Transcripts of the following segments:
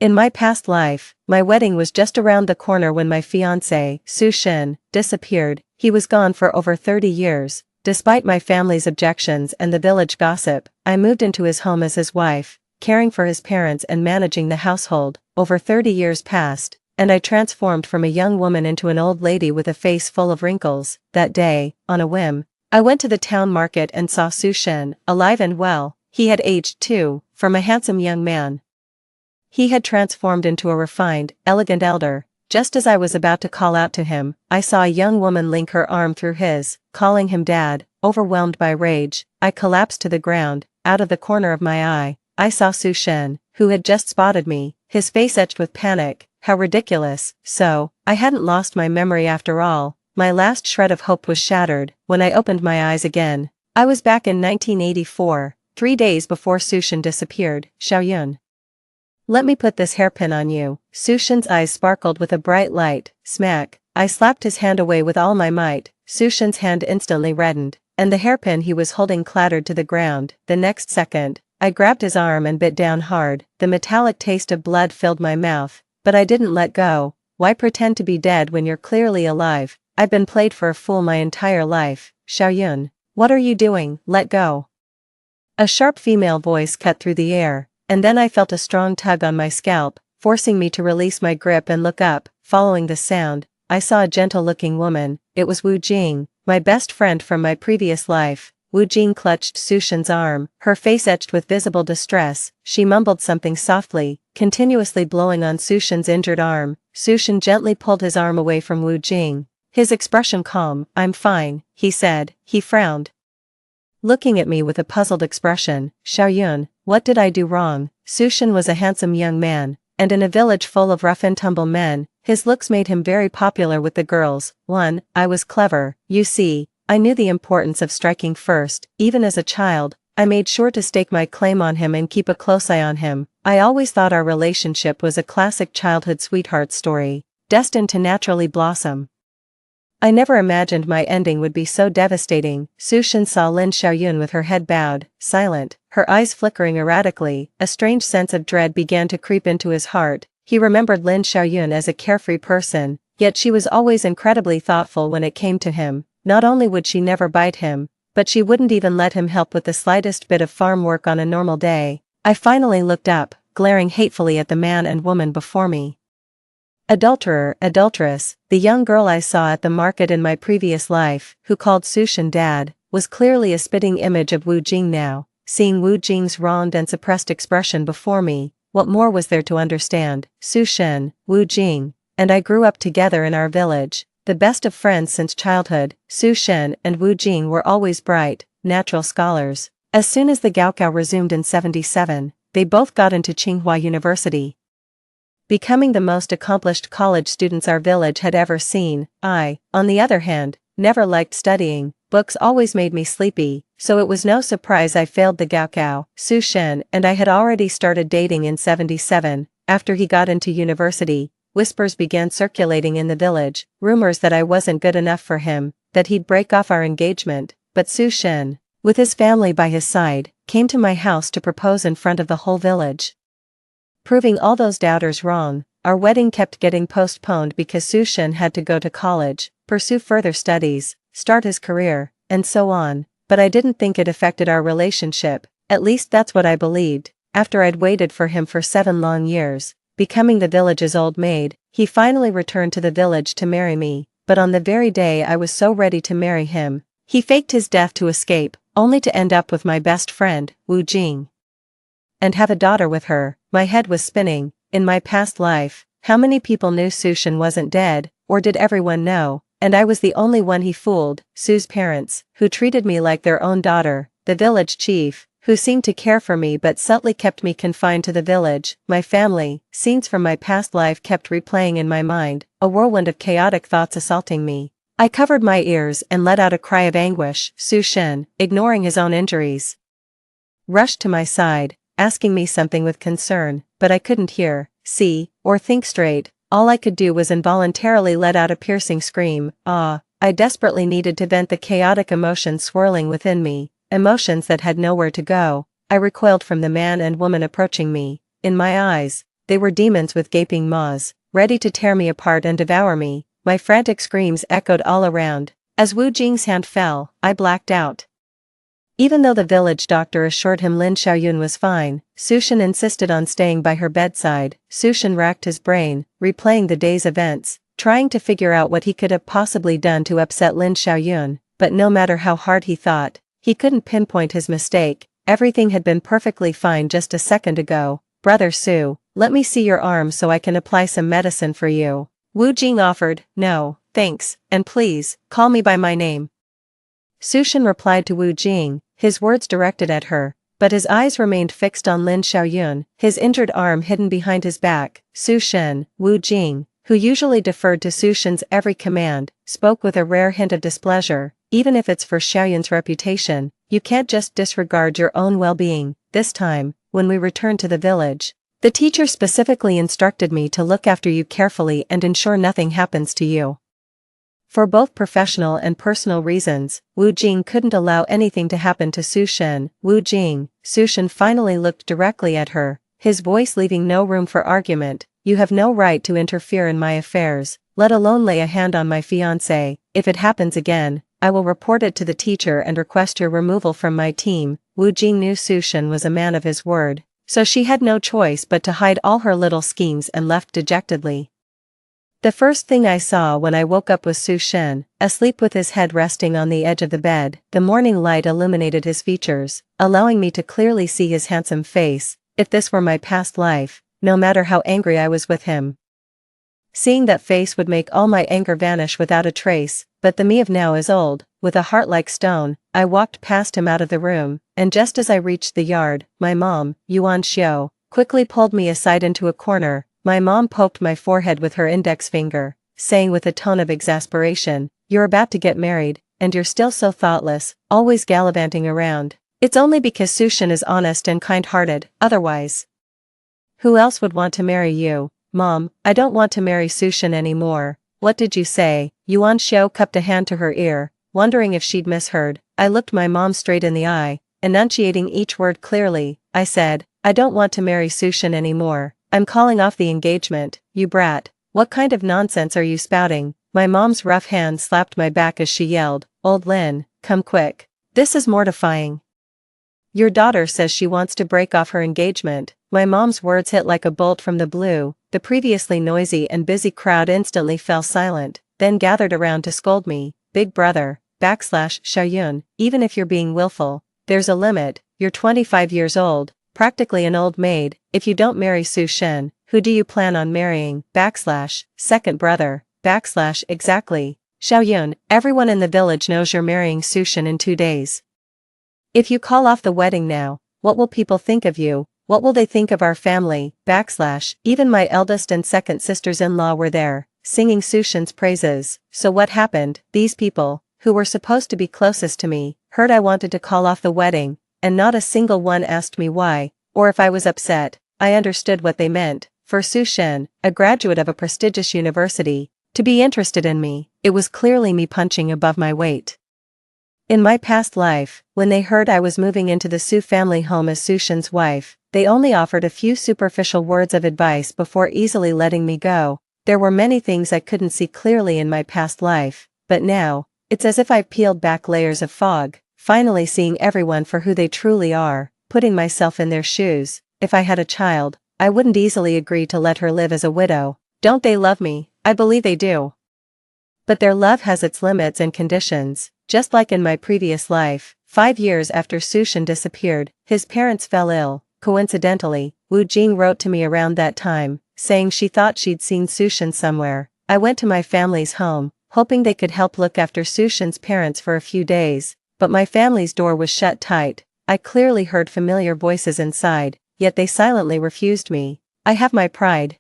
In my past life, my wedding was just around the corner when my fiancé, Su-shin, disappeared. He was gone for over 30 years. Despite my family's objections and the village gossip, I moved into his home as his wife, caring for his parents and managing the household. Over 30 years passed, and I transformed from a young woman into an old lady with a face full of wrinkles. That day, on a whim, I went to the town market and saw Su-shin, alive and well. He had aged too, from a handsome young man. He had transformed into a refined, elegant elder. Just as I was about to call out to him, I saw a young woman link her arm through his, calling him dad. Overwhelmed by rage, I collapsed to the ground. Out of the corner of my eye, I saw Su-shin, who had just spotted me, his face etched with panic. How ridiculous. So, I hadn't lost my memory after all. My last shred of hope was shattered. When I opened my eyes again, I was back in 1984, 3 days before Su-shin disappeared. Xiaoyun. Let me put this hairpin on you. Su-shin's eyes sparkled with a bright light. Smack. I slapped his hand away with all my might. Su-shin's hand instantly reddened, and the hairpin he was holding clattered to the ground. The next second, I grabbed his arm and bit down hard. The metallic taste of blood filled my mouth, but I didn't let go. Why pretend to be dead when you're clearly alive? I've been played for a fool my entire life. Xiaoyun, what are you doing? Let go. A sharp female voice cut through the air. And then I felt a strong tug on my scalp, forcing me to release my grip and look up. Following the sound, I saw a gentle-looking woman. It was Wu Jing, my best friend from my previous life. Wu Jing clutched Su-shin's arm, her face etched with visible distress. She mumbled something softly, continuously blowing on Su-shin's injured arm. Su-shin gently pulled his arm away from Wu Jing. His expression calm. I'm fine, he said. He frowned, looking at me with a puzzled expression. Xiaoyun, what did I do wrong? Su-shin was a handsome young man, and in a village full of rough-and-tumble men, his looks made him very popular with the girls. 1. I was clever. You see, I knew the importance of striking first. Even as a child, I made sure to stake my claim on him and keep a close eye on him. I always thought our relationship was a classic childhood sweetheart story, destined to naturally blossom. I never imagined my ending would be so devastating. Su-shin saw Lin Xiaoyun with her head bowed, silent, her eyes flickering erratically. A strange sense of dread began to creep into his heart. He remembered Lin Xiaoyun as a carefree person, yet she was always incredibly thoughtful when it came to him. Not only would she never bite him, but she wouldn't even let him help with the slightest bit of farm work on a normal day. I finally looked up, glaring hatefully at the man and woman before me. Adulterer, adulteress, the young girl I saw at the market in my previous life, who called Su-shin dad, was clearly a spitting image of Wu Jing now. Seeing Wu Jing's wronged and suppressed expression before me, what more was there to understand? Su-shin, Wu Jing, and I grew up together in our village, the best of friends since childhood. Su-shin and Wu Jing were always bright, natural scholars. As soon as the Gaokao resumed in 77, they both got into Tsinghua University, becoming the most accomplished college students our village had ever seen. I, on the other hand, never liked studying. Books always made me sleepy, so it was no surprise I failed the Gaokao. Su-shin and I had already started dating in 77. After he got into university, whispers began circulating in the village, rumors that I wasn't good enough for him, that he'd break off our engagement. But Su-shin, with his family by his side, came to my house to propose in front of the whole village, proving all those doubters wrong. Our wedding kept getting postponed because Su-shin had to go to college, pursue further studies, start his career, and so on. But I didn't think it affected our relationship, at least that's what I believed. After I'd waited for him for 7 long years, becoming the village's old maid, he finally returned to the village to marry me. But on the very day I was so ready to marry him, he faked his death to escape, only to end up with my best friend, Wu Jing, and have a daughter with her. My head was spinning. In my past life, how many people knew Su-shin wasn't dead, or did everyone know? And I was the only one he fooled. Su's parents, who treated me like their own daughter, the village chief, who seemed to care for me but subtly kept me confined to the village, my family. Scenes from my past life kept replaying in my mind, a whirlwind of chaotic thoughts assaulting me. I covered my ears and let out a cry of anguish. Su-shin, ignoring his own injuries, rushed to my side, asking me something with concern, but I couldn't hear, see, or think straight. All I could do was involuntarily let out a piercing scream. I desperately needed to vent the chaotic emotions swirling within me, emotions that had nowhere to go. I recoiled from the man and woman approaching me. In my eyes, they were demons with gaping maws, ready to tear me apart and devour me. My frantic screams echoed all around. As Wu Jing's hand fell, I blacked out. Even though the village doctor assured him Lin Xiaoyun was fine, Sushin insisted on staying by her bedside. Sushin racked his brain, replaying the day's events, trying to figure out what he could have possibly done to upset Lin Xiaoyun, but no matter how hard he thought, he couldn't pinpoint his mistake. Everything had been perfectly fine just a second ago. Brother Su, let me see your arm so I can apply some medicine for you. Wu Jing offered. No, thanks, and please, call me by my name. Sushin replied to Wu Jing, his words directed at her, but his eyes remained fixed on Lin Xiaoyun, his injured arm hidden behind his back. Sushin, Wu Jing, who usually deferred to Sushin's every command, spoke with a rare hint of displeasure. Even if it's for Xiaoyun's reputation, you can't just disregard your own well-being. This time, when we return to the village, the teacher specifically instructed me to look after you carefully and ensure nothing happens to you. For both professional and personal reasons, Wu Jing couldn't allow anything to happen to Sushin. Wu Jing, Sushin finally looked directly at her, his voice leaving no room for argument. You have no right to interfere in my affairs, let alone lay a hand on my fiancé. If it happens again, I will report it to the teacher and request your removal from my team. Wu Jing knew Sushin was a man of his word, so she had no choice but to hide all her little schemes and left dejectedly. The first thing I saw when I woke up was Sushin, asleep with his head resting on the edge of the bed. The morning light illuminated his features, allowing me to clearly see his handsome face. If this were my past life, no matter how angry I was with him, seeing that face would make all my anger vanish without a trace. But the me of now is old, with a heart like stone. I walked past him out of the room, and just as I reached the yard, my mom, Yuan Xiao, quickly pulled me aside into a corner. My mom poked my forehead with her index finger, saying with a tone of exasperation, "You're about to get married, and you're still so thoughtless, always gallivanting around. It's only because Sushin is honest and kind-hearted, otherwise, who else would want to marry you?" "Mom, I don't want to marry Sushin anymore." "What did you say?" Yuan Xiao cupped a hand to her ear, wondering if she'd misheard. I looked my mom straight in the eye, enunciating each word clearly. I said, "I don't want to marry Sushin anymore. I'm calling off the engagement." "You brat, what kind of nonsense are you spouting?" My mom's rough hand slapped my back as she yelled, "Old Lin, come quick. This is mortifying. Your daughter says she wants to break off her engagement." My mom's words hit like a bolt from the blue. The previously noisy and busy crowd instantly fell silent, then gathered around to scold me. "Big brother, Xiaoyun, even if you're being willful, there's a limit. You're 25 years old, practically an old maid. If you don't marry Sushin, who do you plan on marrying? Second brother, exactly. Xiaoyun, everyone in the village knows you're marrying Sushin in 2 days. If you call off the wedding now, what will people think of you? What will they think of our family? Even my eldest and second sisters-in-law were there, singing Sushin's praises. So what happened? These people, who were supposed to be closest to me, heard I wanted to call off the wedding, and not a single one asked me why, or if I was upset. I understood what they meant. For Sushin, a graduate of a prestigious university, to be interested in me, it was clearly me punching above my weight. In my past life, when they heard I was moving into the Su family home as Sushin's wife, they only offered a few superficial words of advice before easily letting me go. There were many things I couldn't see clearly in my past life, but now, it's as if I peeled back layers of fog, finally seeing everyone for who they truly are, putting myself in their shoes. If I had a child, I wouldn't easily agree to let her live as a widow. Don't they love me? I believe they do. But their love has its limits and conditions. Just like in my previous life, 5 years after Sushin disappeared, his parents fell ill. Coincidentally, Wu Jing wrote to me around that time, saying she thought she'd seen Sushin somewhere. I went to my family's home, hoping they could help look after Sushin's parents for a few days, but my family's door was shut tight. I clearly heard familiar voices inside, yet they silently refused me. I have my pride.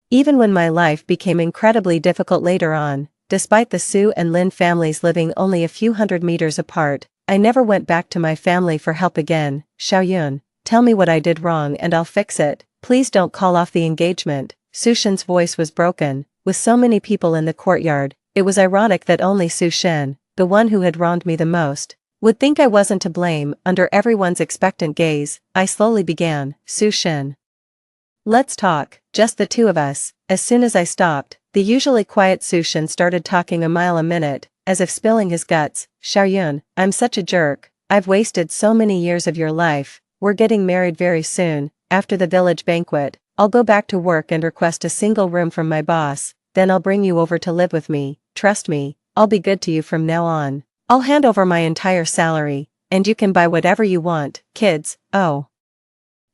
Even when my life became incredibly difficult later on, despite the Su and Lin families living only a few hundred meters apart, I never went back to my family for help again. Xiaoyun, tell me what I did wrong and I'll fix it. Please don't call off the engagement. Sushin's voice was broken. With so many people in the courtyard, it was ironic that only Sushin, the one who had wronged me the most, would think I wasn't to blame. Under everyone's expectant gaze, I slowly began. Sushin, Let's talk, just the two of us. As soon as I stopped, the usually quiet Sushin started talking a mile a minute, as if spilling his guts. Xiaoyun, I'm such a jerk. I've wasted so many years of your life. We're getting married very soon. After the village banquet, I'll go back to work and request a single room from my boss, then I'll bring you over to live with me. Trust me, I'll be good to you from now on. I'll hand over my entire salary, and you can buy whatever you want. Kids, oh.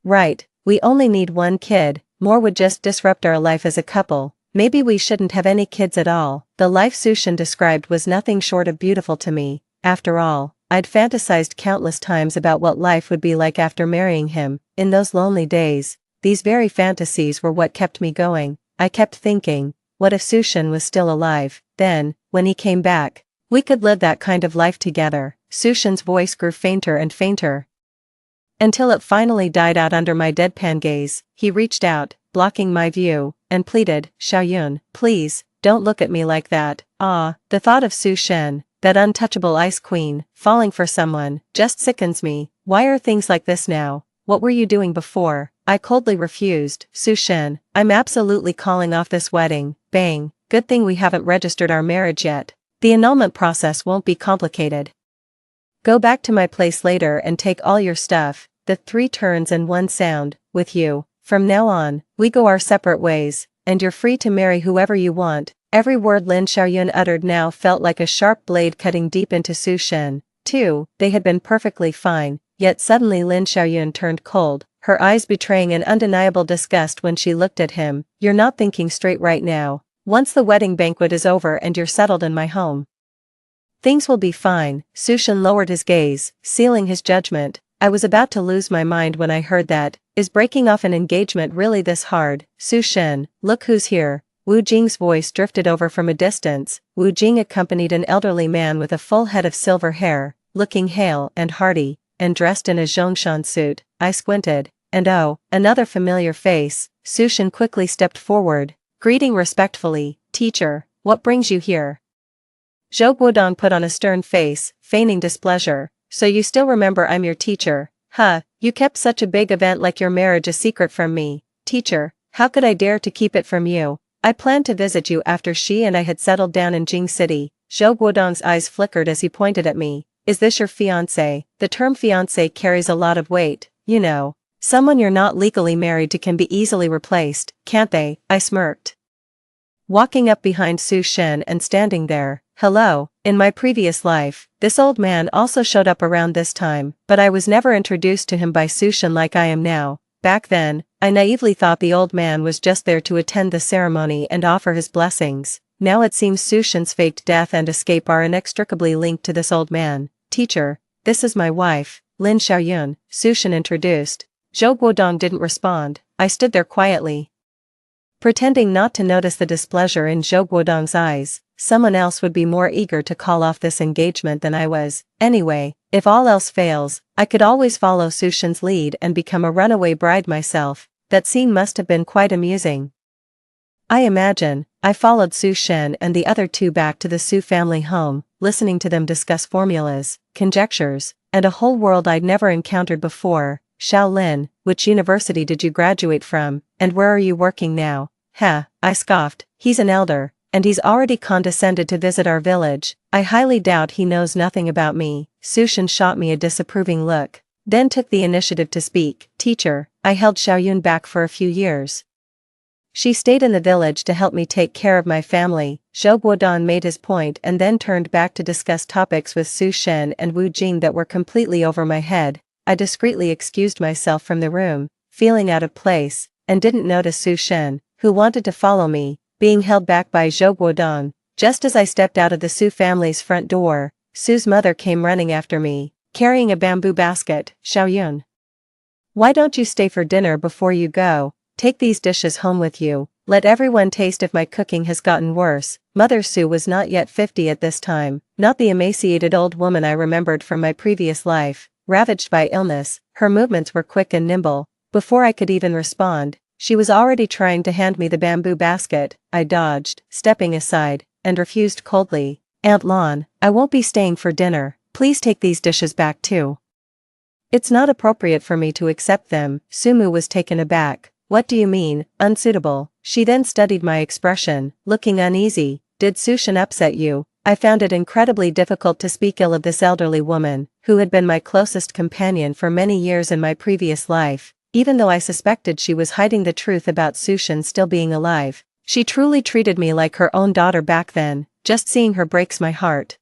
Right, we only need one kid, more would just disrupt our life as a couple. Maybe we shouldn't have any kids at all. The life Sushin described was nothing short of beautiful to me. After all, I'd fantasized countless times about what life would be like after marrying him. In those lonely days, these very fantasies were what kept me going. I kept thinking, what if Sushin was still alive? Then, when he came back, we could live that kind of life together. Sushin's voice grew fainter and fainter, until it finally died out under my deadpan gaze. He reached out, blocking my view, and pleaded, Xiaoyun, please, don't look at me like that. Ah, the thought of Sushin, that untouchable ice queen, falling for someone, just sickens me. Why are things like this now? What were you doing before? I coldly refused. Sushin, I'm absolutely calling off this wedding. Bang, good thing we haven't registered our marriage yet. The annulment process won't be complicated. Go back to my place later and take all your stuff. The 3 turns and 1 sound, with you. From now on, we go our separate ways, and you're free to marry whoever you want. Every word Lin Xiaoyun uttered now felt like a sharp blade cutting deep into Sushin. Too, they had been perfectly fine, yet suddenly Lin Xiaoyun turned cold, her eyes betraying an undeniable disgust when she looked at him. You're not thinking straight right now. Once the wedding banquet is over and you're settled in my home, things will be fine. Sushin lowered his gaze, sealing his judgment. I was about to lose my mind when I heard that. Is breaking off an engagement really this hard? Sushin, look who's here. Wu Jing's voice drifted over from a distance. Wu Jing accompanied an elderly man with a full head of silver hair, looking hale and hearty, and dressed in a Zhongshan suit. I squinted, and oh, another familiar face. Sushin quickly stepped forward, greeting respectfully, teacher, what brings you here? Zhou Guodong put on a stern face, feigning displeasure. So you still remember I'm your teacher? Huh, you kept such a big event like your marriage a secret from me. Teacher, how could I dare to keep it from you? I planned to visit you after she and I had settled down in Jing City. Zhou Guodong's eyes flickered as he pointed at me. Is this your fiancé? The term fiancé carries a lot of weight, you know. Someone you're not legally married to can be easily replaced, can't they? I smirked, walking up behind Sushin and standing there. Hello, in my previous life, this old man also showed up around this time, but I was never introduced to him by Sushin like I am now. Back then, I naively thought the old man was just there to attend the ceremony and offer his blessings. Now it seems Sushin's faked death and escape are inextricably linked to this old man. Teacher, this is my wife, Lin Xiaoyun, Sushin introduced. Zhou Guodong didn't respond. I stood there quietly, pretending not to notice the displeasure in Zhou Guodong's eyes. Someone else would be more eager to call off this engagement than I was. Anyway, if all else fails, I could always follow Sushin's lead and become a runaway bride myself. That scene must have been quite amusing. I imagine. I followed Sushin and the other 2 back to the Su family home, listening to them discuss formulas, conjectures, and a whole world I'd never encountered before. Shaolin, which university did you graduate from, and where are you working now? Heh, I scoffed. He's an elder, and he's already condescended to visit our village. I highly doubt he knows nothing about me. Sushin shot me a disapproving look, then took the initiative to speak. Teacher, I held Xiaoyun back for a few years. She stayed in the village to help me take care of my family. Zhou Guodong made his point and then turned back to discuss topics with Sushin and Wu Jing that were completely over my head. I discreetly excused myself from the room, feeling out of place, and didn't notice Sushin, who wanted to follow me, being held back by Zhou Guodong. Just as I stepped out of the Su family's front door, Su's mother came running after me, carrying a bamboo basket. Xiaoyun, why don't you stay for dinner before you go? Take these dishes home with you. Let everyone taste if my cooking has gotten worse. Mother Su was not yet 50 at this time, not the emaciated old woman I remembered from my previous life. Ravaged by illness, her movements were quick and nimble. Before I could even respond, she was already trying to hand me the bamboo basket. I dodged, stepping aside, and refused coldly. Aunt Lon, I won't be staying for dinner. Please take these dishes back too. It's not appropriate for me to accept them. Sumu was taken aback. What do you mean, unsuitable? She then studied my expression, looking uneasy. Did Sushin upset you? I found it incredibly difficult to speak ill of this elderly woman, who had been my closest companion for many years in my previous life, even though I suspected she was hiding the truth about Sushin still being alive. She truly treated me like her own daughter back then. Just seeing her breaks my heart.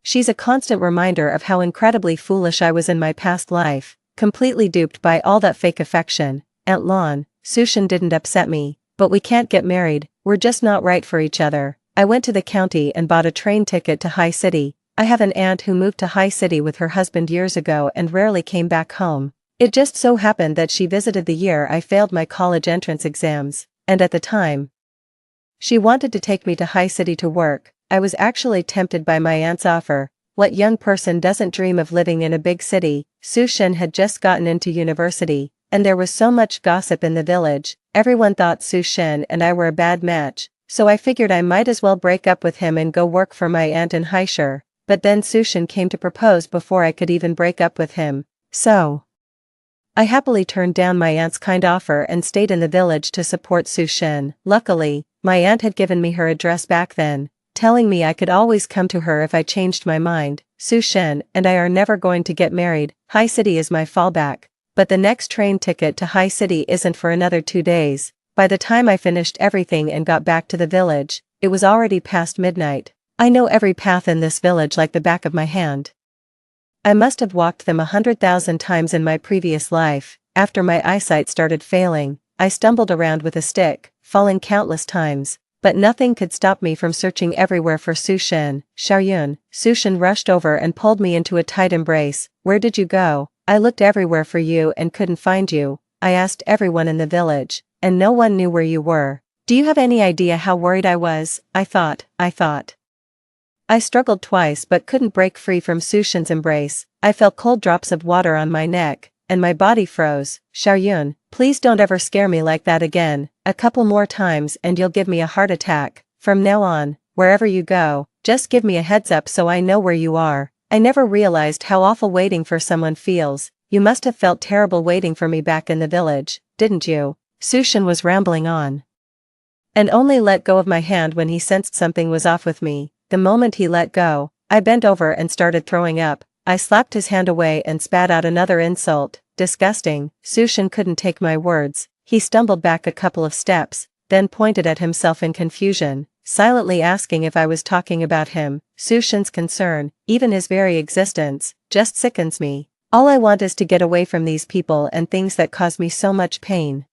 She's a constant reminder of how incredibly foolish I was in my past life, completely duped by all that fake affection. Aunt Lon, Sushin didn't upset me, but we can't get married, we're just not right for each other. I went to the county and bought a train ticket to High City. I have an aunt who moved to High City with her husband years ago and rarely came back home. It just so happened that she visited the year I failed my college entrance exams, and at the time, she wanted to take me to High City to work. I was actually tempted by my aunt's offer. What young person doesn't dream of living in a big city? Sushin had just gotten into university, and there was so much gossip in the village. Everyone thought Sushin and I were a bad match, so I figured I might as well break up with him and go work for my aunt in Haishur. But then Sushin came to propose before I could even break up with him. So I happily turned down my aunt's kind offer and stayed in the village to support Sushin. Luckily, my aunt had given me her address back then, telling me I could always come to her if I changed my mind. Sushin and I are never going to get married. High City is my fallback, but the next train ticket to High City isn't for another 2 days. By the time I finished everything and got back to the village, it was already past midnight. I know every path in this village like the back of my hand. I must have walked them 100,000 times in my previous life. After my eyesight started failing, I stumbled around with a stick, falling countless times, but nothing could stop me from searching everywhere for Sushin. Xiaoyun. Sushin rushed over and pulled me into a tight embrace. Where did you go? I looked everywhere for you and couldn't find you. I asked everyone in the village, and no one knew where you were. Do you have any idea how worried I was? I thought. I struggled twice but couldn't break free from Sushin's embrace. I felt cold drops of water on my neck, and my body froze. Xiaoyun, please don't ever scare me like that again. A couple more times and you'll give me a heart attack. From now on, wherever you go, just give me a heads up so I know where you are. I never realized how awful waiting for someone feels. You must have felt terrible waiting for me back in the village, didn't you? Sushin was rambling on, and only let go of my hand when he sensed something was off with me. The moment he let go, I bent over and started throwing up. I slapped his hand away and spat out another insult. Disgusting. Sushin couldn't take my words. He stumbled back a couple of steps, then pointed at himself in confusion, silently asking if I was talking about him. Sushin's concern, even his very existence, just sickens me. All I want is to get away from these people and things that cause me so much pain.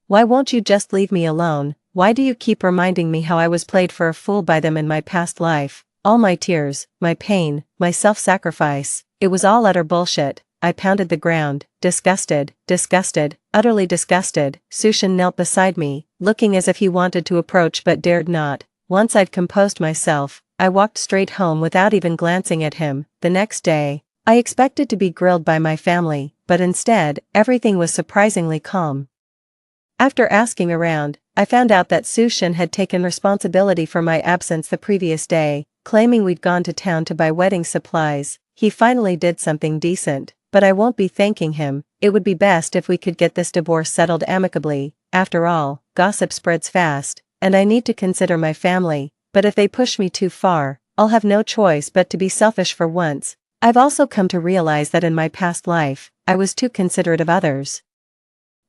Why won't you just leave me alone? Why do you keep reminding me how I was played for a fool by them in my past life? All my tears, my pain, my self-sacrifice, it was all utter bullshit. I pounded the ground, disgusted, utterly disgusted. Sushin knelt beside me, looking as if he wanted to approach but dared not. Once I'd composed myself, I walked straight home without even glancing at him. The next day, I expected to be grilled by my family, but instead, everything was surprisingly calm. After asking around, I found out that Sushin had taken responsibility for my absence the previous day, claiming we'd gone to town to buy wedding supplies. He finally did something decent, but I won't be thanking him. It would be best if we could get this divorce settled amicably. After all, gossip spreads fast, and I need to consider my family, but if they push me too far, I'll have no choice but to be selfish for once. I've also come to realize that in my past life, I was too considerate of others.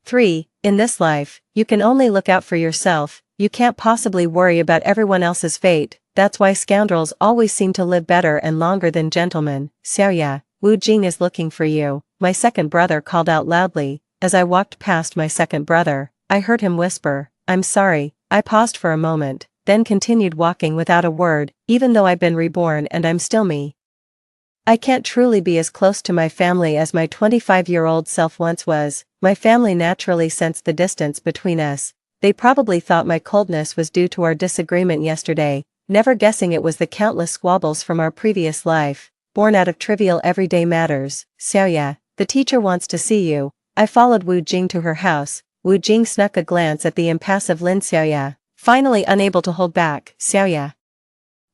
3. In this life, you can only look out for yourself. You can't possibly worry about everyone else's fate. That's why scoundrels always seem to live better and longer than gentlemen. Xiaoya, Wu Jing is looking for you, my second brother called out loudly. As I walked past my second brother, I heard him whisper, I'm sorry. I paused for a moment, then continued walking without a word. Even though I've been reborn and I'm still me, I can't truly be as close to my family as my 25-year-old self once was. My family naturally sensed the distance between us. They probably thought my coldness was due to our disagreement yesterday, never guessing it was the countless squabbles from our previous life, born out of trivial everyday matters. Xiaoya, the teacher wants to see you. I followed Wu Jing to her house. Wu Jing snuck a glance at the impassive Lin Xiaoya, finally unable to hold back. Xiaoya,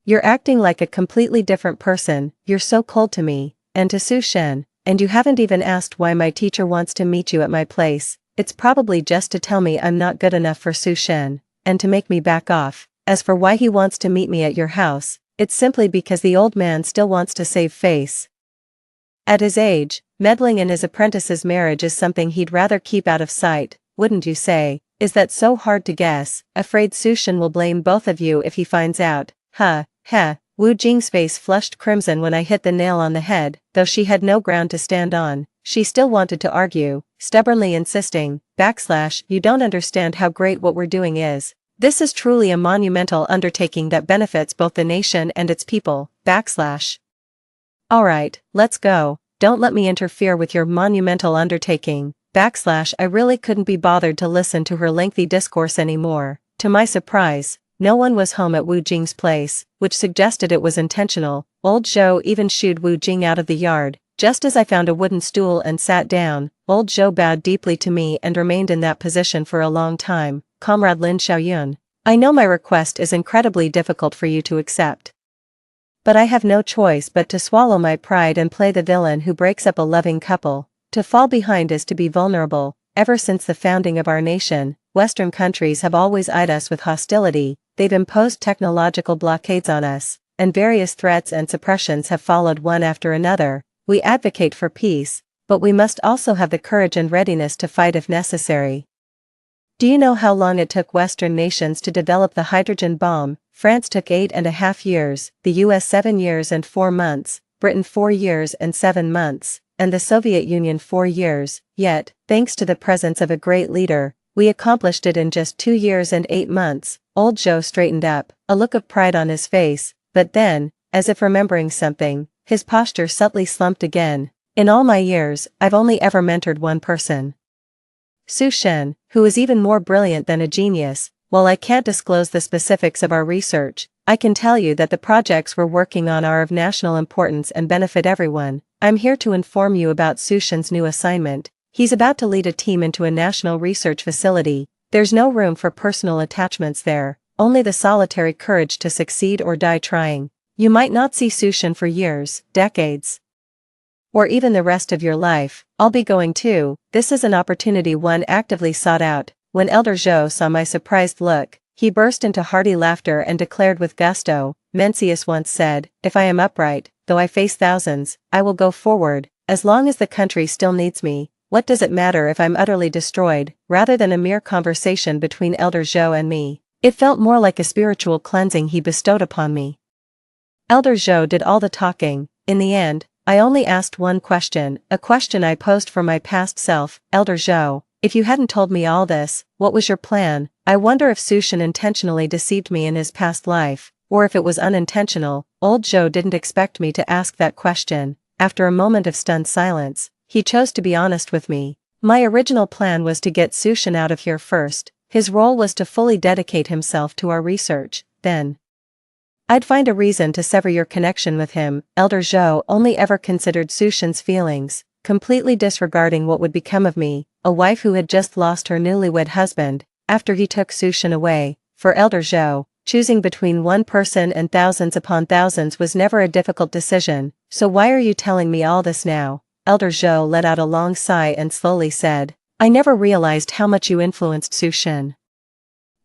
you're acting like a completely different person. You're so cold to me, and to Sushin, and you haven't even asked why my teacher wants to meet you at my place. it's probably just to tell me I'm not good enough for Su Shen, and to make me back off. As for why he wants to meet me at your house, it's simply because the old man still wants to save face. At his age, meddling in his apprentice's marriage is something he'd rather keep out of sight, wouldn't you say? Is that so hard to guess? Afraid Su Shen will blame both of you if he finds out. Heh. Wu Jing's face flushed crimson when I hit the nail on the head. Though she had no ground to stand on, she still wanted to argue, stubbornly insisting, you don't understand how great what we're doing is. This is truly a monumental undertaking that benefits both the nation and its people, Alright, let's go, don't let me interfere with your monumental undertaking, I really couldn't be bothered to listen to her lengthy discourse anymore. To my surprise, no one was home at Wu Jing's place, which suggested it was intentional. Old Zhou even shooed Wu Jing out of the yard. Just as I found a wooden stool and sat down, old Zhou bowed deeply to me and remained in that position for a long time. Comrade Lin Xiaoyun, I know my request is incredibly difficult for you to accept. But I have no choice but to swallow my pride and play the villain who breaks up a loving couple. To fall behind is to be vulnerable. Ever since the founding of our nation, Western countries have always eyed us with hostility. They've imposed technological blockades on us, and various threats and suppressions have followed one after another. We advocate for peace, but we must also have the courage and readiness to fight if necessary. Do you know how long it took Western nations to develop the hydrogen bomb? France took 8.5 years, the US 7 years and 4 months, Britain 4 years and 7 months, and the Soviet Union 4 years, yet, thanks to the presence of a great leader, we accomplished it in just 2 years and 8 months. Old Zhou straightened up, a look of pride on his face, but then, as if remembering something, his posture subtly slumped again. In all my years, I've only ever mentored one person. Su Shen, who is even more brilliant than a genius. While I can't disclose the specifics of our research, I can tell you that the projects we're working on are of national importance and benefit everyone. I'm here to inform you about Su Shen's new assignment. He's about to lead a team into a national research facility. There's no room for personal attachments there, only the solitary courage to succeed or die trying. You might not see Su Shen for years, decades, or even the rest of your life. I'll be going too. This is an opportunity one actively sought out. When Elder Zhou saw my surprised look, he burst into hearty laughter and declared with gusto, Mencius once said, if I am upright, though I face thousands, I will go forward, as long as the country still needs me. What does it matter if I'm utterly destroyed? Rather than a mere conversation between Elder Zhou and me, it felt more like a spiritual cleansing he bestowed upon me. Elder Zhou did all the talking. In the end, I only asked one question, a question I posed for my past self. Elder Zhou, if you hadn't told me all this, what was your plan? I wonder if Su Shen intentionally deceived me in his past life, or if it was unintentional. Old Zhou didn't expect me to ask that question. After a moment of stunned silence, he chose to be honest with me. My original plan was to get Su Shen out of here first. His role was to fully dedicate himself to our research, then I'd find a reason to sever your connection with him. Elder Zhou only ever considered Su Shen's feelings, completely disregarding what would become of me, a wife who had just lost her newlywed husband, after he took Su Shen away. For Elder Zhou, choosing between one person and thousands upon thousands was never a difficult decision. So why are you telling me all this now? Elder Zhou let out a long sigh and slowly said, I never realized how much you influenced Su Shen.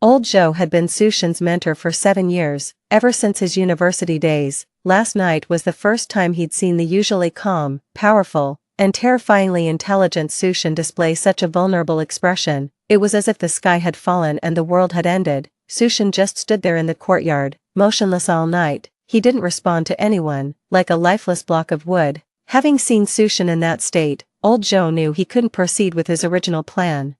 Old Zhou had been Su Shen's mentor for 7 years, ever since his university days. Last night was the first time he'd seen the usually calm, powerful, and terrifyingly intelligent Su Shen display such a vulnerable expression. It was as if the sky had fallen and the world had ended. Su Shen just stood there in the courtyard, motionless all night. He didn't respond to anyone, like a lifeless block of wood. Having seen Su Shen in that state, Old Zhou knew he couldn't proceed with his original plan.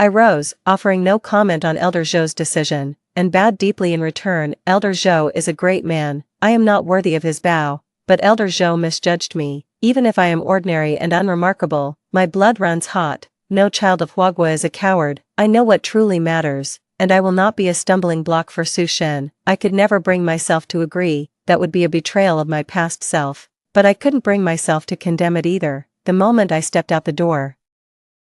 I rose, offering no comment on Elder Zhou's decision, and bowed deeply in return. Elder Zhou is a great man. I am not worthy of his bow, but Elder Zhou misjudged me. Even if I am ordinary and unremarkable, my blood runs hot. No child of Huagua is a coward. I know what truly matters, and I will not be a stumbling block for Su Shen. I could never bring myself to agree. That would be a betrayal of my past self. But I couldn't bring myself to condemn it either. The moment I stepped out the door,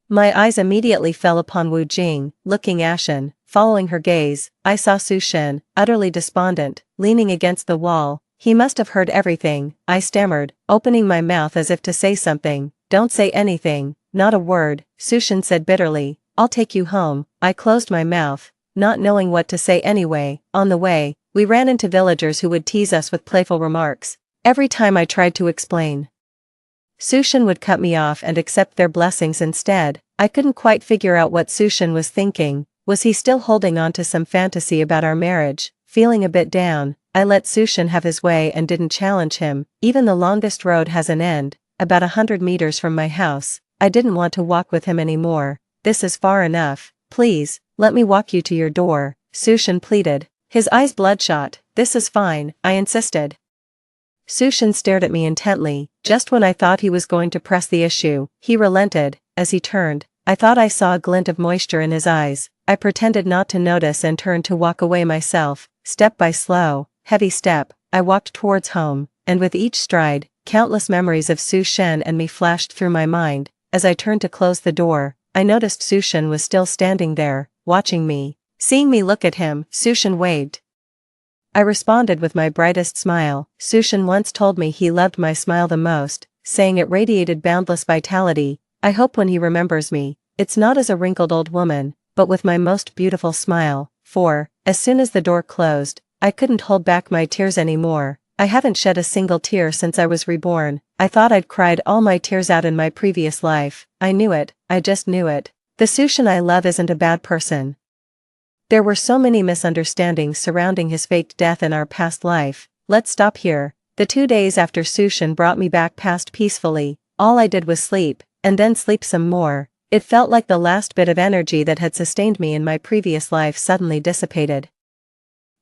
my eyes immediately fell upon Wu Jing, looking ashen. Following her gaze, I saw Su Shen, utterly despondent, leaning against the wall. He must have heard everything, I stammered, opening my mouth as if to say something. Don't say anything, Not a word, Sushin said bitterly. I'll take you home. I closed my mouth, not knowing what to say anyway. On the way, we ran into villagers who would tease us with playful remarks. Every time I tried to explain, Sushin would cut me off and accept their blessings instead. I couldn't quite figure out what Sushin was thinking. Was he still holding on to some fantasy about our marriage? Feeling a bit down, I let Sushin have his way and didn't challenge him. Even the longest road has an end, about 100 meters from my house. I didn't want to walk with him anymore. This is far enough. Please, let me walk you to your door, Sushin pleaded, his eyes bloodshot. This is fine, I insisted. Sushin stared at me intently. Just when I thought he was going to press the issue, he relented. As he turned, I thought I saw a glint of moisture in his eyes. I pretended not to notice and turned to walk away myself. Step by slow, heavy step, I walked towards home, and with each stride, countless memories of Sushin and me flashed through my mind. As I turned to close the door, I noticed Sushin was still standing there, watching me. Seeing me look at him, Sushin waved. I responded with my brightest smile. Sushin once told me he loved my smile the most, saying it radiated boundless vitality. I hope when he remembers me, it's not as a wrinkled old woman, but with my most beautiful smile. For, as soon as the door closed, I couldn't hold back my tears anymore. I haven't shed a single tear since I was reborn. I thought I'd cried all my tears out in my previous life. I knew it, I just knew it. The Sushin I love isn't a bad person. There were so many misunderstandings surrounding his faked death in our past life. Let's stop here. The 2 days after Sushin brought me back passed peacefully. All I did was sleep, and then sleep some more. It felt like the last bit of energy that had sustained me in my previous life suddenly dissipated.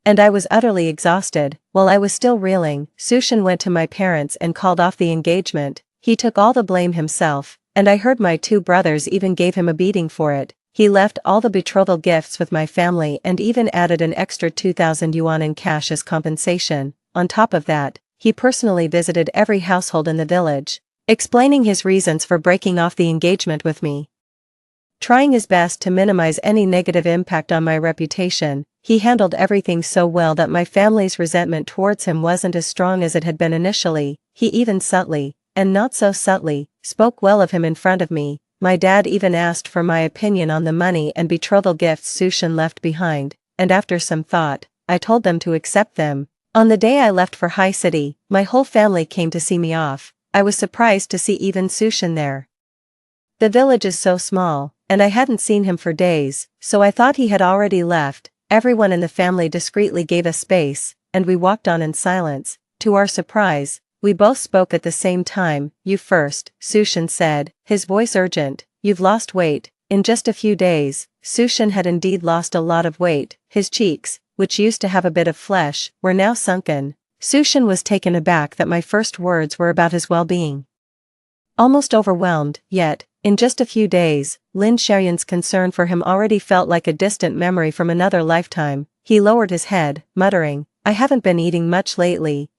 And I was utterly exhausted. While I was still reeling, Sushin went to my parents and called off the engagement. He took all the blame himself, and I heard my 2 brothers even gave him a beating for it. He left all the betrothal gifts with my family and even added an extra 2,000 yuan in cash as compensation. On top of that, he personally visited every household in the village, explaining his reasons for breaking off the engagement with me. Trying his best to minimize any negative impact on my reputation, he handled everything so well that my family's resentment towards him wasn't as strong as it had been initially. He even subtly, and not so subtly, spoke well of him in front of me. My dad even asked for my opinion on the money and betrothal gifts Sushin left behind, and after some thought, I told them to accept them. On the day I left for High City, my whole family came to see me off. I was surprised to see even Sushin there. The village is so small, and I hadn't seen him for days, so I thought he had already left. Everyone in the family discreetly gave us space, and we walked on in silence. To our surprise, we both spoke at the same time. You first, Sushin said, his voice urgent. You've lost weight. In just a few days, Sushin had indeed lost a lot of weight. His cheeks, which used to have a bit of flesh, were now sunken. Sushin was taken aback that my first words were about his well-being. Almost overwhelmed, yet, in just a few days, Lin Xiaoyun's concern for him already felt like a distant memory from another lifetime. He lowered his head, muttering, I haven't been eating much lately.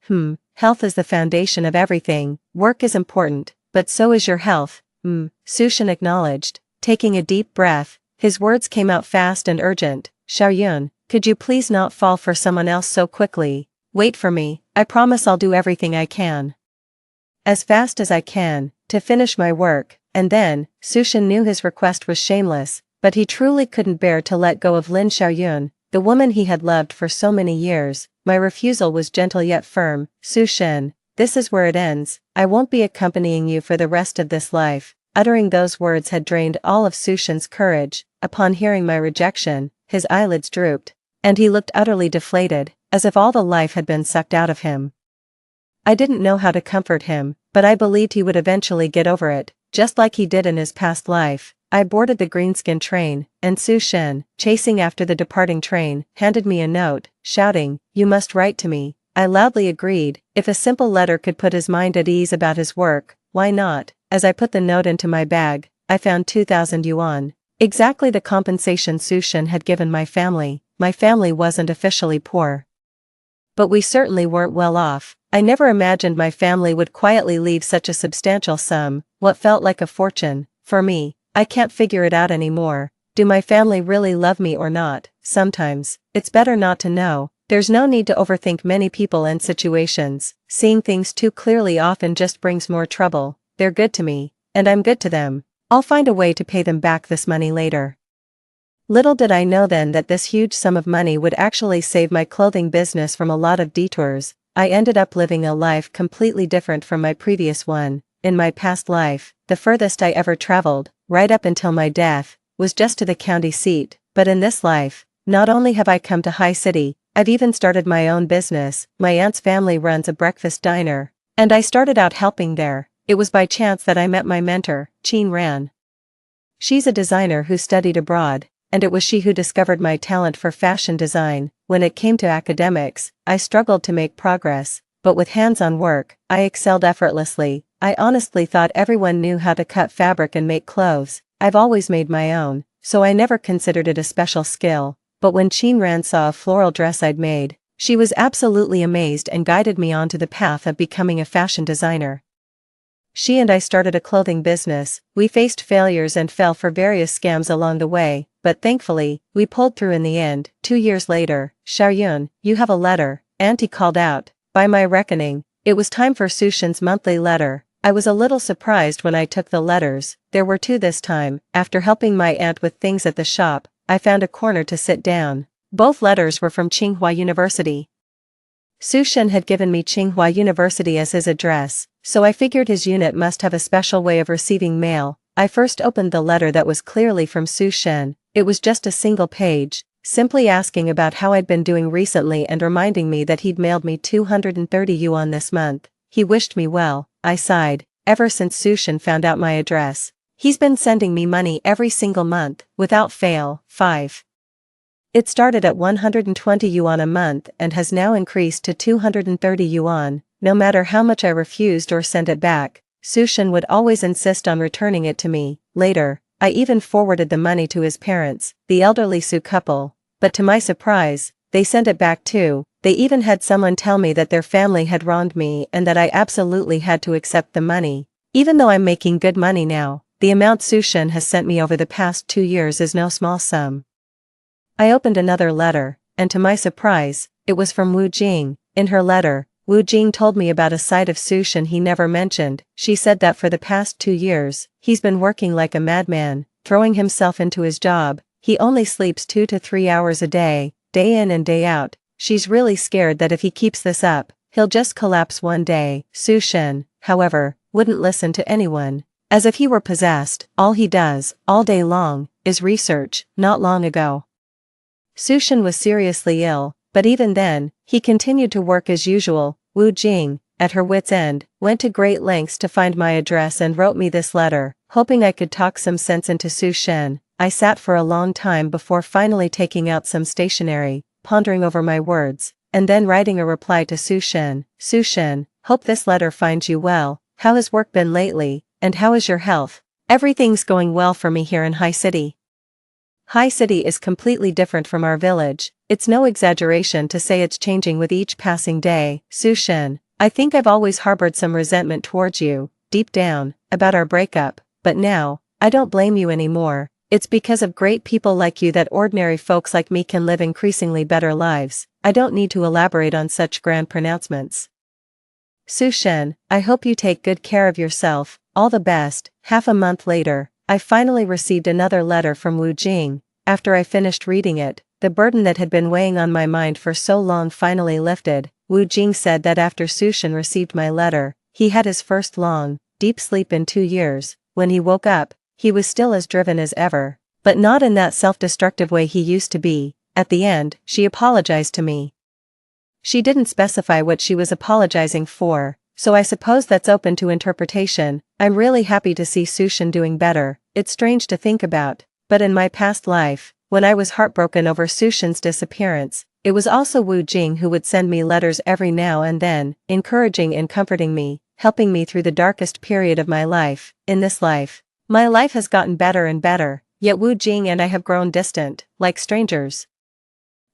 Health is the foundation of everything. Work is important, but so is your health. Sushin acknowledged, taking a deep breath. His words came out fast and urgent. Xiaoyun, could you please not fall for someone else so quickly? Wait for me, I promise I'll do everything I can. As fast as I can, to finish my work. And then, Sushin knew his request was shameless, but he truly couldn't bear to let go of Lin Xiaoyun, the woman he had loved for so many years. My refusal was gentle yet firm. Sushin, this is where it ends. I won't be accompanying you for the rest of this life. Uttering those words had drained all of Sushin's courage. Upon hearing my rejection, his eyelids drooped, and he looked utterly deflated, as if all the life had been sucked out of him. I didn't know how to comfort him, but I believed he would eventually get over it, just like he did in his past life. I boarded the greenskin train, and Sushin, chasing after the departing train, handed me a note, shouting, You must write to me. I loudly agreed. If a simple letter could put his mind at ease about his work, why not? As I put the note into my bag, I found 2,000 yuan. Exactly the compensation Sushin had given my family. My family wasn't officially poor, but we certainly weren't well off. I never imagined my family would quietly leave such a substantial sum, what felt like a fortune. For me, I can't figure it out anymore. Do my family really love me or not? Sometimes, it's better not to know. There's no need to overthink many people and situations. Seeing things too clearly often just brings more trouble. They're good to me, and I'm good to them. I'll find a way to pay them back this money later. Little did I know then that this huge sum of money would actually save my clothing business from a lot of detours. I ended up living a life completely different from my previous one. In my past life, the furthest I ever traveled, right up until my death, was just to the county seat, but in this life, not only have I come to High City, I've even started my own business. My aunt's family runs a breakfast diner, and I started out helping there. It was by chance that I met my mentor, Cheen Ran. She's a designer who studied abroad, and it was she who discovered my talent for fashion design. When it came to academics, I struggled to make progress, but with hands-on work, I excelled effortlessly. I honestly thought everyone knew how to cut fabric and make clothes. I've always made my own, so I never considered it a special skill. But when Cheen Ran saw a floral dress I'd made, she was absolutely amazed and guided me onto the path of becoming a fashion designer. She and I started a clothing business. We faced failures and fell for various scams along the way, but thankfully, we pulled through in the end. 2 years later, Xiaoyun, you have a letter, Auntie called out. By my reckoning, it was time for Sushin's monthly letter. I was a little surprised when I took the letters. There were 2 this time. After helping my aunt with things at the shop, I found a corner to sit down. Both letters were from Tsinghua University. Sushin had given me Tsinghua University as his address, so I figured his unit must have a special way of receiving mail. I first opened the letter that was clearly from Sushin. It was just a single page, simply asking about how I'd been doing recently and reminding me that he'd mailed me 230 yuan this month. He wished me well. I sighed. Ever since Sushin found out my address, he's been sending me money every single month, without fail. 5. It started at 120 yuan a month and has now increased to 230 yuan. No matter how much I refused or sent it back, Sushin would always insist on returning it to me. Later, I even forwarded the money to his parents, the elderly Su couple, but to my surprise, they sent it back too. They even had someone tell me that their family had wronged me and that I absolutely had to accept the money. Even though I'm making good money now, the amount Sushin has sent me over the past 2 years is no small sum. I opened another letter, and to my surprise, it was from Wu Jing. In her letter, Wu Jing told me about a side of Sushin he never mentioned. She said that for the past 2 years, he's been working like a madman, throwing himself into his job. He only sleeps 2 to 3 hours a day in and day out. She's really scared that if he keeps this up, he'll just collapse one day. Sushin, however, wouldn't listen to anyone. As if he were possessed, all he does, all day long, is research. Not long ago, Sushin was seriously ill, but even then, he continued to work as usual. Wu Jing, at her wit's end, went to great lengths to find my address and wrote me this letter, hoping I could talk some sense into Sushin. I sat for a long time before finally taking out some stationery, pondering over my words, and then writing a reply to Sushin. Sushin, hope this letter finds you well. How has work been lately, and how is your health? Everything's going well for me here in High City. High City is completely different from our village. It's no exaggeration to say it's changing with each passing day. Sushin, I think I've always harbored some resentment towards you, deep down, about our breakup, but now, I don't blame you anymore. It's because of great people like you that ordinary folks like me can live increasingly better lives. I don't need to elaborate on such grand pronouncements. Sushin, I hope you take good care of yourself. All the best. Half a month later, I finally received another letter from Wu Jing. After I finished reading it, the burden that had been weighing on my mind for so long finally lifted. Wu Jing said that after Sushin received my letter, he had his first long, deep sleep in 2 years. When he woke up, he was still as driven as ever, but not in that self-destructive way he used to be. At the end, she apologized to me. She didn't specify what she was apologizing for, so I suppose that's open to interpretation. I'm really happy to see Sushin doing better. It's strange to think about, but in my past life, when I was heartbroken over Sushin's disappearance, it was also Wu Jing who would send me letters every now and then, encouraging and comforting me, helping me through the darkest period of my life. In this life, my life has gotten better and better, yet Wu Jing and I have grown distant, like strangers.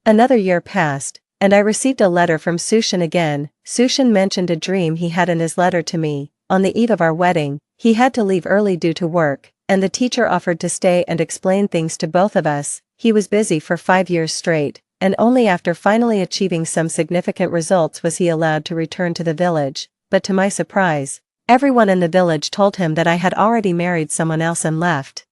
Another year passed, and I received a letter from Sushin again. Sushin mentioned a dream he had in his letter to me. On the eve of our wedding, he had to leave early due to work, and the teacher offered to stay and explain things to both of us. He was busy for 5 years straight, and only after finally achieving some significant results was he allowed to return to the village. But to my surprise, Everyone in the village told him that I had already married someone else and left.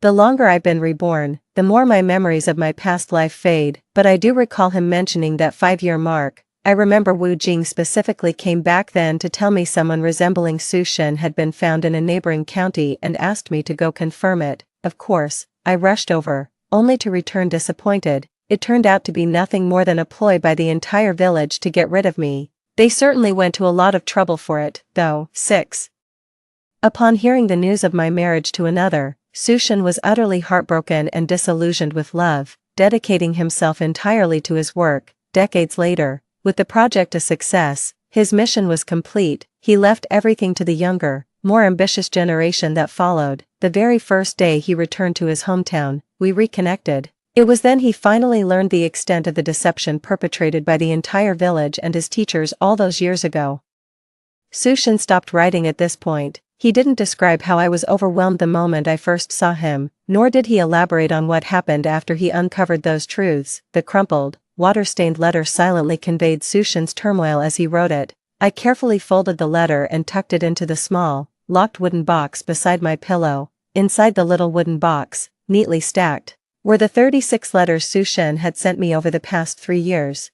The longer I've been reborn, the more my memories of my past life fade, but I do recall him mentioning that 5-year mark. I remember Wu Jing specifically came back then to tell me someone resembling Su Shen had been found in a neighboring county and asked me to go confirm it. Of course, I rushed over, only to return disappointed. It turned out to be nothing more than a ploy by the entire village to get rid of me. They certainly went to a lot of trouble for it, though. 6. Upon hearing the news of my marriage to another, Su Shen was utterly heartbroken and disillusioned with love, dedicating himself entirely to his work. Decades later, with the project a success, his mission was complete. He left everything to the younger, more ambitious generation that followed. The very first day he returned to his hometown, we reconnected. It was then he finally learned the extent of the deception perpetrated by the entire village and his teachers all those years ago. Su Shen stopped writing at this point. He didn't describe how I was overwhelmed the moment I first saw him, nor did he elaborate on what happened after he uncovered those truths. The crumpled, water-stained letter silently conveyed Su Shen's turmoil as he wrote it. I carefully folded the letter and tucked it into the small, locked wooden box beside my pillow. Inside the little wooden box, neatly stacked, were the 36 letters Su Shen had sent me over the past 3 years.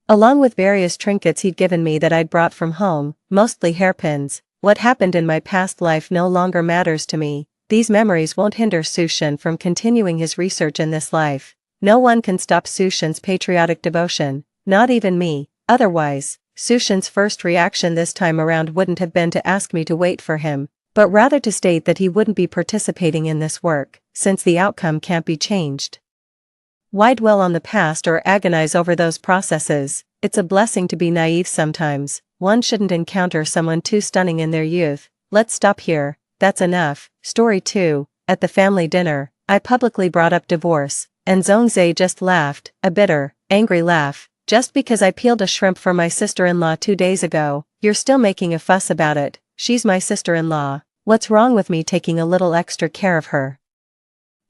Along with various trinkets he'd given me that I'd brought from home, mostly hairpins. What happened in my past life no longer matters to me. These memories won't hinder Su Shen from continuing his research in this life. No one can stop Su Shen's patriotic devotion, not even me. Otherwise, Su Shen's first reaction this time around wouldn't have been to ask me to wait for him, but rather to state that he wouldn't be participating in this work, since the outcome can't be changed. Why dwell on the past or agonize over those processes? It's a blessing to be naive sometimes. One shouldn't encounter someone too stunning in their youth. Let's stop here. That's enough. Story 2. At the family dinner, I publicly brought up divorce, and Zongzhe just laughed, a bitter, angry laugh. Just because I peeled a shrimp for my sister-in-law 2 days ago, you're still making a fuss about it. She's my sister-in-law. What's wrong with me taking a little extra care of her?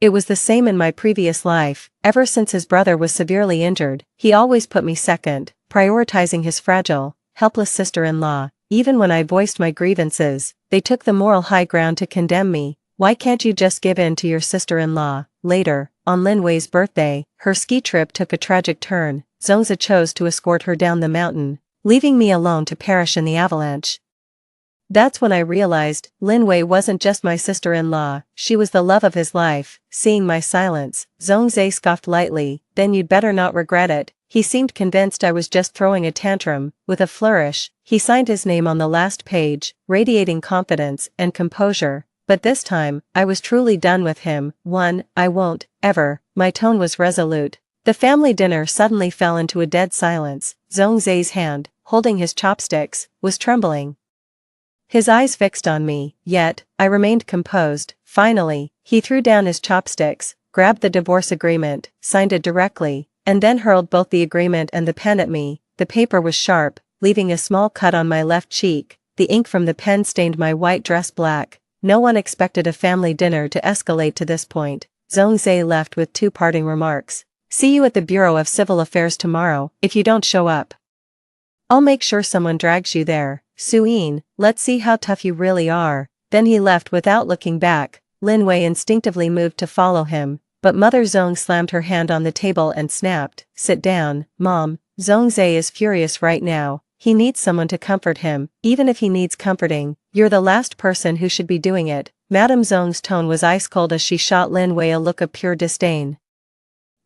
It was the same in my previous life. Ever since his brother was severely injured, he always put me second, prioritizing his fragile, helpless sister-in-law. Even when I voiced my grievances, they took the moral high ground to condemn me. Why can't you just give in to your sister-in-law? Later, on Lin Wei's birthday, her ski trip took a tragic turn. Zongzi chose to escort her down the mountain, leaving me alone to perish in the avalanche. That's when I realized, Lin Wei wasn't just my sister-in-law, she was the love of his life. Seeing my silence, Zongzi scoffed lightly, then you'd better not regret it. He seemed convinced I was just throwing a tantrum. With a flourish, he signed his name on the last page, radiating confidence and composure. But this time, I was truly done with him. I won't, ever. My tone was resolute. The family dinner suddenly fell into a dead silence. Zongzi's hand, holding his chopsticks, was trembling. His eyes fixed on me, yet, I remained composed. Finally, he threw down his chopsticks, grabbed the divorce agreement, signed it directly, and then hurled both the agreement and the pen at me. The paper was sharp, leaving a small cut on my left cheek. The ink from the pen stained my white dress black. No one expected a family dinner to escalate to this point. Zongzi left with 2 parting remarks. See you at the Bureau of Civil Affairs tomorrow. If you don't show up, I'll make sure someone drags you there. Suyin, let's see how tough you really are. Then he left without looking back. Lin Wei instinctively moved to follow him, but Mother Zong slammed her hand on the table and snapped, "Sit down, Mom. Zongzi is furious right now. He needs someone to comfort him. Even if he needs comforting, you're the last person who should be doing it." Madame Zong's tone was ice cold as she shot Lin Wei a look of pure disdain.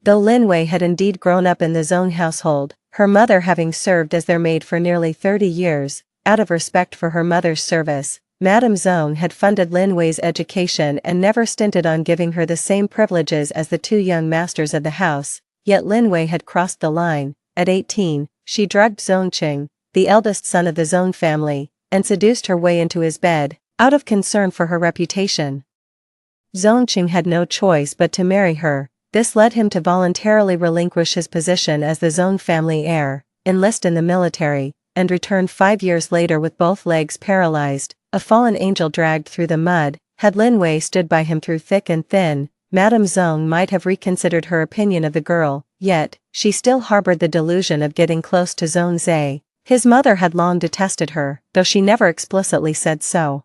Though Lin Wei had indeed grown up in the Zong household, her mother having served as their maid for nearly 30 years, out of respect for her mother's service, Madame Zong had funded Lin Wei's education and never stinted on giving her the same privileges as the 2 young masters of the house. Yet Lin Wei had crossed the line. At 18, she drugged Zongqing, the eldest son of the Zong family, and seduced her way into his bed, out of concern for her reputation. Zongqing had no choice but to marry her. This led him to voluntarily relinquish his position as the Zong family heir, enlist in the military, and return 5 years later with both legs paralyzed, a fallen angel dragged through the mud. Had Lin Wei stood by him through thick and thin, Madame Zong might have reconsidered her opinion of the girl, yet, she still harbored the delusion of getting close to Zongzi. His mother had long detested her, though she never explicitly said so.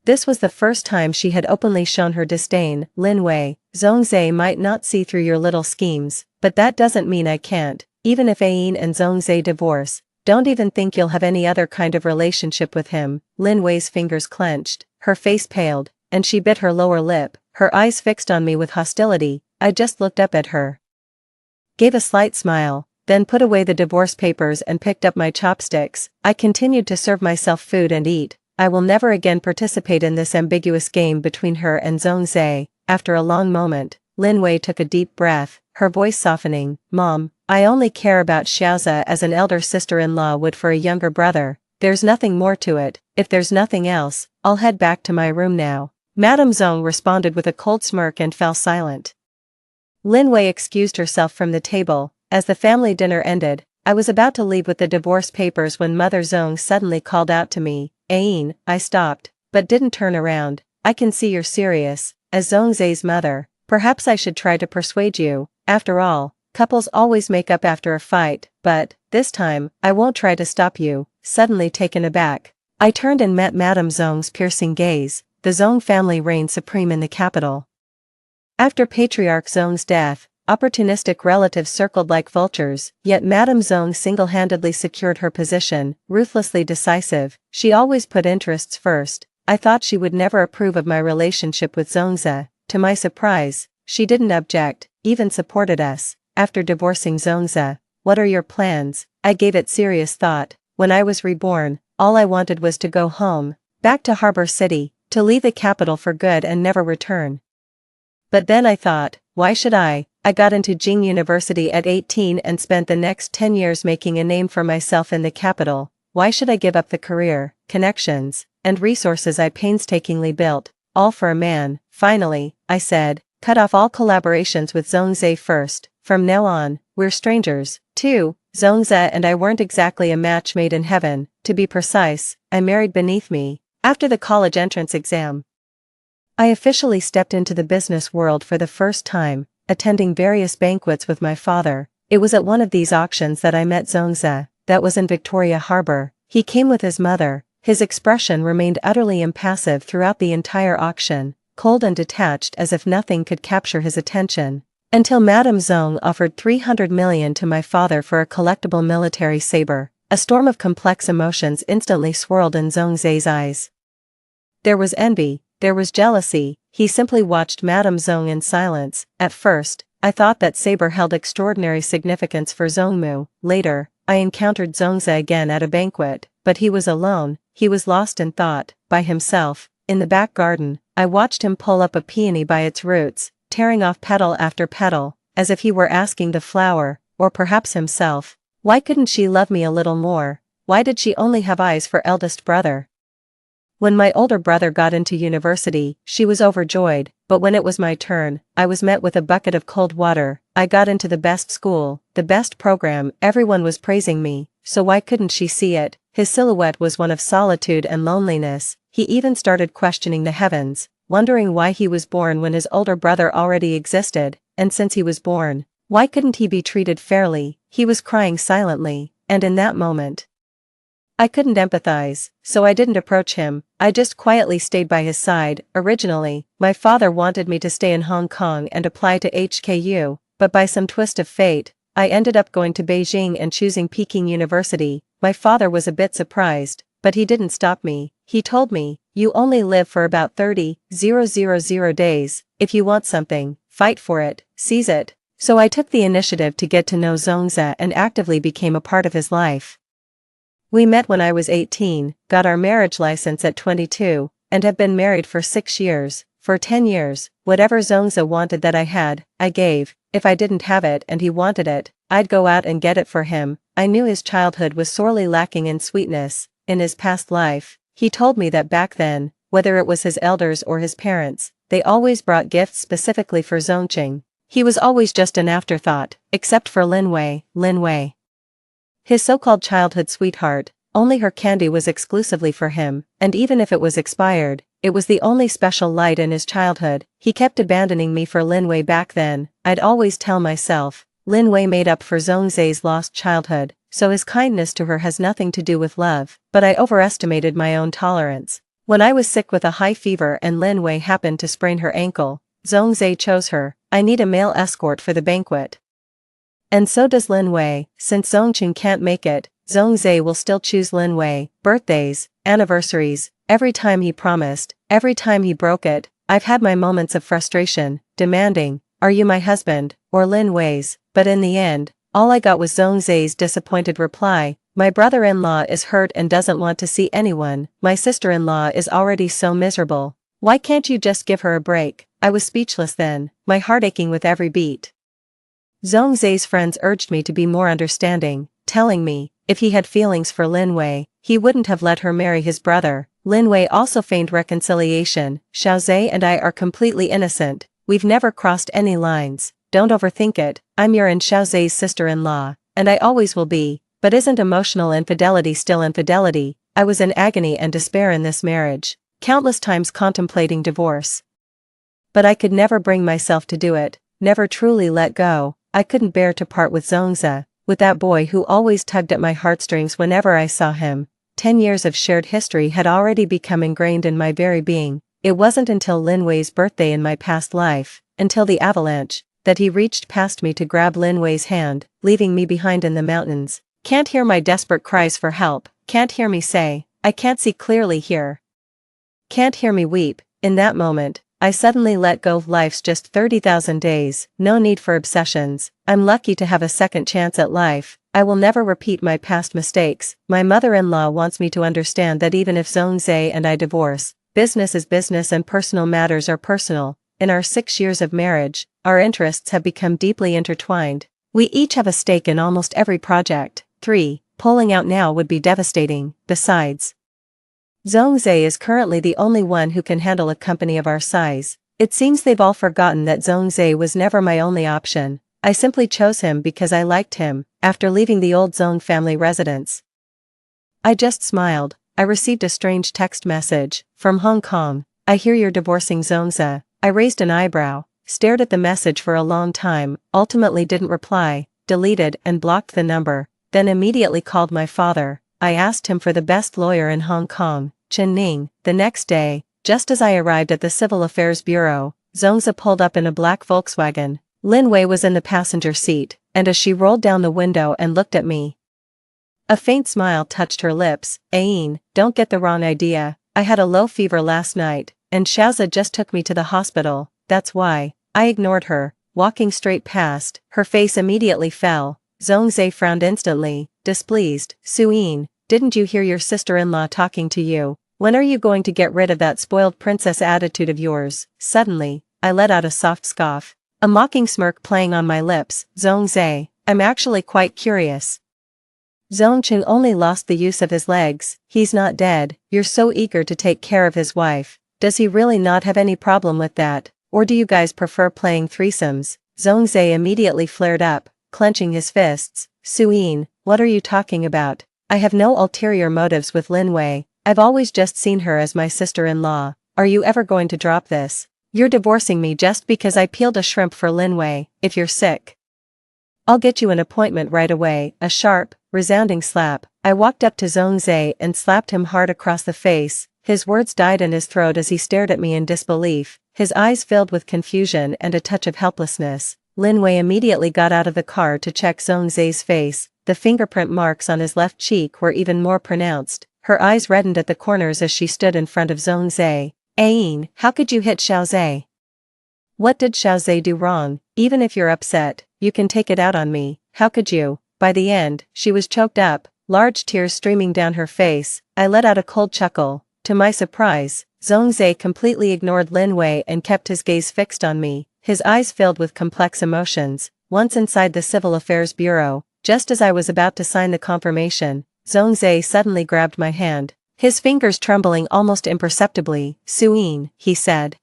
This was the first time she had openly shown her disdain. Lin Wei, Zhongzhe might not see through your little schemes, but that doesn't mean I can't. Even if Ain and Zhongzhe divorce, don't even think you'll have any other kind of relationship with him. Lin Wei's fingers clenched, her face paled, and she bit her lower lip, her eyes fixed on me with hostility. I just looked up at her, gave a slight smile, then put away the divorce papers and picked up my chopsticks. I continued to serve myself food and eat. I will never again participate in this ambiguous game between her and Zhongzhe. After a long moment, Lin Wei took a deep breath, her voice softening. Mom, I only care about Xiaoza as an elder sister-in-law would for a younger brother. There's nothing more to it. If there's nothing else, I'll head back to my room now. Madame Zong responded with a cold smirk and fell silent. Lin Wei excused herself from the table. As the family dinner ended, I was about to leave with the divorce papers when Mother Zong suddenly called out to me. Ain, I stopped, but didn't turn around. I can see you're serious. As Zhongzhe's mother, perhaps I should try to persuade you. After all, couples always make up after a fight, but, this time, I won't try to stop you. Suddenly taken aback, I turned and met Madame Zong's piercing gaze. The Zong family reigned supreme in the capital. After Patriarch Zong's death, opportunistic relatives circled like vultures, yet Madame Zong single-handedly secured her position, ruthlessly decisive. She always put interests first. I thought she would never approve of my relationship with Zhongzhe. To my surprise, she didn't object, even supported us. After divorcing Zhongzhe, what are your plans? I gave it serious thought. When I was reborn, all I wanted was to go home, back to Harbor City, to leave the capital for good and never return. But then I thought, why should I? I got into Jing University at 18 and spent the next 10 years making a name for myself in the capital. Why should I give up the career, connections, and resources I painstakingly built, all for a man? Finally, I said, cut off all collaborations with Zhongzhe first. From now on, we're strangers, too. Zhongzhe and I weren't exactly a match made in heaven. To be precise, I married beneath me. After the college entrance exam, I officially stepped into the business world for the first time, attending various banquets with my father. It was at one of these auctions that I met Zhongzhe. That was in Victoria Harbor. He came with his mother. His expression remained utterly impassive throughout the entire auction, cold and detached as if nothing could capture his attention. Until Madame Zong offered 300 million to my father for a collectible military saber. A storm of complex emotions instantly swirled in Zhongzhe's eyes. There was envy, there was jealousy. He simply watched Madame Zong in silence. At first, I thought that saber held extraordinary significance for Zongmu. Later, I encountered Zhongzhe again at a banquet, but he was alone. He was lost in thought, by himself. In the back garden, I watched him pull up a peony by its roots, tearing off petal after petal, as if he were asking the flower, or perhaps himself, why couldn't she love me a little more? Why did she only have eyes for eldest brother? When my older brother got into university, she was overjoyed, but when it was my turn, I was met with a bucket of cold water. I got into the best school, the best program, everyone was praising me, so why couldn't she see it? His silhouette was one of solitude and loneliness. He even started questioning the heavens, wondering why he was born when his older brother already existed, and since he was born, why couldn't he be treated fairly? He was crying silently, and in that moment, I couldn't empathize, so I didn't approach him. I just quietly stayed by his side. Originally, my father wanted me to stay in Hong Kong and apply to HKU, but by some twist of fate, I ended up going to Beijing and choosing Peking University. My father was a bit surprised, but he didn't stop me. He told me, you only live for about 30,000 days. If you want something, fight for it, seize it. So I took the initiative to get to know Zhongzhe and actively became a part of his life. We met when I was 18, got our marriage license at 22, and have been married for 6 years. For 10 years, whatever Zhongzhe wanted that I had, I gave. If I didn't have it and he wanted it, I'd go out and get it for him. I knew his childhood was sorely lacking in sweetness. In his past life, he told me that back then, whether it was his elders or his parents, they always brought gifts specifically for Zongqing. He was always just an afterthought, except for Lin Wei. His so-called childhood sweetheart, only her candy was exclusively for him, and even if it was expired, it was the only special light in his childhood. He kept abandoning me for Lin Wei back then. I'd always tell myself, Lin Wei made up for Zhongzhe's lost childhood, so his kindness to her has nothing to do with love, but I overestimated my own tolerance. When I was sick with a high fever and Lin Wei happened to sprain her ankle, Zhongzhe chose her. I need a male escort for the banquet. And so does Lin Wei. Since Zhongqing can't make it, Zhongzhe will still choose Lin Wei. Birthdays, anniversaries, every time he promised, every time he broke it. I've had my moments of frustration, demanding, "Are you my husband?" or Lin Wei's, but in the end, all I got was Zhongzhe's disappointed reply, "My brother-in-law is hurt and doesn't want to see anyone, my sister-in-law is already so miserable. Why can't you just give her a break?" I was speechless then, my heart aching with every beat. Zhongzhe's friends urged me to be more understanding, telling me, if he had feelings for Lin Wei, he wouldn't have let her marry his brother. Lin Wei also feigned reconciliation. "Xiaozhe and I are completely innocent, we've never crossed any lines, don't overthink it, I'm your and Xiaozhe's sister-in-law, and I always will be." But isn't emotional infidelity still infidelity? I was in agony and despair in this marriage, countless times contemplating divorce. But I could never bring myself to do it, never truly let go. I couldn't bear to part with Zhongzhe, with that boy who always tugged at my heartstrings whenever I saw him. 10 years of shared history had already become ingrained in my very being. It wasn't until Lin Wei's birthday in my past life, until the avalanche, that he reached past me to grab Lin Wei's hand, leaving me behind in the mountains. Can't hear my desperate cries for help, can't hear me say, "I can't see clearly here." Can't hear me weep. In that moment, I suddenly let go of life's just 30,000 days, no need for obsessions. I'm lucky to have a second chance at life. I will never repeat my past mistakes. My mother-in-law wants me to understand that even if Zhongzhe and I divorce, business is business and personal matters are personal. In our 6 years of marriage, our interests have become deeply intertwined. We each have a stake in almost every project. 3. Pulling out now would be devastating. Besides, Zhongzhe is currently the only one who can handle a company of our size. It seems they've all forgotten that Zhongzhe was never my only option. I simply chose him because I liked him, after leaving the old Zong family residence. I just smiled. I received a strange text message, from Hong Kong. "I hear you're divorcing Zhongzhe." I raised an eyebrow, stared at the message for a long time, ultimately didn't reply, deleted and blocked the number, then immediately called my father. I asked him for the best lawyer in Hong Kong, Chen Ning. The next day, just as I arrived at the Civil Affairs Bureau, Zhongzhe pulled up in a black Volkswagen. Lin Wei was in the passenger seat, and as she rolled down the window and looked at me, a faint smile touched her lips. "Aine, don't get the wrong idea. I had a low fever last night, and Xiaozhe just took me to the hospital, that's why." I ignored her, walking straight past. Her face immediately fell. Zhongzhe frowned instantly, displeased. "Suyin, didn't you hear your sister-in-law talking to you? When are you going to get rid of that spoiled princess attitude of yours?" Suddenly, I let out a soft scoff, a mocking smirk playing on my lips. "Zhongzhe, I'm actually quite curious. Zhongqing only lost the use of his legs, he's not dead. You're so eager to take care of his wife. Does he really not have any problem with that, or do you guys prefer playing threesomes?" Zhongzhe immediately flared up, clenching his fists. "Suyin, what are you talking about? I have no ulterior motives with Lin Wei, I've always just seen her as my sister-in-law. Are you ever going to drop this? You're divorcing me just because I peeled a shrimp for Lin Wei. If you're sick, I'll get you an appointment right away." A sharp, resounding slap. I walked up to Zhongzhe and slapped him hard across the face. His words died in his throat as he stared at me in disbelief, his eyes filled with confusion and a touch of helplessness. Lin Wei immediately got out of the car to check Zhongzhe's face. The fingerprint marks on his left cheek were even more pronounced. Her eyes reddened at the corners as she stood in front of Zhongzhe. "Aine, how could you hit Xiaozhe? What did Xiaozhe do wrong? Even if you're upset, you can take it out on me. How could you?" By the end, she was choked up, large tears streaming down her face. I let out a cold chuckle. To my surprise, Zhongzhe completely ignored Lin Wei and kept his gaze fixed on me, his eyes filled with complex emotions. Once inside the Civil Affairs Bureau, just as I was about to sign the confirmation, Zhongzhe suddenly grabbed my hand, his fingers trembling almost imperceptibly. "Suyin," he said,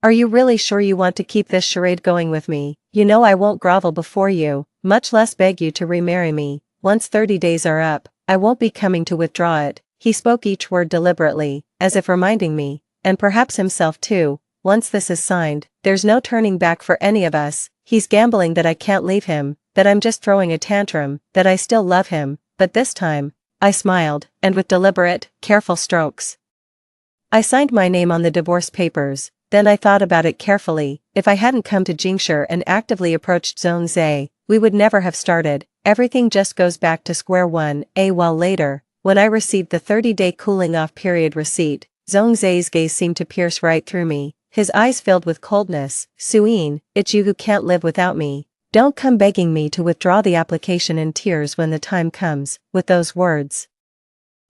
"are you really sure you want to keep this charade going with me? You know I won't grovel before you, much less beg you to remarry me. Once 30 days are up, I won't be coming to withdraw it." He spoke each word deliberately, as if reminding me, and perhaps himself too, once this is signed, there's no turning back for any of us. He's gambling that I can't leave him, that I'm just throwing a tantrum, that I still love him, but this time, I smiled, and with deliberate, careful strokes, I signed my name on the divorce papers. Then I thought about it carefully. If I hadn't come to Jingshi and actively approached Zhongzhe, we would never have started. Everything just goes back to square one. A while later, when I received the 30-day cooling-off period receipt, Zhongzhe's gaze seemed to pierce right through me. His eyes filled with coldness. Suyin, it's you who can't live without me. Don't come begging me to withdraw the application in tears when the time comes. With those words,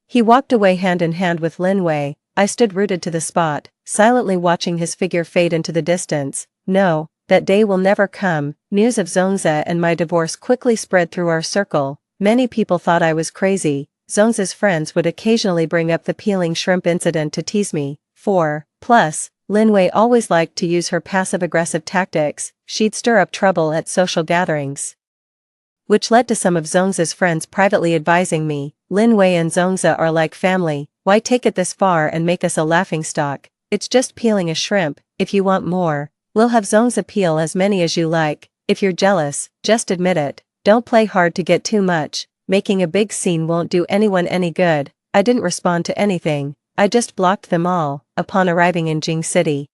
he walked away hand in hand with Lin Wei. I stood rooted to the spot, silently watching his figure fade into the distance. No, that day will never come. News of Zhongze and my divorce quickly spread through our circle. Many people thought I was crazy. Zhongze's friends would occasionally bring up the peeling shrimp incident to tease me. Plus, Lin Wei always liked to use her passive-aggressive tactics. She'd stir up trouble at social gatherings, which led to some of Zhongze's friends privately advising me, Lin Wei and Zhongze are like family. Why take it this far and make us a laughingstock? It's just peeling a shrimp. If you want more, we'll have Zhongze peel as many as you like. If you're jealous, just admit it. Don't play hard to get too much. Making a big scene won't do anyone any good. I didn't respond to anything. I just blocked them all. Upon arriving in Jing City,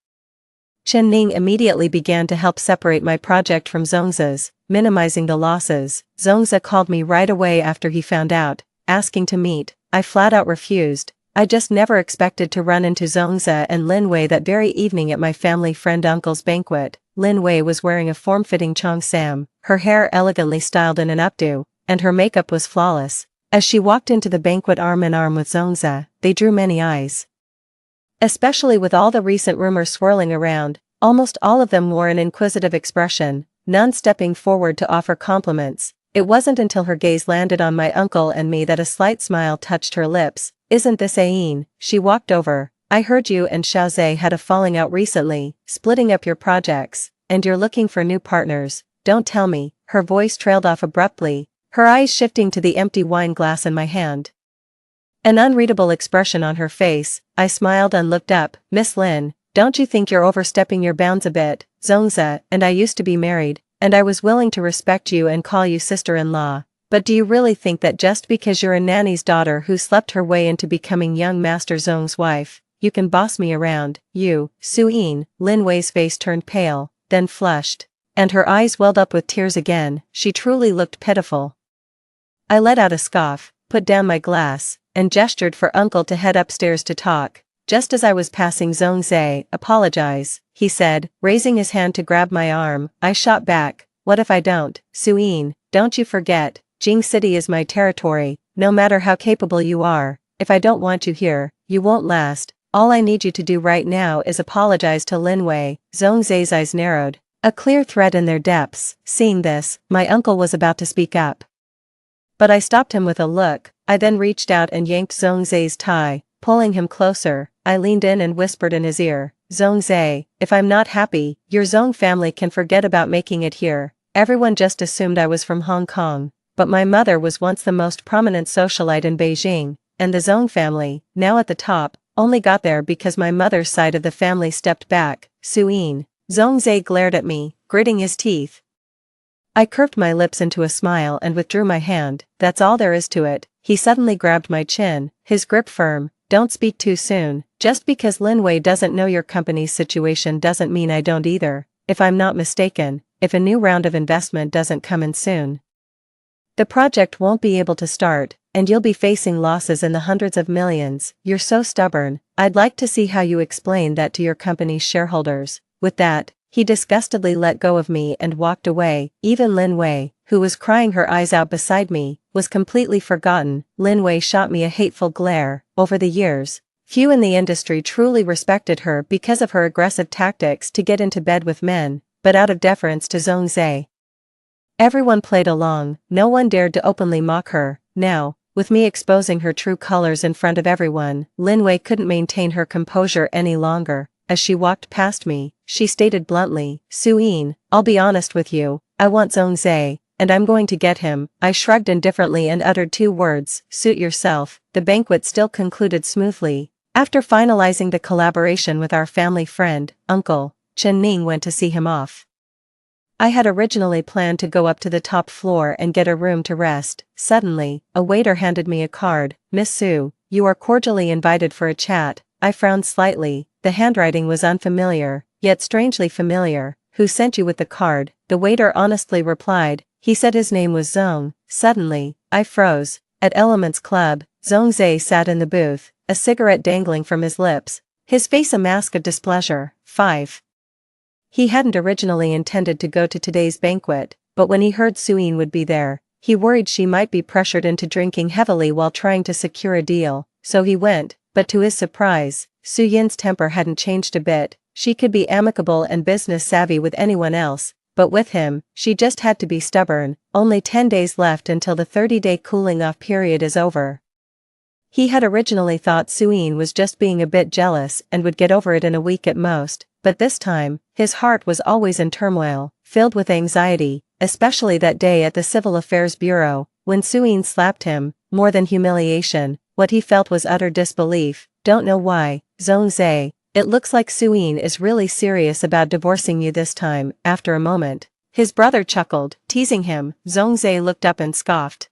Chen Ning immediately began to help separate my project from Zhongze's, minimizing the losses. Zhongze called me right away after he found out, asking to meet. I flat out refused. I just never expected to run into Zhongze and Lin Wei that very evening at my family friend uncle's banquet. Lin Wei was wearing a form-fitting cheongsam, her hair elegantly styled in an updo, and her makeup was flawless. As she walked into the banquet arm in arm with Zhongze, they drew many eyes. Especially with all the recent rumors swirling around, almost all of them wore an inquisitive expression, none stepping forward to offer compliments. It wasn't until her gaze landed on my uncle and me that a slight smile touched her lips. Isn't this Ayin? She walked over. I heard you and Xiaozhe had a falling out recently, splitting up your projects, and you're looking for new partners. Don't tell me. Her voice trailed off abruptly, her eyes shifting to the empty wine glass in my hand. An unreadable expression on her face. I smiled and looked up. Miss Lin, don't you think you're overstepping your bounds a bit? Zhongze and I used to be married, and I was willing to respect you and call you sister-in-law. But do you really think that just because you're a nanny's daughter who slept her way into becoming young Master Zong's wife, you can boss me around? You, Suyin? Lin Wei's face turned pale, then flushed, and her eyes welled up with tears again. She truly looked pitiful. I let out a scoff, put down my glass, and gestured for uncle to head upstairs to talk. Just as I was passing Zhongze, apologize, he said, raising his hand to grab my arm. I shot back, what if I don't? Suyin, don't you forget, Jing City is my territory. No matter how capable you are, if I don't want you here, you won't last. All I need you to do right now is apologize to Lin Wei. Zhongze's eyes narrowed, a clear threat in their depths. Seeing this, my uncle was about to speak up, but I stopped him with a look. I then reached out and yanked Zhongze's tie, pulling him closer. I leaned in and whispered in his ear, Zhongze, if I'm not happy, your Zong family can forget about making it here. Everyone just assumed I was from Hong Kong, but my mother was once the most prominent socialite in Beijing, and the Zong family, now at the top, only got there because my mother's side of the family stepped back. Suyin. Zhongze glared at me, gritting his teeth. I curved my lips into a smile and withdrew my hand. That's all there is to it. He suddenly grabbed my chin, his grip firm. Don't speak too soon. Just because Lin Wei doesn't know your company's situation doesn't mean I don't either. If I'm not mistaken, if a new round of investment doesn't come in soon, the project won't be able to start, and you'll be facing losses in the hundreds of millions. You're so stubborn. I'd like to see how you explain that to your company's shareholders. With that, he disgustedly let go of me and walked away. Even Lin Wei, who was crying her eyes out beside me, was completely forgotten. Lin Wei shot me a hateful glare. Over the years, few in the industry truly respected her because of her aggressive tactics to get into bed with men, but out of deference to Zhongze, everyone played along. No one dared to openly mock her. Now, with me exposing her true colors in front of everyone, Lin Wei couldn't maintain her composure any longer. As she walked past me, she stated bluntly, Suyin, I'll be honest with you, I want Zhongze, and I'm going to get him. I shrugged indifferently and uttered two words, suit yourself. The banquet still concluded smoothly. After finalizing the collaboration with our family friend, Uncle, Chen Ning went to see him off. I had originally planned to go up to the top floor and get a room to rest. Suddenly, a waiter handed me a card. Miss Sue, you are cordially invited for a chat. I frowned slightly. The handwriting was unfamiliar, yet strangely familiar. Who sent you with the card? The waiter honestly replied. He said his name was Zong. Suddenly, I froze. At Elements Club, Zong sat in the booth, a cigarette dangling from his lips, his face a mask of displeasure. 5. He hadn't originally intended to go to today's banquet, but when he heard Suyin would be there, he worried she might be pressured into drinking heavily while trying to secure a deal, so he went, but to his surprise, Suyin's temper hadn't changed a bit. She could be amicable and business-savvy with anyone else, but with him, she just had to be stubborn. Only 10 days left until the 30-day cooling-off period is over. He had originally thought Suyin was just being a bit jealous and would get over it in a week at most, but this time, his heart was always in turmoil, filled with anxiety, especially that day at the Civil Affairs Bureau, when Suyin slapped him. More than humiliation, what he felt was utter disbelief. Don't know why, Zong. It looks like Suyin is really serious about divorcing you this time. After a moment, his brother chuckled, teasing him. Zong looked up and scoffed.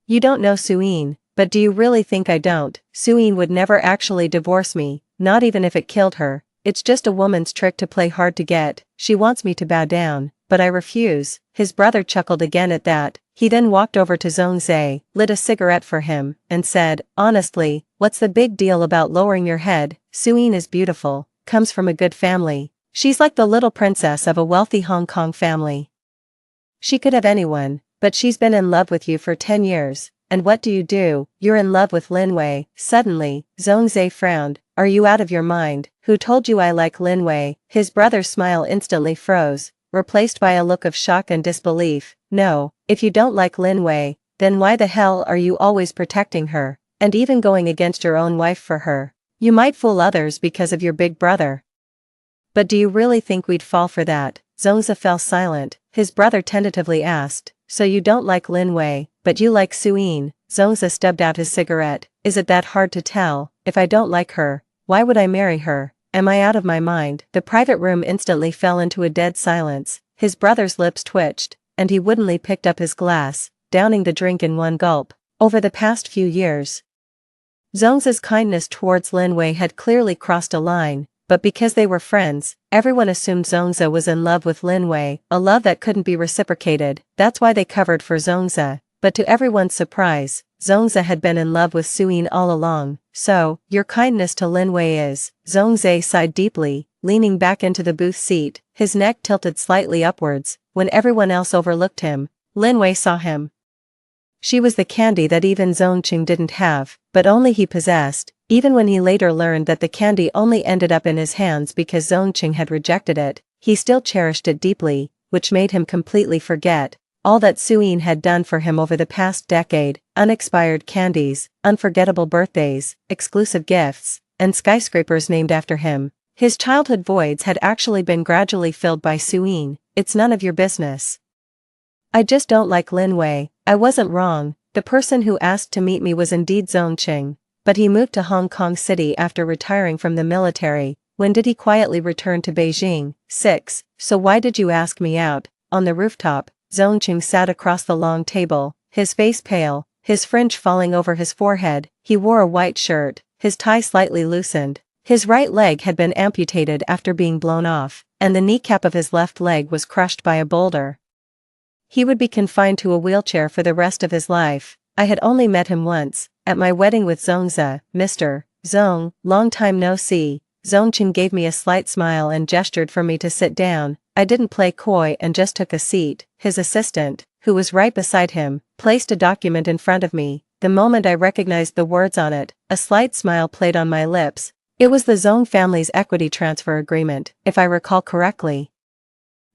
You don't know Suyin, but do you really think I don't? Suyin would never actually divorce me, not even if it killed her. It's just a woman's trick to play hard to get. She wants me to bow down, but I refuse. His brother chuckled again at that. He then walked over to Zong, lit a cigarette for him, and said, honestly, what's the big deal about lowering your head? Suyin is beautiful, comes from a good family. She's like the little princess of a wealthy Hong Kong family. She could have anyone, but she's been in love with you for 10 years. And what do? You're in love with Lin Wei. Suddenly, Zong frowned. Are you out of your mind? Who told you I like Lin Wei? His brother's smile instantly froze, replaced by a look of shock and disbelief. No, if you don't like Lin Wei, then why the hell are you always protecting her, and even going against your own wife for her? You might fool others because of your big brother. But do you really think we'd fall for that? Zong fell silent. His brother tentatively asked, so you don't like Lin Wei, but you like Suyin? Zong stubbed out his cigarette. Is it that hard to tell? If I don't like her, why would I marry her? Am I out of my mind? The private room instantly fell into a dead silence. His brother's lips twitched, and he woodenly picked up his glass, downing the drink in one gulp. Over the past few years, Zong's kindness towards Lin Wei had clearly crossed a line, but because they were friends, everyone assumed Zong was in love with Lin Wei, a love that couldn't be reciprocated. That's why they covered for Zong. But to everyone's surprise, Zong had been in love with Suyin all along. So, your kindness to Lin Wei is. Zong sighed deeply, leaning back into the booth seat, his neck tilted slightly upwards. When everyone else overlooked him, Lin Wei saw him. She was the candy that even Zongqing didn't have, but only he possessed. Even when he later learned that the candy only ended up in his hands because Zongqing had rejected it, he still cherished it deeply, which made him completely forget all that Suyin had done for him over the past decade. Unexpired candies, unforgettable birthdays, exclusive gifts, and skyscrapers named after him. His childhood voids had actually been gradually filled by Suyin. It's none of your business. I just don't like Lin Wei. I wasn't wrong. The person who asked to meet me was indeed Zongqing, but he moved to Hong Kong City after retiring from the military. When did he quietly return to Beijing? 6. So why did you ask me out? On the rooftop, Zongqing sat across the long table, his face pale, his fringe falling over his forehead. He wore a white shirt, his tie slightly loosened. His right leg had been amputated after being blown off, and the kneecap of his left leg was crushed by a boulder. He would be confined to a wheelchair for the rest of his life. I had only met him once, at my wedding with Zongza. Mr. Zong, long time no see. Zongqing gave me a slight smile and gestured for me to sit down. I didn't play coy and just took a seat. His assistant, who was right beside him, placed a document in front of me. The moment I recognized the words on it, a slight smile played on my lips. It was the Zong family's equity transfer agreement, if I recall correctly.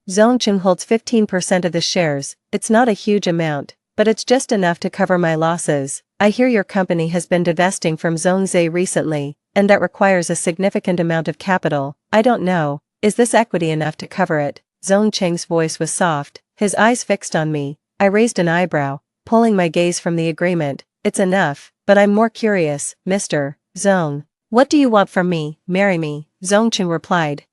Zongqing holds 15% of the shares. It's not a huge amount, but it's just enough to cover my losses. I hear your company has been divesting from Zongze recently, and that requires a significant amount of capital. I don't know, is this equity enough to cover it? Zongqing's voice was soft, his eyes fixed on me. I raised an eyebrow, pulling my gaze from the agreement. It's enough, but I'm more curious, Mr. Zong. What do you want from me? Marry me, Zongqing replied.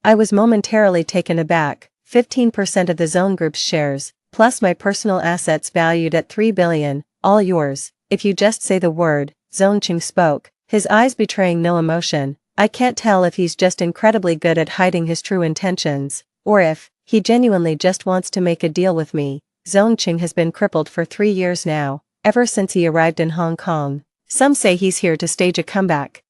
I was momentarily taken aback. 15% of the Zong Group's shares, plus my personal assets valued at 3 billion, all yours, if you just say the word, Zongqing spoke, his eyes betraying no emotion. I can't tell if he's just incredibly good at hiding his true intentions, or if he genuinely just wants to make a deal with me. Zongqing has been crippled for 3 years now, ever since he arrived in Hong Kong. Some say he's here to stage a comeback,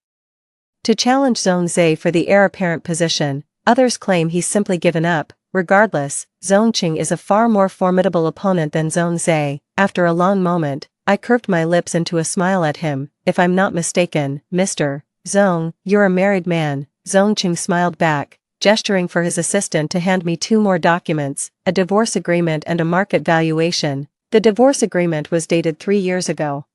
to challenge Zhong Zhe for the heir apparent position. Others claim he's simply given up. Regardless, Zongqing is a far more formidable opponent than Zhong Zhe. After a long moment, I curved my lips into a smile at him. If I'm not mistaken, Mr. Zong, you're a married man. Zongqing smiled back, gesturing for his assistant to hand me 2 more documents, a divorce agreement and a market valuation. The divorce agreement was dated 3 years ago,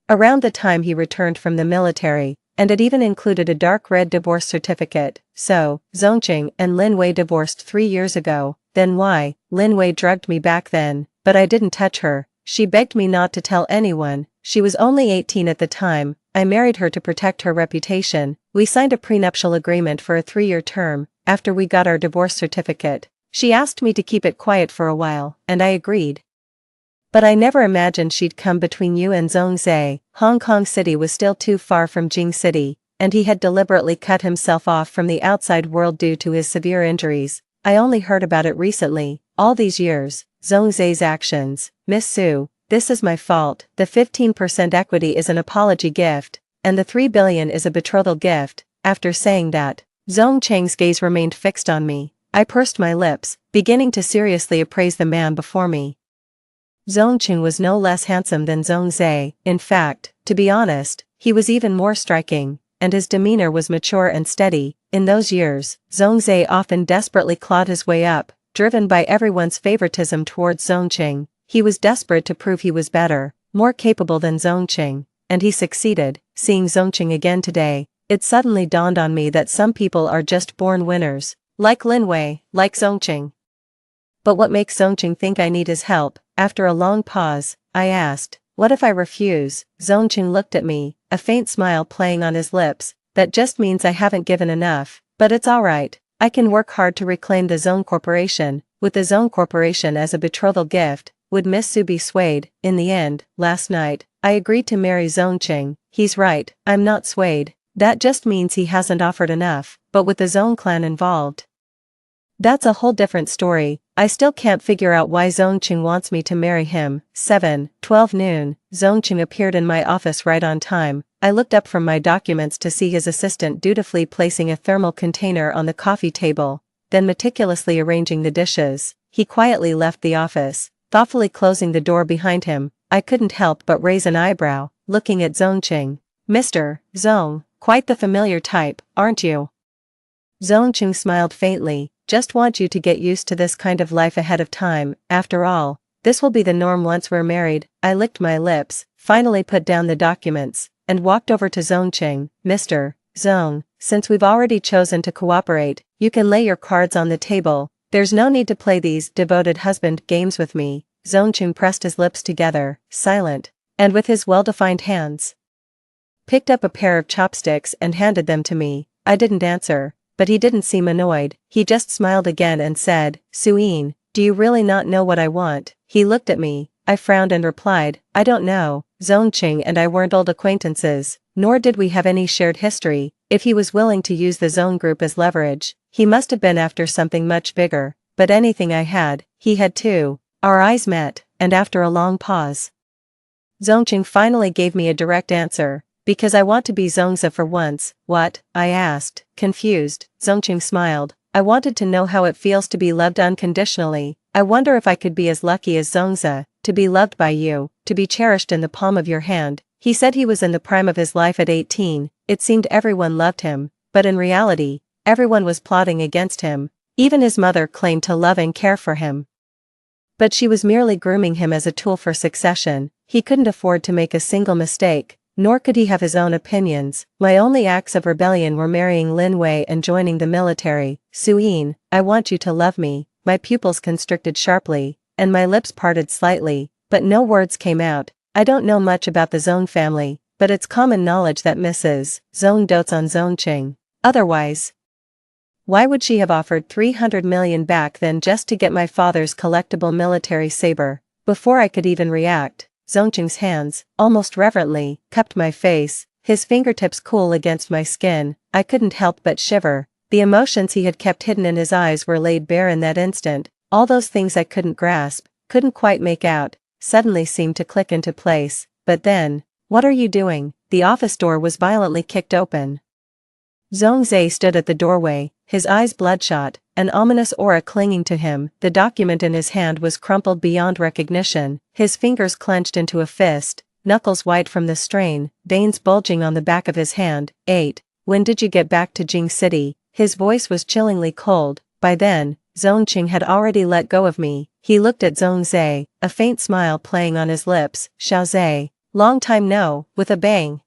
around the time he returned from the military, and it even included a dark red divorce certificate. So, Zongqing and Lin Wei divorced 3 years ago. Then why? Lin Wei drugged me back then, but I didn't touch her. She begged me not to tell anyone. She was only 18 at the time. I married her to protect her reputation. We signed a prenuptial agreement for a 3-year term. After we got our divorce certificate, she asked me to keep it quiet for a while, and I agreed. But I never imagined she'd come between you and Zhong Zhe. Hong Kong City was still too far from Jing City, and he had deliberately cut himself off from the outside world due to his severe injuries. I only heard about it recently. All these years, Zhong Zhe's actions. Miss Su, this is my fault. The 15% equity is an apology gift, and the 3 billion is a betrothal gift. After saying that, Zhong Cheng's gaze remained fixed on me. I pursed my lips, beginning to seriously appraise the man before me. Zongqing was no less handsome than Zhong Zhe. In fact, to be honest, he was even more striking, and his demeanor was mature and steady. In those years, Zhong Zhe often desperately clawed his way up, driven by everyone's favoritism towards Zongqing. He was desperate to prove he was better, more capable than Zongqing, and he succeeded. Seeing Zongqing again today, it suddenly dawned on me that some people are just born winners, like Lin Wei, like Zongqing. But what makes Zongqing think I need his help? After a long pause, I asked, what if I refuse? Zongqing looked at me, a faint smile playing on his lips. That just means I haven't given enough, but it's alright. I can work hard to reclaim the Zong Corporation. With the Zong Corporation as a betrothal gift, would Miss Su be swayed? In the end, last night, I agreed to marry Zongqing. He's right, I'm not swayed. That just means he hasn't offered enough, but with the Zong clan involved, that's a whole different story. I still can't figure out why Zongqing wants me to marry him. 7:12 noon, Zongqing appeared in my office right on time. I looked up from my documents to see his assistant dutifully placing a thermal container on the coffee table, then meticulously arranging the dishes. He quietly left the office, thoughtfully closing the door behind him. I couldn't help but raise an eyebrow, looking at Zongqing. Mr. Zong, quite the familiar type, aren't you? Zongqing smiled faintly. Just want you to get used to this kind of life ahead of time. After all, this will be the norm once we're married. I licked my lips, finally put down the documents, and walked over to Zongqing. Mr. Zong, since we've already chosen to cooperate, you can lay your cards on the table. There's no need to play these devoted husband games with me. Zongqing pressed his lips together, silent, and with his well-defined hands, picked up a pair of chopsticks and handed them to me. I didn't answer, but he didn't seem annoyed. He just smiled again and said, Suyin, do you really not know what I want? He looked at me. I frowned and replied, I don't know. Zongqing and I weren't old acquaintances, nor did we have any shared history. If he was willing to use the Zong group as leverage, he must have been after something much bigger. But anything I had, he had too. Our eyes met, and after a long pause, Zongqing finally gave me a direct answer. Because I want to be Zongza for once. What? I asked, confused. Zongqing smiled. I wanted to know how it feels to be loved unconditionally. I wonder if I could be as lucky as Zongza, to be loved by you, to be cherished in the palm of your hand. He said he was in the prime of his life at 18. It seemed everyone loved him, but in reality, everyone was plotting against him. Even his mother claimed to love and care for him, but she was merely grooming him as a tool for succession. He couldn't afford to make a single mistake, nor could he have his own opinions. My only acts of rebellion were marrying Lin Wei and joining the military. Suyin, I want you to love me. My pupils constricted sharply, and my lips parted slightly, but no words came out. I don't know much about the Zong family, but it's common knowledge that Mrs. Zong dotes on Zongqing. Otherwise, Why would she have offered 300 million back then just to get my father's collectible military saber? Before I could even react, Zongqing's hands, almost reverently, cupped my face, his fingertips cool against my skin. I couldn't help but shiver. The emotions he had kept hidden in his eyes were laid bare in that instant. All those things I couldn't grasp, couldn't quite make out, suddenly seemed to click into place. But then, "What are you doing?" The office door was violently kicked open. Zongze stood at the doorway, his eyes bloodshot, an ominous aura clinging to him. The document in his hand was crumpled beyond recognition, his fingers clenched into a fist, knuckles white from the strain, veins bulging on the back of his hand. When did you get back to Jing City?" His voice was chillingly cold. By then, Zongqing had already let go of me. He looked at Zongze, a faint smile playing on his lips. "Xiaoze, long time no," with a bang.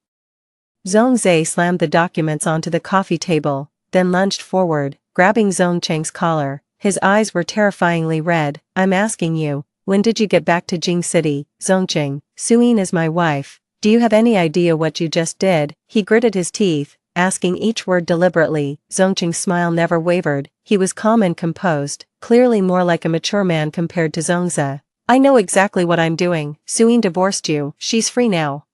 Zongze slammed the documents onto the coffee table, then lunged forward, grabbing Zongqing's collar. His eyes were terrifyingly red. "I'm asking you, when did you get back to Jing City, Zongqing? Suyin is my wife. Do you have any idea what you just did?" He gritted his teeth, asking each word deliberately. Zongqing's smile never wavered. He was calm and composed, clearly more like a mature man compared to Zongze. "I know exactly what I'm doing. Suyin divorced you. She's free now.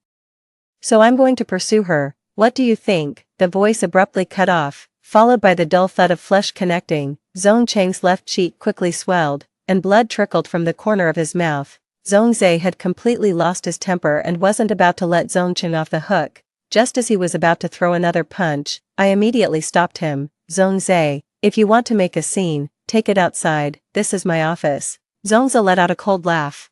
So I'm going to pursue her. What do you think?" The voice abruptly cut off, followed by the dull thud of flesh connecting. Zongqing's left cheek quickly swelled, and blood trickled from the corner of his mouth. Zongze had completely lost his temper and wasn't about to let Zongqing off the hook. Just as he was about to throw another punch, I immediately stopped him. "Zongze, if you want to make a scene, take it outside. This is my office." Zongze let out a cold laugh.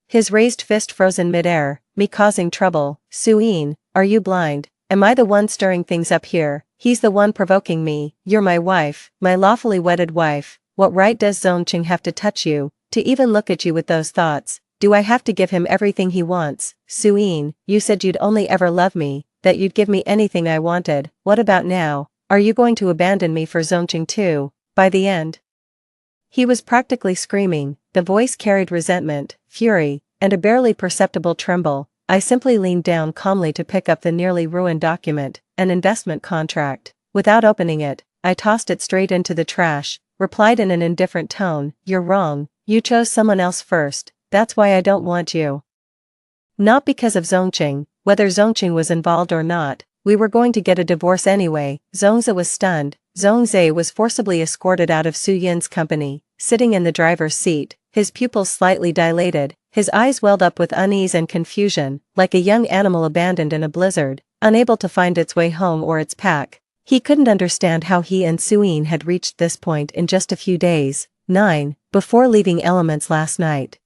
His raised fist froze in midair. "Me causing trouble? Suyin, are you blind? Am I the one stirring things up here? He's the one provoking me. You're my wife, my lawfully wedded wife. What right does Zongqing have to touch you, to even look at you with those thoughts? Do I have to give him everything he wants? Suyin, you said you'd only ever love me, that you'd give me anything I wanted. What about now? Are you going to abandon me for Zongqing too, by the end?" He was practically screaming. The voice carried resentment, fury, and a barely perceptible tremble. I simply leaned down calmly to pick up the nearly ruined document, an investment contract. Without opening it, I tossed it straight into the trash, replied in an indifferent tone, "You're wrong. You chose someone else first. That's why I don't want you." Not because of Zongqing. Whether Zongqing was involved or not, we were going to get a divorce anyway. Zongze was stunned. Zongze was forcibly escorted out of Su Yin's company, sitting in the driver's seat, his pupils slightly dilated, his eyes welled up with unease and confusion, like a young animal abandoned in a blizzard, unable to find its way home or its pack. He couldn't understand how he and Suyin had reached this point in just a few days. Before leaving Elements last night.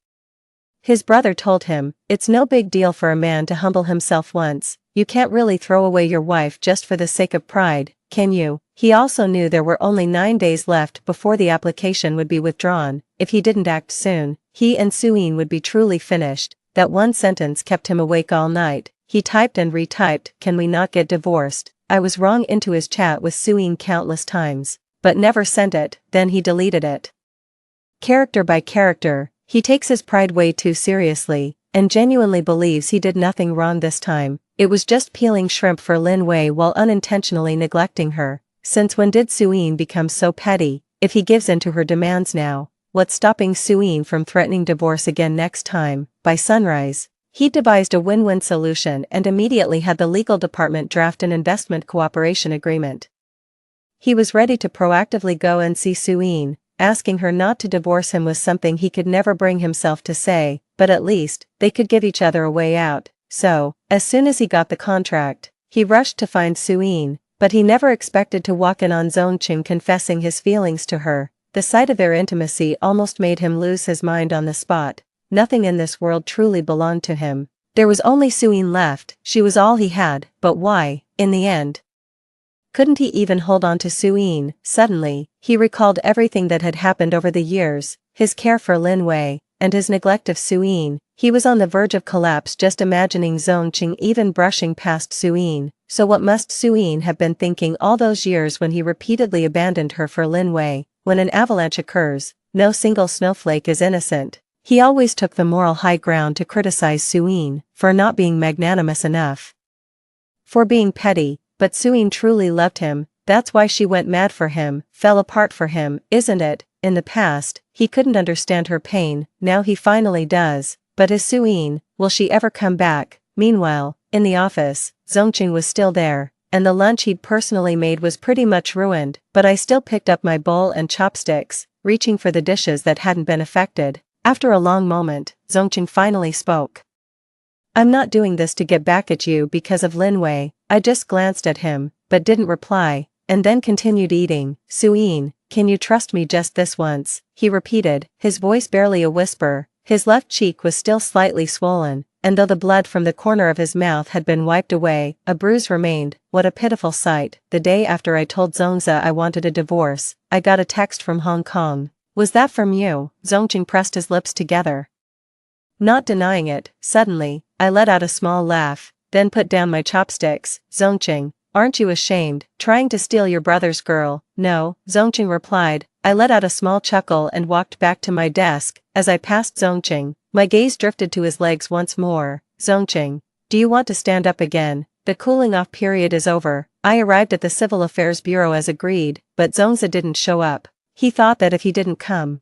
His brother told him, "It's no big deal for a man to humble himself once. You can't really throw away your wife just for the sake of pride, can you?" He also knew there were only 9 days left before the application would be withdrawn. If he didn't act soon, he and Suyin would be truly finished. That one sentence kept him awake all night. He typed and retyped, "Can we not get divorced?" I was wrong into his chat with Suyin countless times, but never sent it. Then he deleted it. Character by character, he takes his pride way too seriously, and genuinely believes he did nothing wrong this time. It was just peeling shrimp for Lin Wei while unintentionally neglecting her. Since when did Suyin become so petty? If he gives in to her demands now, what's stopping Suyin from threatening divorce again next time? By sunrise, he devised a win-win solution and immediately had the legal department draft an investment cooperation agreement. He was ready to proactively go and see Suyin. Asking her not to divorce him was something he could never bring himself to say, but at least, they could give each other a way out. So, as soon as he got the contract, he rushed to find Suyin, but he never expected to walk in on Zongqing confessing his feelings to her. The sight of their intimacy almost made him lose his mind on the spot. Nothing in this world truly belonged to him. There was only Suyin left, she was all he had, but why, in the end? Couldn't he even hold on to Suyin? Suddenly, he recalled everything that had happened over the years, his care for Lin Wei, and his neglect of Suyin. He was on the verge of collapse just imagining Zongqing even brushing past Suyin. So what must Suyin have been thinking all those years when he repeatedly abandoned her for Lin Wei? When an avalanche occurs, no single snowflake is innocent. He always took the moral high ground to criticize Suyin for not being magnanimous enough, for being petty. But Suyin truly loved him, That's why she went mad for him, fell apart for him, isn't it? In the past, he couldn't understand her pain, now he finally does. But is Suyin, will she ever come back? Meanwhile, in the office, Zongqing was still there, and the lunch he'd personally made was pretty much ruined, but I still picked up my bowl and chopsticks, reaching for the dishes that hadn't been affected. After a long moment, Zongqing finally spoke. I'm not doing this to get back at you because of Lin Wei. I just glanced at him, but didn't reply, and then continued eating. Suyin, can you trust me just this once? He repeated, his voice barely a whisper. His left cheek was still slightly swollen, and though the blood from the corner of his mouth had been wiped away, a bruise remained. What a pitiful sight. The day after I told Zongza I wanted a divorce, I got a text from Hong Kong. Was that from you? Zongqing pressed his lips together. Not denying it, suddenly, I let out a small laugh, then put down my chopsticks. Zongqing, aren't you ashamed, trying to steal your brother's girl? No, Zongqing replied. I let out a small chuckle and walked back to my desk. As I passed Zongqing, my gaze drifted to his legs once more. Zongqing, do you want to stand up again? The cooling off period is over. I arrived at the Civil Affairs Bureau as agreed, but Zongza didn't show up. He thought that if he didn't come,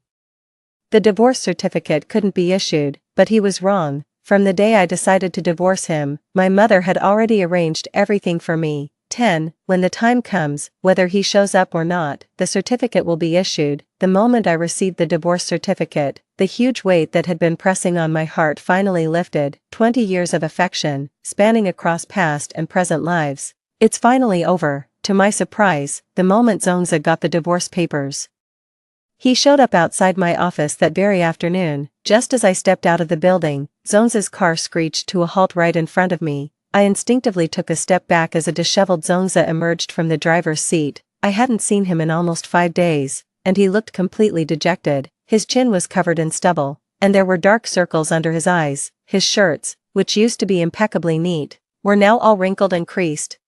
the divorce certificate couldn't be issued, but he was wrong. From the day I decided to divorce him, my mother had already arranged everything for me. 10. When the time comes, whether he shows up or not, the certificate will be issued. The moment I received the divorce certificate, the huge weight that had been pressing on my heart finally lifted. 20 years of affection, spanning across past and present lives. It's finally over. To my surprise, the moment Zongza got the divorce papers, he showed up outside my office that very afternoon. Just as I stepped out of the building, Zongza's car screeched to a halt right in front of me. I instinctively took a step back as a disheveled Zongza emerged from the driver's seat. I hadn't seen him in almost 5 days, and he looked completely dejected. His chin was covered in stubble, and there were dark circles under his eyes. His shirts, which used to be impeccably neat, were now all wrinkled and creased.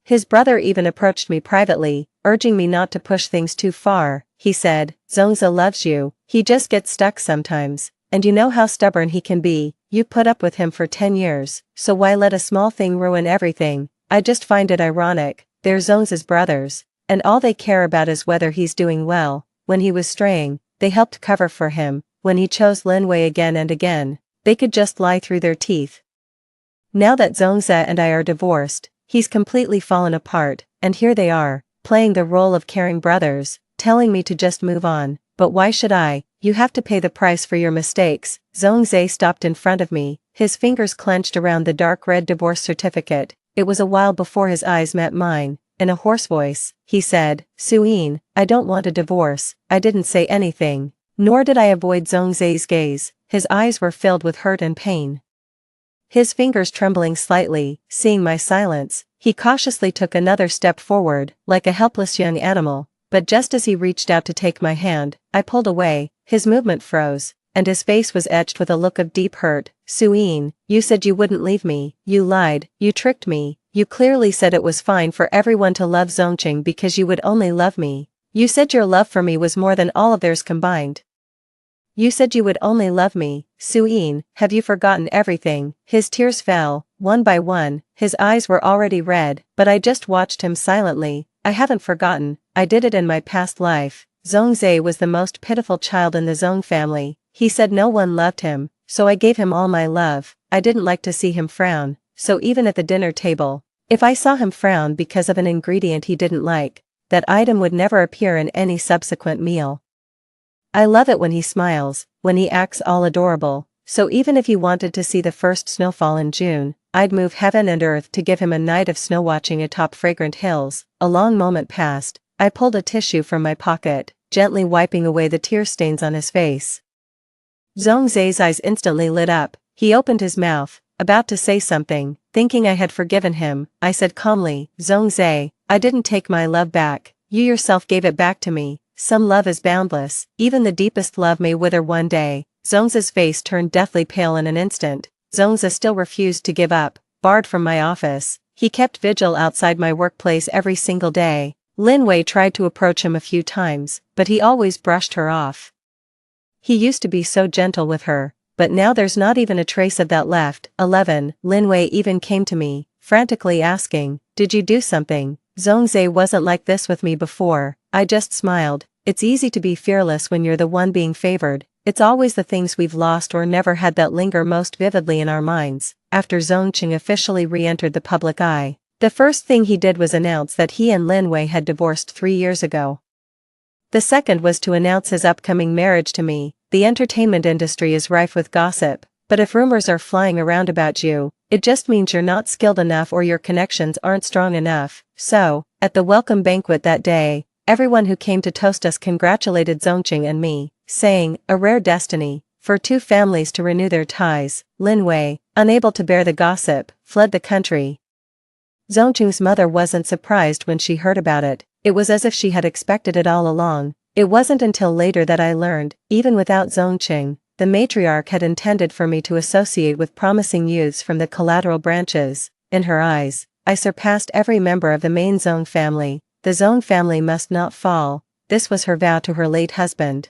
His brother even approached me privately, urging me not to push things too far. He said, Zongza loves you, he just gets stuck sometimes, and you know how stubborn he can be. You put up with him for 10 years, so why let a small thing ruin everything? I just find it ironic. They're Zongza's brothers, and all they care about is whether he's doing well. When he was straying, they helped cover for him. When he chose Lin Wei again and again, they could just lie through their teeth. Now that Zongza and I are divorced, he's completely fallen apart, and here they are, playing the role of caring brothers, telling me to just move on. But why should I? You have to pay the price for your mistakes. Zongza stopped in front of me, his fingers clenched around the dark red divorce certificate. It was a while before his eyes met mine. In a hoarse voice, he said, Suyin, I don't want a divorce. I didn't say anything, nor did I avoid Zongza's gaze. His eyes were filled with hurt and pain. His fingers trembling slightly. Seeing my silence, he cautiously took another step forward, like a helpless young animal. But just as he reached out to take my hand, I pulled away. His movement froze, and his face was etched with a look of deep hurt. Suyin, you said you wouldn't leave me. You lied, you tricked me. You clearly said it was fine for everyone to love Zongqing because you would only love me. You said your love for me was more than all of theirs combined. You said you would only love me. Suyin, have you forgotten everything? His tears fell, one by one. His eyes were already red, but I just watched him silently. I haven't forgotten. I did it in my past life. Zongza was the most pitiful child in the Zong family. He said no one loved him, so I gave him all my love. I didn't like to see him frown, so even at the dinner table, if I saw him frown because of an ingredient he didn't like, that item would never appear in any subsequent meal. I love it when he smiles, when he acts all adorable, so even if he wanted to see the first snowfall in June, I'd move heaven and earth to give him a night of snow watching atop fragrant hills. A long moment passed. I pulled a tissue from my pocket, gently wiping away the tear stains on his face. Zongza's eyes instantly lit up. He opened his mouth, about to say something. Thinking I had forgiven him, I said calmly, Zongza, I didn't take my love back. You yourself gave it back to me. Some love is boundless. Even the deepest love may wither one day. Zongza's face turned deathly pale in an instant. Zongza still refused to give up. Barred from my office, he kept vigil outside my workplace every single day. Lin Wei tried to approach him a few times, but he always brushed her off. He used to be so gentle with her, but now there's not even a trace of that left. 11. Lin Wei even came to me, frantically asking, did you do something? Zongze wasn't like this with me before. I just smiled. It's easy to be fearless when you're the one being favored. It's always the things we've lost or never had that linger most vividly in our minds. After Zongqing officially re-entered the public eye, the first thing he did was announce that he and Lin Wei had divorced 3 years ago. The second was to announce his upcoming marriage to me. The entertainment industry is rife with gossip, but if rumors are flying around about you, it just means you're not skilled enough or your connections aren't strong enough. So, at the welcome banquet that day, everyone who came to toast us congratulated Zongqing and me, saying, a rare destiny, for two families to renew their ties. Lin Wei, unable to bear the gossip, fled the country. Zongqing's mother wasn't surprised when she heard about it. It was as if she had expected it all along. It wasn't until later that I learned, even without Zongqing, the matriarch had intended for me to associate with promising youths from the collateral branches. In her eyes, I surpassed every member of the main Zong family. The Zong family must not fall. This was her vow to her late husband.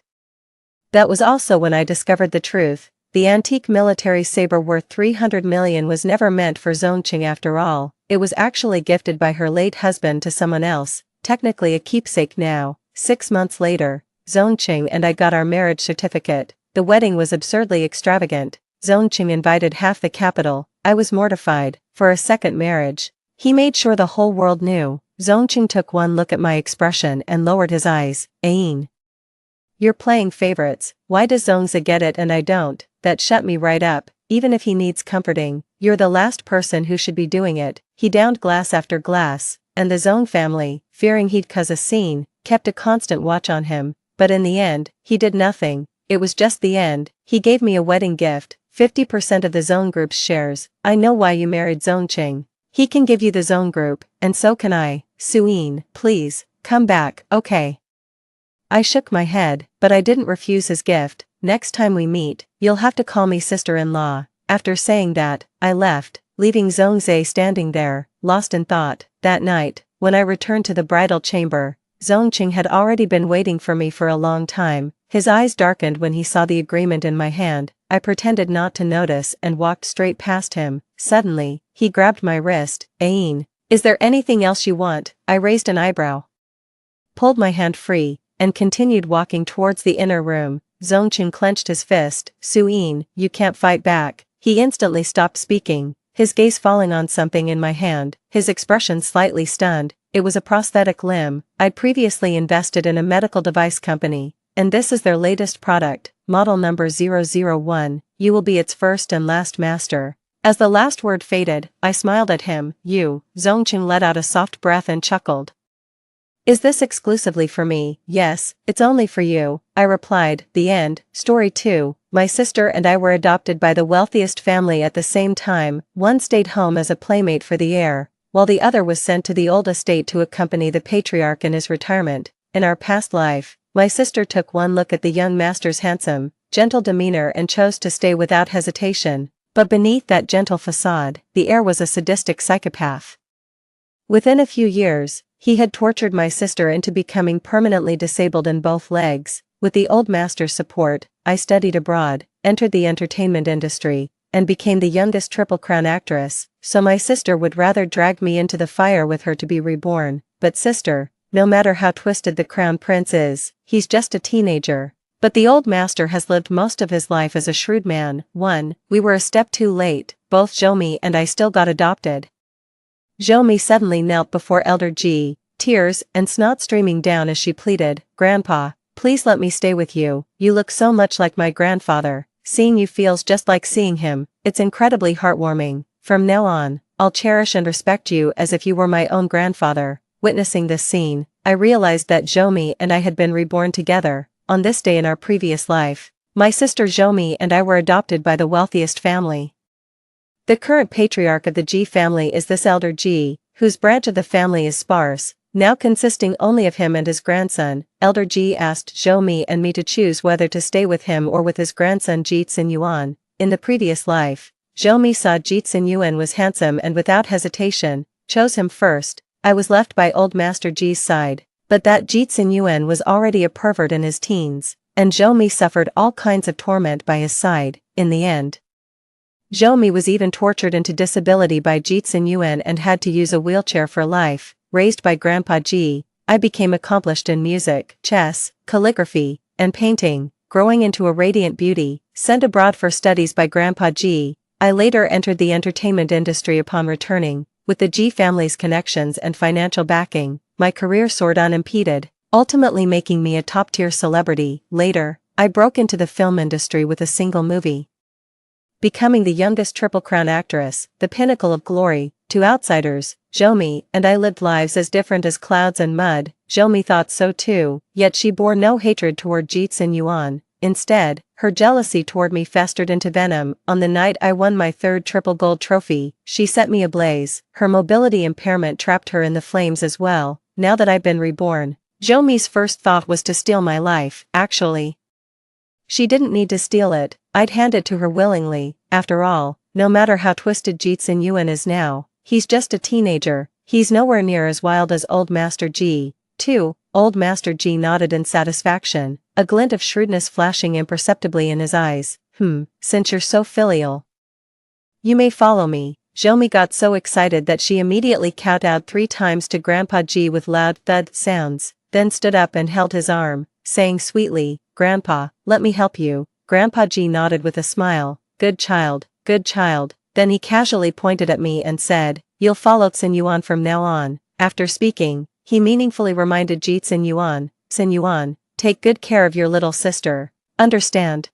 That was also when I discovered the truth. The antique military saber worth 300 million was never meant for Zongqing after all. It was actually gifted by her late husband to someone else, technically a keepsake now. 6 months later, Zongqing and I got our marriage certificate. The wedding was absurdly extravagant. Zongqing invited half the capital. I was mortified. For a second marriage. He made sure the whole world knew. Zongqing took one look at my expression and lowered his eyes. Ain. You're playing favorites. Why does Zongze get it and I don't? That shut me right up. Even if he needs comforting, you're the last person who should be doing it. He downed glass after glass, and the Zong family, fearing he'd cause a scene, kept a constant watch on him. But in the end, he did nothing. It was just the end. He gave me a wedding gift, 50% of the Zong group's shares. I know why you married Zongqing. He can give you the Zong group, and so can I. Suyin, please, come back, okay? I shook my head, but I didn't refuse his gift. Next time we meet, you'll have to call me sister-in-law. After saying that, I left, leaving Zongze standing there, lost in thought. That night, when I returned to the bridal chamber, Zongqing had already been waiting for me for a long time. His eyes darkened when he saw the agreement in my hand. I pretended not to notice and walked straight past him. Suddenly, he grabbed my wrist. Ain, is there anything else you want? I raised an eyebrow, pulled my hand free, and continued walking towards the inner room. Zongqing clenched his fist. Suyin, you can't fight back. He instantly stopped speaking, his gaze falling on something in my hand, his expression slightly stunned. It was a prosthetic limb. I'd previously invested in a medical device company, and this is their latest product, model number 001. You will be its first and last master. As the last word faded, I smiled at him. You. Zongqing let out a soft breath and chuckled. Is this exclusively for me? Yes, it's only for you, I replied. The end. Story 2. My sister and I were adopted by the wealthiest family at the same time. One stayed home as a playmate for the heir, while the other was sent to the old estate to accompany the patriarch in his retirement. In our past life, my sister took one look at the young master's handsome, gentle demeanor and chose to stay without hesitation. But beneath that gentle facade, the heir was a sadistic psychopath. Within a few years, he had tortured my sister into becoming permanently disabled in both legs. With the old master's support, I studied abroad, entered the entertainment industry, and became the youngest Triple Crown actress, so my sister would rather drag me into the fire with her to be reborn. But sister, no matter how twisted the crown prince is, he's just a teenager. But the old master has lived most of his life as a shrewd man. 1. We were a step too late. Both Zhoumi and I still got adopted. Zhoumi suddenly knelt before Elder Ji, tears and snot streaming down as she pleaded, Grandpa, please let me stay with you. You look so much like my grandfather. Seeing you feels just like seeing him. It's incredibly heartwarming. From now on, I'll cherish and respect you as if you were my own grandfather. Witnessing this scene, I realized that Zhoumi and I had been reborn together. On this day in our previous life, my sister Zhoumi and I were adopted by the wealthiest family. The current patriarch of the Ji family is this Elder Ji, whose branch of the family is sparse, now consisting only of him and his grandson. Elder Ji asked Zhoumi and me to choose whether to stay with him or with his grandson Ji Tsinyuan. In the previous life, Zhoumi saw Ji Tsinyuan was handsome and without hesitation, chose him first. I was left by old Master Ji's side, but that Ji Tsinyuan was already a pervert in his teens, and Zhoumi suffered all kinds of torment by his side. In the end, Zhoumi was even tortured into disability by Ji Tsinyuan and had to use a wheelchair for life. raised by Grandpa G, I became accomplished in music, chess, calligraphy, and painting, growing into a radiant beauty, sent abroad for studies by Grandpa G. I later entered the entertainment industry upon returning. With the G family's connections and financial backing, my career soared unimpeded, ultimately making me a top-tier celebrity. Later, I broke into the film industry with a single movie, becoming the youngest Triple Crown actress, the pinnacle of glory. To outsiders, Zhomi and I lived lives as different as clouds and mud. Zhomi thought so too, yet she bore no hatred toward Jitsun Yuan. Instead, her jealousy toward me festered into venom. On the night I won my third triple gold trophy, she set me ablaze. Her mobility impairment trapped her in the flames as well. Now that I've been reborn, Zhomi's first thought was to steal my life. Actually, she didn't need to steal it, I'd hand it to her willingly. After all, no matter how twisted Jitsun Yuan is now, he's just a teenager. He's nowhere near as wild as Old Master G. Too. Old Master G nodded in satisfaction, a glint of shrewdness flashing imperceptibly in his eyes. Since you're so filial, you may follow me. Zhomi got so excited that she immediately kowtowed 3 times to Grandpa G with loud thud sounds, then stood up and held his arm, saying sweetly, "Grandpa, let me help you." Grandpa G nodded with a smile. Good child, good child." Then he casually pointed at me and said, "You'll follow Tsin Yuan from now on." After speaking, he meaningfully reminded Jitsun Yuan, "Tsin Yuan, take good care of your little sister. Understand?"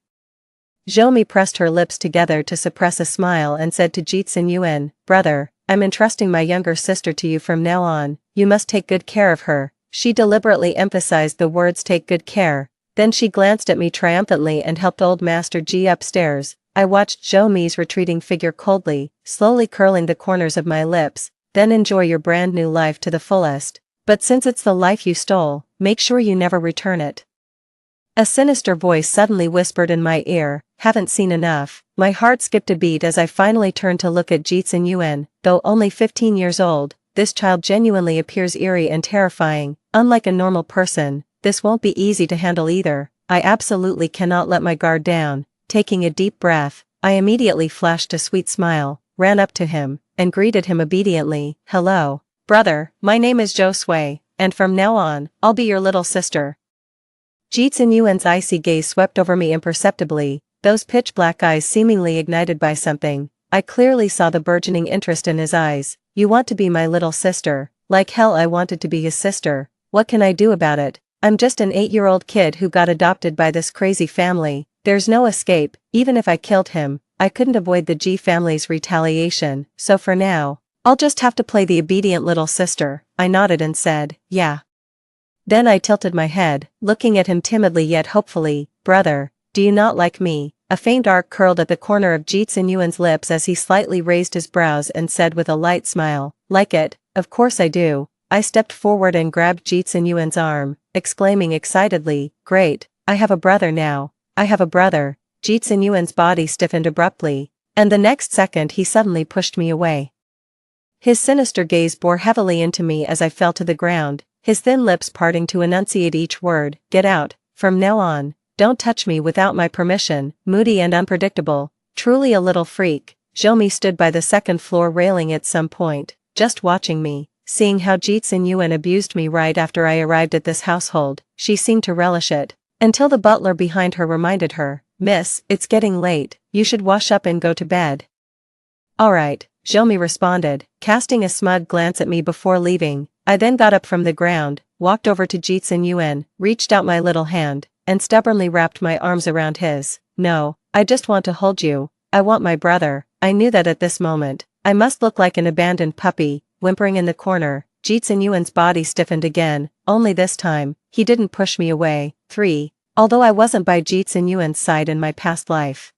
Zhomi pressed her lips together to suppress a smile and said to Jitsun Yuan, "Brother, I'm entrusting my younger sister to you from now on. You must take good care of her." She deliberately emphasized the words "take good care." Then she glanced at me triumphantly and helped Old Master G upstairs. I watched Zhomi's retreating figure coldly, slowly curling the corners of my lips. "Then enjoy your brand new life to the fullest. But since it's the life you stole, make sure you never return it." A sinister voice suddenly whispered in my ear, "Haven't seen enough." My heart skipped a beat as I finally turned to look at Jitsun Yuan. Though only 15 years old, this child genuinely appears eerie and terrifying. Unlike a normal person, this won't be easy to handle either. I absolutely cannot let my guard down. Taking a deep breath, I immediately flashed a sweet smile, ran up to him, and greeted him obediently. "Hello, brother, my name is Josue, and from now on, I'll be your little sister." Jitsun Yuan's icy gaze swept over me imperceptibly, those pitch-black eyes seemingly ignited by something. I clearly saw the burgeoning interest in his eyes. "You want to be my little sister?" Like hell I wanted to be his sister. What can I do about it? I'm just an 8-year-old kid who got adopted by this crazy family. There's no escape. Even if I killed him, I couldn't avoid the G family's retaliation, so for now, I'll just have to play the obedient little sister. I nodded and said, "Yeah." Then I tilted my head, looking at him timidly yet hopefully. "Brother, do you not like me?" A faint arc curled at the corner of Jitsun Yuan's lips as he slightly raised his brows and said with a light smile, "Like it? Of course I do." I stepped forward and grabbed Jitsun Yuan's arm, exclaiming excitedly, "Great, I have a brother now. I have a brother." Jitsun Yuan's body stiffened abruptly, and the next second he suddenly pushed me away. His sinister gaze bore heavily into me as I fell to the ground, his thin lips parting to enunciate each word. "Get out. From now on, don't touch me without my permission." Moody and unpredictable, truly a little freak, Zhomi stood by the second-floor railing at some point, just watching me. Seeing how Jitsun Yuan abused me right after I arrived at this household, she seemed to relish it. Until the butler behind her reminded her, "Miss, it's getting late, you should wash up and go to bed." "Alright," Zhomi responded, casting a smug glance at me before leaving. I then got up from the ground, walked over to Jitsun Yuan, reached out my little hand, and stubbornly wrapped my arms around his. "No, I just want to hold you. I want my brother." I knew that at this moment, I must look like an abandoned puppy, whimpering in the corner. Jitsun Yuan's body stiffened again, only this time, he didn't push me away. 3. Although I wasn't by Jitsun Yuan's side in my past life,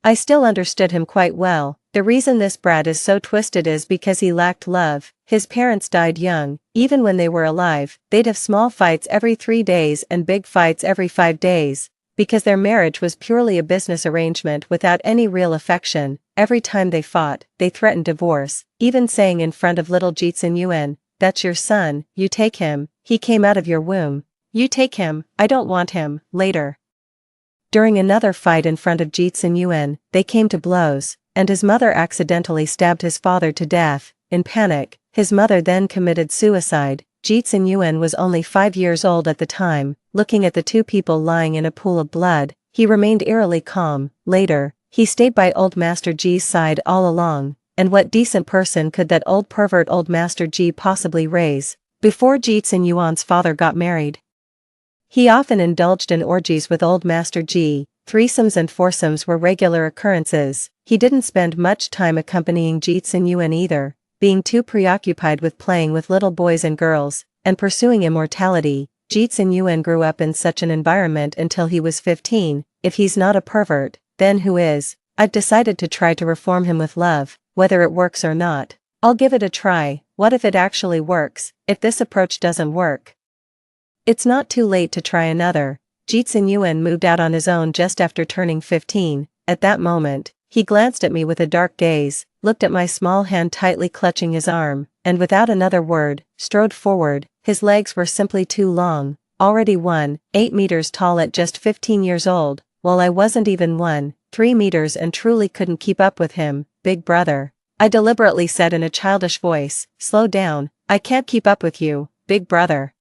I still understood him quite well. The reason this brat is so twisted is because he lacked love. His parents died young. Even when they were alive, they'd have small fights every 3 days and big fights every 5 days. Because their marriage was purely a business arrangement without any real affection, every time they fought, they threatened divorce, even saying in front of little Jitsun Yuan, "That's your son, you take him, he came out of your womb. You take him, I don't want him." Later, during another fight in front of Jitsun Yuan, they came to blows, and his mother accidentally stabbed his father to death. In panic, His mother then committed suicide. Jeet Sun-Yuan was only 5 years old at the time. Looking at the two people lying in a pool of blood, he remained eerily calm. Later, he stayed by old Master Ji's side all along. And what decent person could that old pervert old Master Ji possibly raise? Before Jeet Sun-Yuan's father got married, he often indulged in orgies with old Master Ji. Threesomes and foursomes were regular occurrences. He didn't spend much time accompanying Jeet Sun-Yuan either, being too preoccupied with playing with little boys and girls, and pursuing immortality. Jeet Sun-Yuan grew up in such an environment until he was 15. If he's not a pervert, then who is? I've decided to try to reform him with love, whether it works or not. I'll give it a try. What if it actually works? If this approach doesn't work, it's not too late to try another. Jeet Sun-Yuan moved out on his own just after turning 15. At that moment, he glanced at me with a dark gaze, looked at my small hand tightly clutching his arm, and without another word, strode forward. His legs were simply too long, already 8 meters tall at just 15 years old, while I wasn't even 3 meters and truly couldn't keep up with him. Big brother, I deliberately said in a childish voice, slow down, I can't keep up with you, big brother.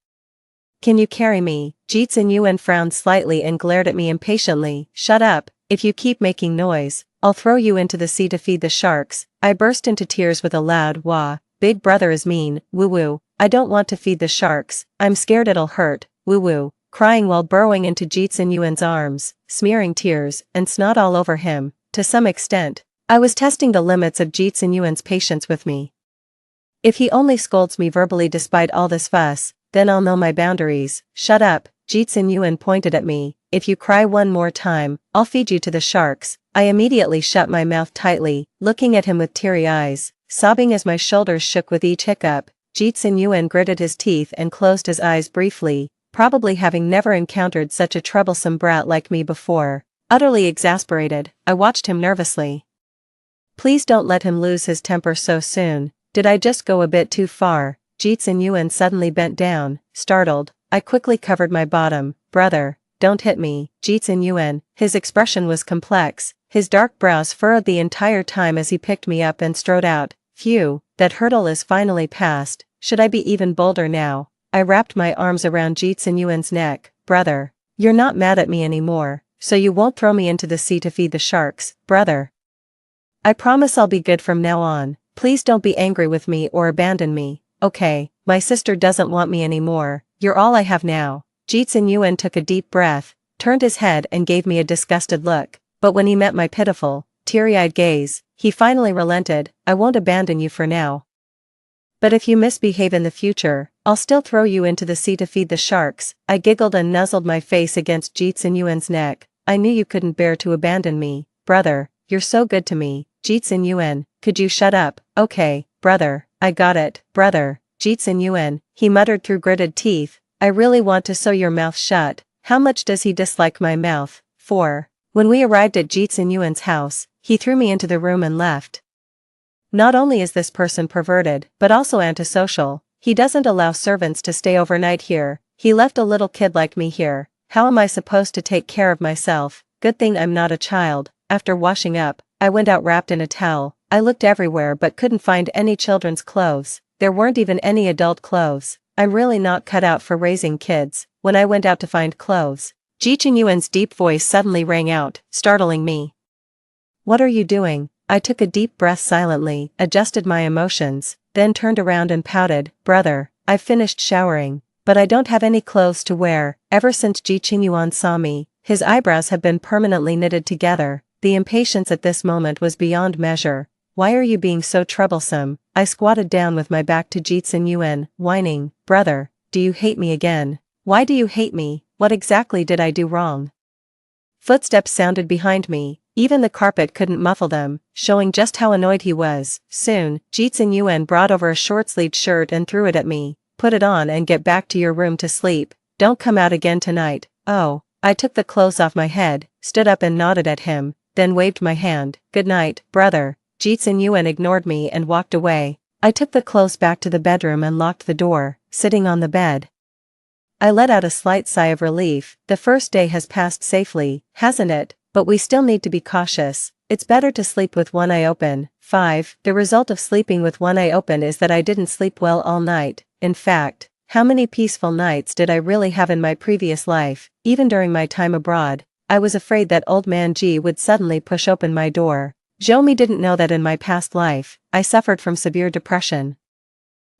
Can you carry me? Jeet Sun-Yuan frowned slightly and glared at me impatiently. Shut up, if you keep making noise, I'll throw you into the sea to feed the sharks. I burst into tears with a loud wah. Big brother is mean, woo-woo, I don't want to feed the sharks, I'm scared it'll hurt, woo-woo, crying while burrowing into Jeet Sun-Yuan's arms, smearing tears and snot all over him. To some extent, I was testing the limits of Jeet Sun-Yuan's patience with me. If he only scolds me verbally despite all this fuss, then I'll know my boundaries. Shut up, Jeet Sun-Yuan pointed at me. If you cry one more time, I'll feed you to the sharks. I immediately shut my mouth tightly, looking at him with teary eyes, sobbing as my shoulders shook with each hiccup. Jeet Sun-Yuan gritted his teeth and closed his eyes briefly, probably having never encountered such a troublesome brat like me before. Utterly exasperated, I watched him nervously. Please don't let him lose his temper so soon. Did I just go a bit too far? Jeet Sun-Yuan suddenly bent down, startled. I quickly covered my bottom. Brother, don't hit me. Jeet Sun-Yuan, his expression was complex, his dark brows furrowed the entire time as he picked me up and strode out. Phew, that hurdle is finally past. Should I be even bolder now? I wrapped my arms around Jeet Sun-Yuan's neck. Brother, you're not mad at me anymore, so you won't throw me into the sea to feed the sharks, brother. I promise I'll be good from now on. Please don't be angry with me or abandon me. Okay, my sister doesn't want me anymore. You're all I have now. Jeet Sun-Yuan took a deep breath, turned his head and gave me a disgusted look, but when he met my pitiful, teary-eyed gaze, he finally relented. I won't abandon you for now. But if you misbehave in the future, I'll still throw you into the sea to feed the sharks. I giggled and nuzzled my face against Jeet Sun-Yuan's neck. I knew you couldn't bear to abandon me. Brother, you're so good to me. Jeet Sun-Yuan, could you shut up? Okay, brother, I got it. Brother, Jeet Sun-Yuan, he muttered through gritted teeth, I really want to sew your mouth shut. How much does he dislike my mouth? 4. When we arrived at Jeet Sun-Yuan's house, he threw me into the room and left. Not only is this person perverted, but also antisocial. He doesn't allow servants to stay overnight here. He left a little kid like me here. How am I supposed to take care of myself? Good thing I'm not a child. After washing up, I went out wrapped in a towel. I looked everywhere but couldn't find any children's clothes. There weren't even any adult clothes. I'm really not cut out for raising kids. When I went out to find clothes, Jeet Sun-Yuan's deep voice suddenly rang out, startling me. What are you doing? I took a deep breath silently, adjusted my emotions, then turned around and pouted. Brother, I've finished showering, but I don't have any clothes to wear. Ever since Jeet Sun-Yuan saw me, his eyebrows have been permanently knitted together. The impatience at this moment was beyond measure. Why are you being so troublesome? I squatted down with my back to Jeet Sun-Yuan, whining. Brother, do you hate me again? Why do you hate me? What exactly did I do wrong? Footsteps sounded behind me. Even the carpet couldn't muffle them, showing just how annoyed he was. Soon, Jeet Sun-Yuan brought over a short-sleeved shirt and threw it at me. Put it on and get back to your room to sleep. Don't come out again tonight. Oh, I took the clothes off my head, stood up and nodded at him, then waved my hand. Good night, brother. Jeet Sun-Yuan ignored me and walked away. I took the clothes back to the bedroom and locked the door, sitting on the bed. I let out a slight sigh of relief. The first day has passed safely, hasn't it? but we still need to be cautious. It's better to sleep with one eye open. 5. The result of sleeping with one eye open is that I didn't sleep well all night. In fact, how many peaceful nights did I really have in my previous life? Even during my time abroad, I was afraid that old man G would suddenly push open my door. Jomi didn't know that in my past life, I suffered from severe depression.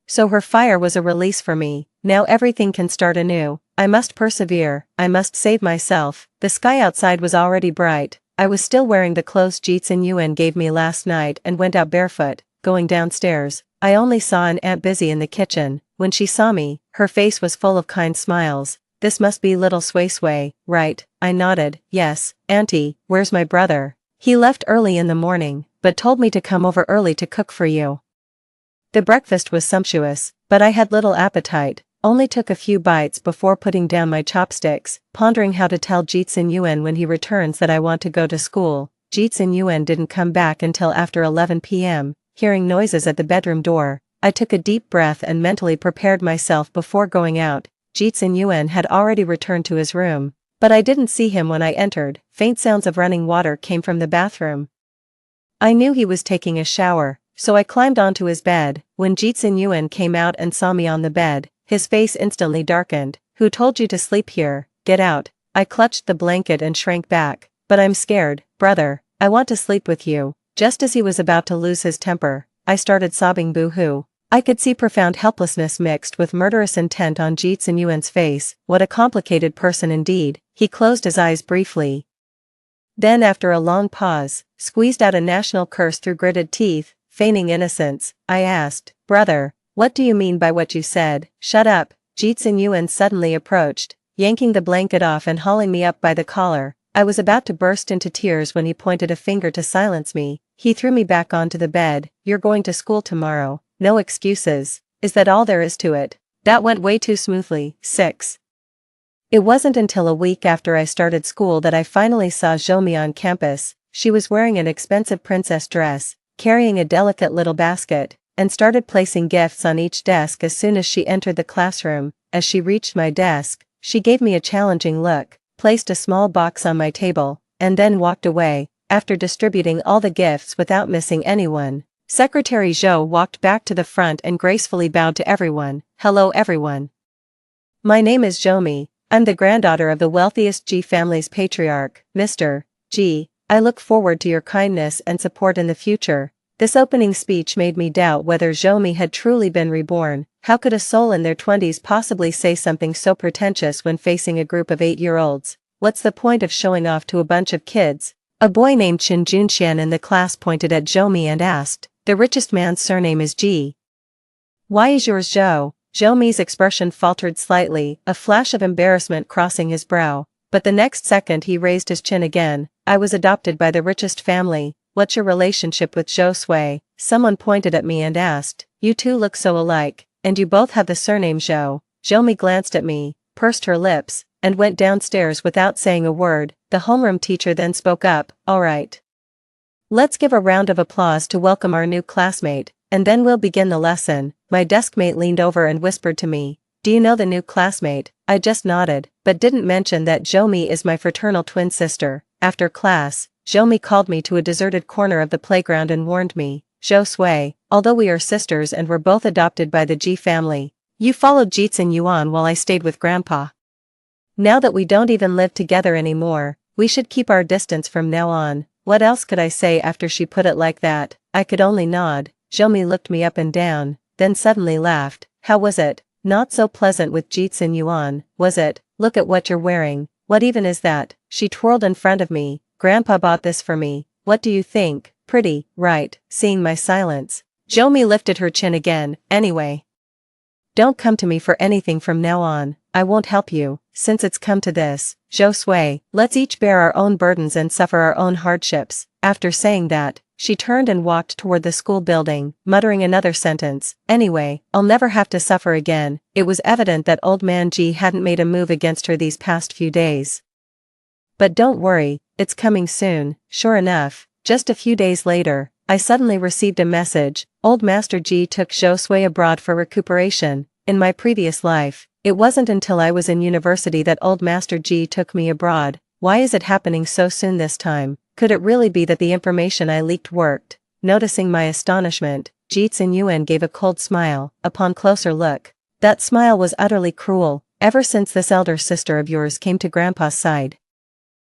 So her fire was a release for me. Now everything can start anew. I must persevere, I must save myself. The sky outside was already bright. I was still wearing the clothes Jeetsun Yuen gave me last night and went out barefoot. Going downstairs, I only saw an aunt busy in the kitchen. When she saw me, her face was full of kind smiles. This must be little Sway Sway, right? I nodded. Yes, auntie, where's my brother? He left early in the morning, but told me to come over early to cook for you. The breakfast was sumptuous, but I had little appetite, only took a few bites before putting down my chopsticks, pondering how to tell Jeetsun Yuen when he returns that I want to go to school. Jeetsun Yuen didn't come back until after 11 p.m., hearing noises at the bedroom door. I took a deep breath and mentally prepared myself before going out. Jeetsun Yuen had already returned to his room, but I didn't see him when I entered. Faint sounds of running water came from the bathroom. I knew he was taking a shower, so I climbed onto his bed. When Jeetsun Yuen came out and saw me on the bed, his face instantly darkened. Who told you to sleep here? Get out. I clutched the blanket and shrank back. But I'm scared, brother. I want to sleep with you. Just as he was about to lose his temper, I started sobbing boo-hoo. I could see profound helplessness mixed with murderous intent on Jeetsun Yuen's face. What a complicated person indeed. He closed his eyes briefly. Then after a long pause, squeezed out a national curse through gritted teeth, feigning innocence. I asked, brother, what do you mean by what you said? Shut up. Jeetsun Yuen suddenly approached, yanking the blanket off and hauling me up by the collar. I was about to burst into tears when he pointed a finger to silence me. He threw me back onto the bed. You're going to school tomorrow. No excuses. Is that all there is to it? That went way too smoothly. 6. It wasn't until a week after I started school that I finally saw Jomi on campus. She was wearing an expensive princess dress, carrying a delicate little basket, and started placing gifts on each desk as soon as she entered the classroom. As she reached my desk, she gave me a challenging look, placed a small box on my table, and then walked away. After distributing all the gifts without missing anyone, Secretary Zhou walked back to the front and gracefully bowed to everyone. Hello everyone. My name is Jomi. I'm the granddaughter of the wealthiest G family's patriarch, Mr. G. I look forward to your kindness and support in the future. This opening speech made me doubt whether Jomi had truly been reborn. How could a soul in their 20s possibly say something so pretentious when facing a group of 8-year-olds? What's the point of showing off to a bunch of kids? A boy named Chen Junxian in the class pointed at Jomi and asked, the richest man's surname is G. Why is yours Zhou? Jomi's expression faltered slightly, a flash of embarrassment crossing his brow, but the next second he raised his chin again. I was adopted by the richest family. What's your relationship with Zhou Sui? Someone pointed at me and asked, you two look so alike, and you both have the surname Zhou. Jomi glanced at me, pursed her lips, and went downstairs without saying a word. The homeroom teacher then spoke up, all right. Let's give a round of applause to welcome our new classmate, and then we'll begin the lesson. My deskmate leaned over and whispered to me, do you know the new classmate? I just nodded, but didn't mention that Jomi is my fraternal twin sister. After class, Jomi called me to a deserted corner of the playground and warned me, Zhou Sui, although we are sisters and were both adopted by the G family, you followed Jeetsun Yuan while I stayed with Grandpa. Now that we don't even live together anymore, we should keep our distance from now on. What else could I say after she put it like that? I could only nod. Jomi looked me up and down, then suddenly laughed. How was it? Not so pleasant with Jeetsun Yuan, was it? Look at what you're wearing. What even is that? She twirled in front of me. Grandpa bought this for me. What do you think? Pretty, right? Seeing my silence, Jomi lifted her chin again. Anyway, don't come to me for anything from now on. I won't help you, since it's come to this. Zhou Sui, let's each bear our own burdens and suffer our own hardships. After saying that, she turned and walked toward the school building, muttering another sentence. Anyway, I'll never have to suffer again. It was evident that old man G hadn't made a move against her these past few days. But don't worry, it's coming soon. Sure enough, just a few days later, I suddenly received a message. Old Master G took Zhou Sui abroad for recuperation. In my previous life, it wasn't until I was in university that old Master G took me abroad. Why is it happening so soon this time? Could it really be that the information I leaked worked? Noticing my astonishment, Ji Tsin-Yuan gave a cold smile. Upon closer look, that smile was utterly cruel. Ever since this elder sister of yours came to Grandpa's side,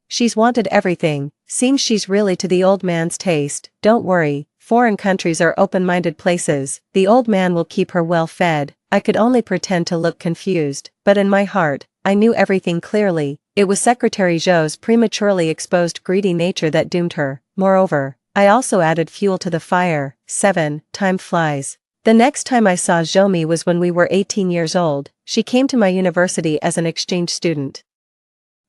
she's wanted everything. Seems she's really to the old man's taste. Don't worry, foreign countries are open-minded places. The old man will keep her well fed. I could only pretend to look confused, but in my heart, I knew everything clearly. It was Secretary Zhou's prematurely exposed greedy nature that doomed her. Moreover, I also added fuel to the fire. 7. Time flies. The next time I saw Zhou was when we were 18 years old. She came to my university as an exchange student.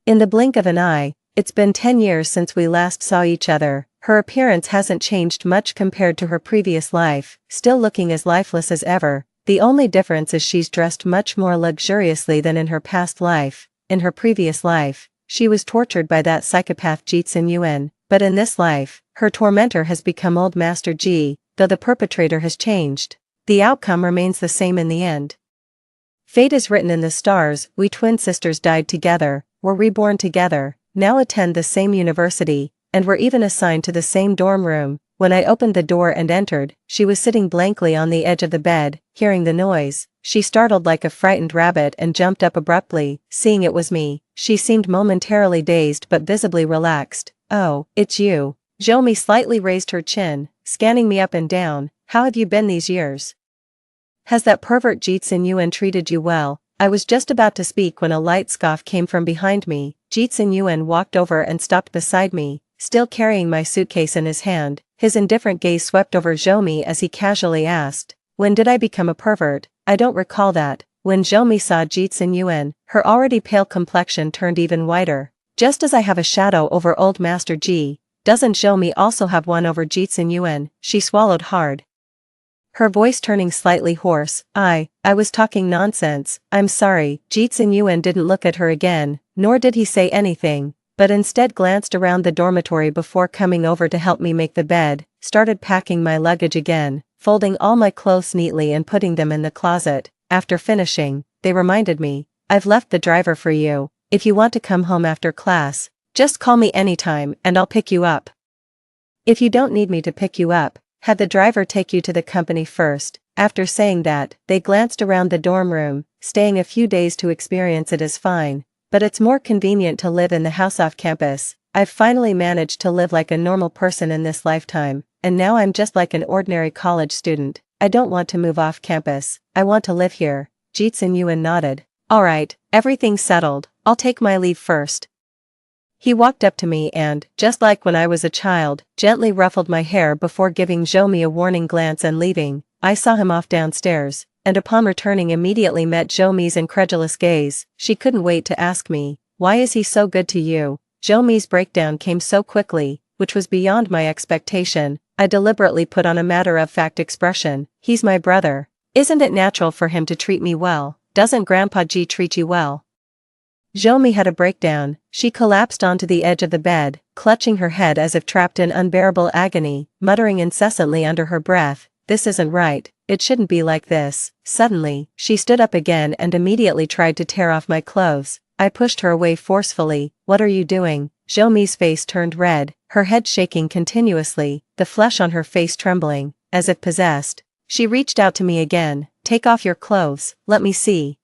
In the blink of an eye, it's been 10 years since we last saw each other. Her appearance hasn't changed much compared to her previous life, still looking as lifeless as ever. The only difference is she's dressed much more luxuriously than in her past life. In her previous life, she was tortured by that psychopath Ji Tsin-Yuan, but in this life, her tormentor has become Old Master Ji, though the perpetrator has changed. The outcome remains the same in the end. Fate is written in the stars. We twin sisters died together, were reborn together, now attend the same university, and were even assigned to the same dorm room. When I opened the door and entered, she was sitting blankly on the edge of the bed. Hearing the noise, she startled like a frightened rabbit and jumped up abruptly. Seeing it was me, she seemed momentarily dazed but visibly relaxed. "Oh, it's you." Zhou slightly raised her chin, scanning me up and down. "How have you been these years? Has that pervert Ji Tsin-Yuan treated you well?" I was just about to speak when a light scoff came from behind me. Ji Tsin-Yuan walked over and stopped beside me, still carrying my suitcase in his hand. His indifferent gaze swept over Zhou as he casually asked, "When did I become a pervert?" "I don't recall that." When Zhou saw Ji Tsin-Yuan, her already pale complexion turned even whiter. "Just as I have a shadow over Old Master Ji, doesn't Zhou also have one over Ji Tsin-Yuan?" She swallowed hard, her voice turning slightly hoarse. I was talking nonsense. I'm sorry." Ji Tsin-Yuan didn't look at her again, nor did he say anything, but instead glanced around the dormitory before coming over to help me make the bed, started packing my luggage again, folding all my clothes neatly and putting them in the closet. After finishing, they reminded me, "I've left the driver for you. If you want to come home after class, just call me anytime and I'll pick you up. If you don't need me to pick you up, have the driver take you to the company first." After saying that, they glanced around the dorm room. "Staying a few days to experience it is fine, but it's more convenient to live in the house off campus. I've finally managed to live like a normal person in this lifetime, and now I'm just like an ordinary college student. I don't want to move off campus. I want to live here." Ji Tsin-Yuan nodded. "Alright, everything's settled. I'll take my leave first." He walked up to me and, just like when I was a child, gently ruffled my hair before giving Zhou a warning glance and leaving. I saw him off downstairs, and upon returning immediately met Zhou's incredulous gaze. She couldn't wait to ask me, "Why is he so good to you?" Zhou's breakdown came so quickly, which was beyond my expectation. I deliberately put on a matter-of-fact expression. "He's my brother. Isn't it natural for him to treat me well? Doesn't Grandpa Ji treat you well?" Zhou had a breakdown. She collapsed onto the edge of the bed, clutching her head as if trapped in unbearable agony, muttering incessantly under her breath, "This isn't right. It shouldn't be like this." Suddenly, she stood up again and immediately tried to tear off my clothes. I pushed her away forcefully. "What are you doing?" Zhou's face turned red, her head shaking continuously, the flesh on her face trembling, as if possessed. She reached out to me again. "Take off your clothes, let me see."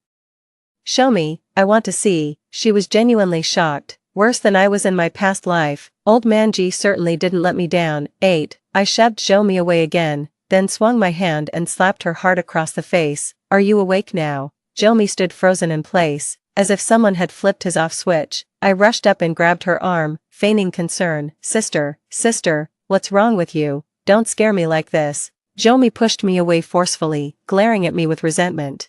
"Show me, I want to see." She was genuinely shocked. Worse than I was in my past life. Old Man Ji certainly didn't let me down. 8. I shoved Zhou away again, then swung my hand and slapped her hard across the face. "Are you awake now?" Zhou stood frozen in place, as if someone had flipped his off switch. I rushed up and grabbed her arm, feigning concern. Sister, what's wrong with you? Don't scare me like this." Zhou pushed me away forcefully, glaring at me with resentment,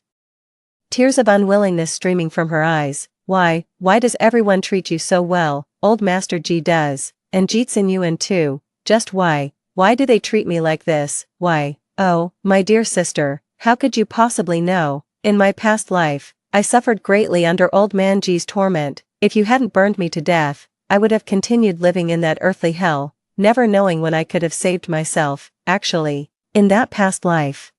tears of unwillingness streaming from her eyes. Why does everyone treat you so well?" "Old Master Ji does, and Ji Tsin-Yuan too. Just why do they treat me like this? Why?" "Oh, my dear sister, how could you possibly know? In my past life, I suffered greatly under Old Man Ji's torment. If you hadn't burned me to death, I would have continued living in that earthly hell, never knowing when I could have saved myself. Actually, in that past life,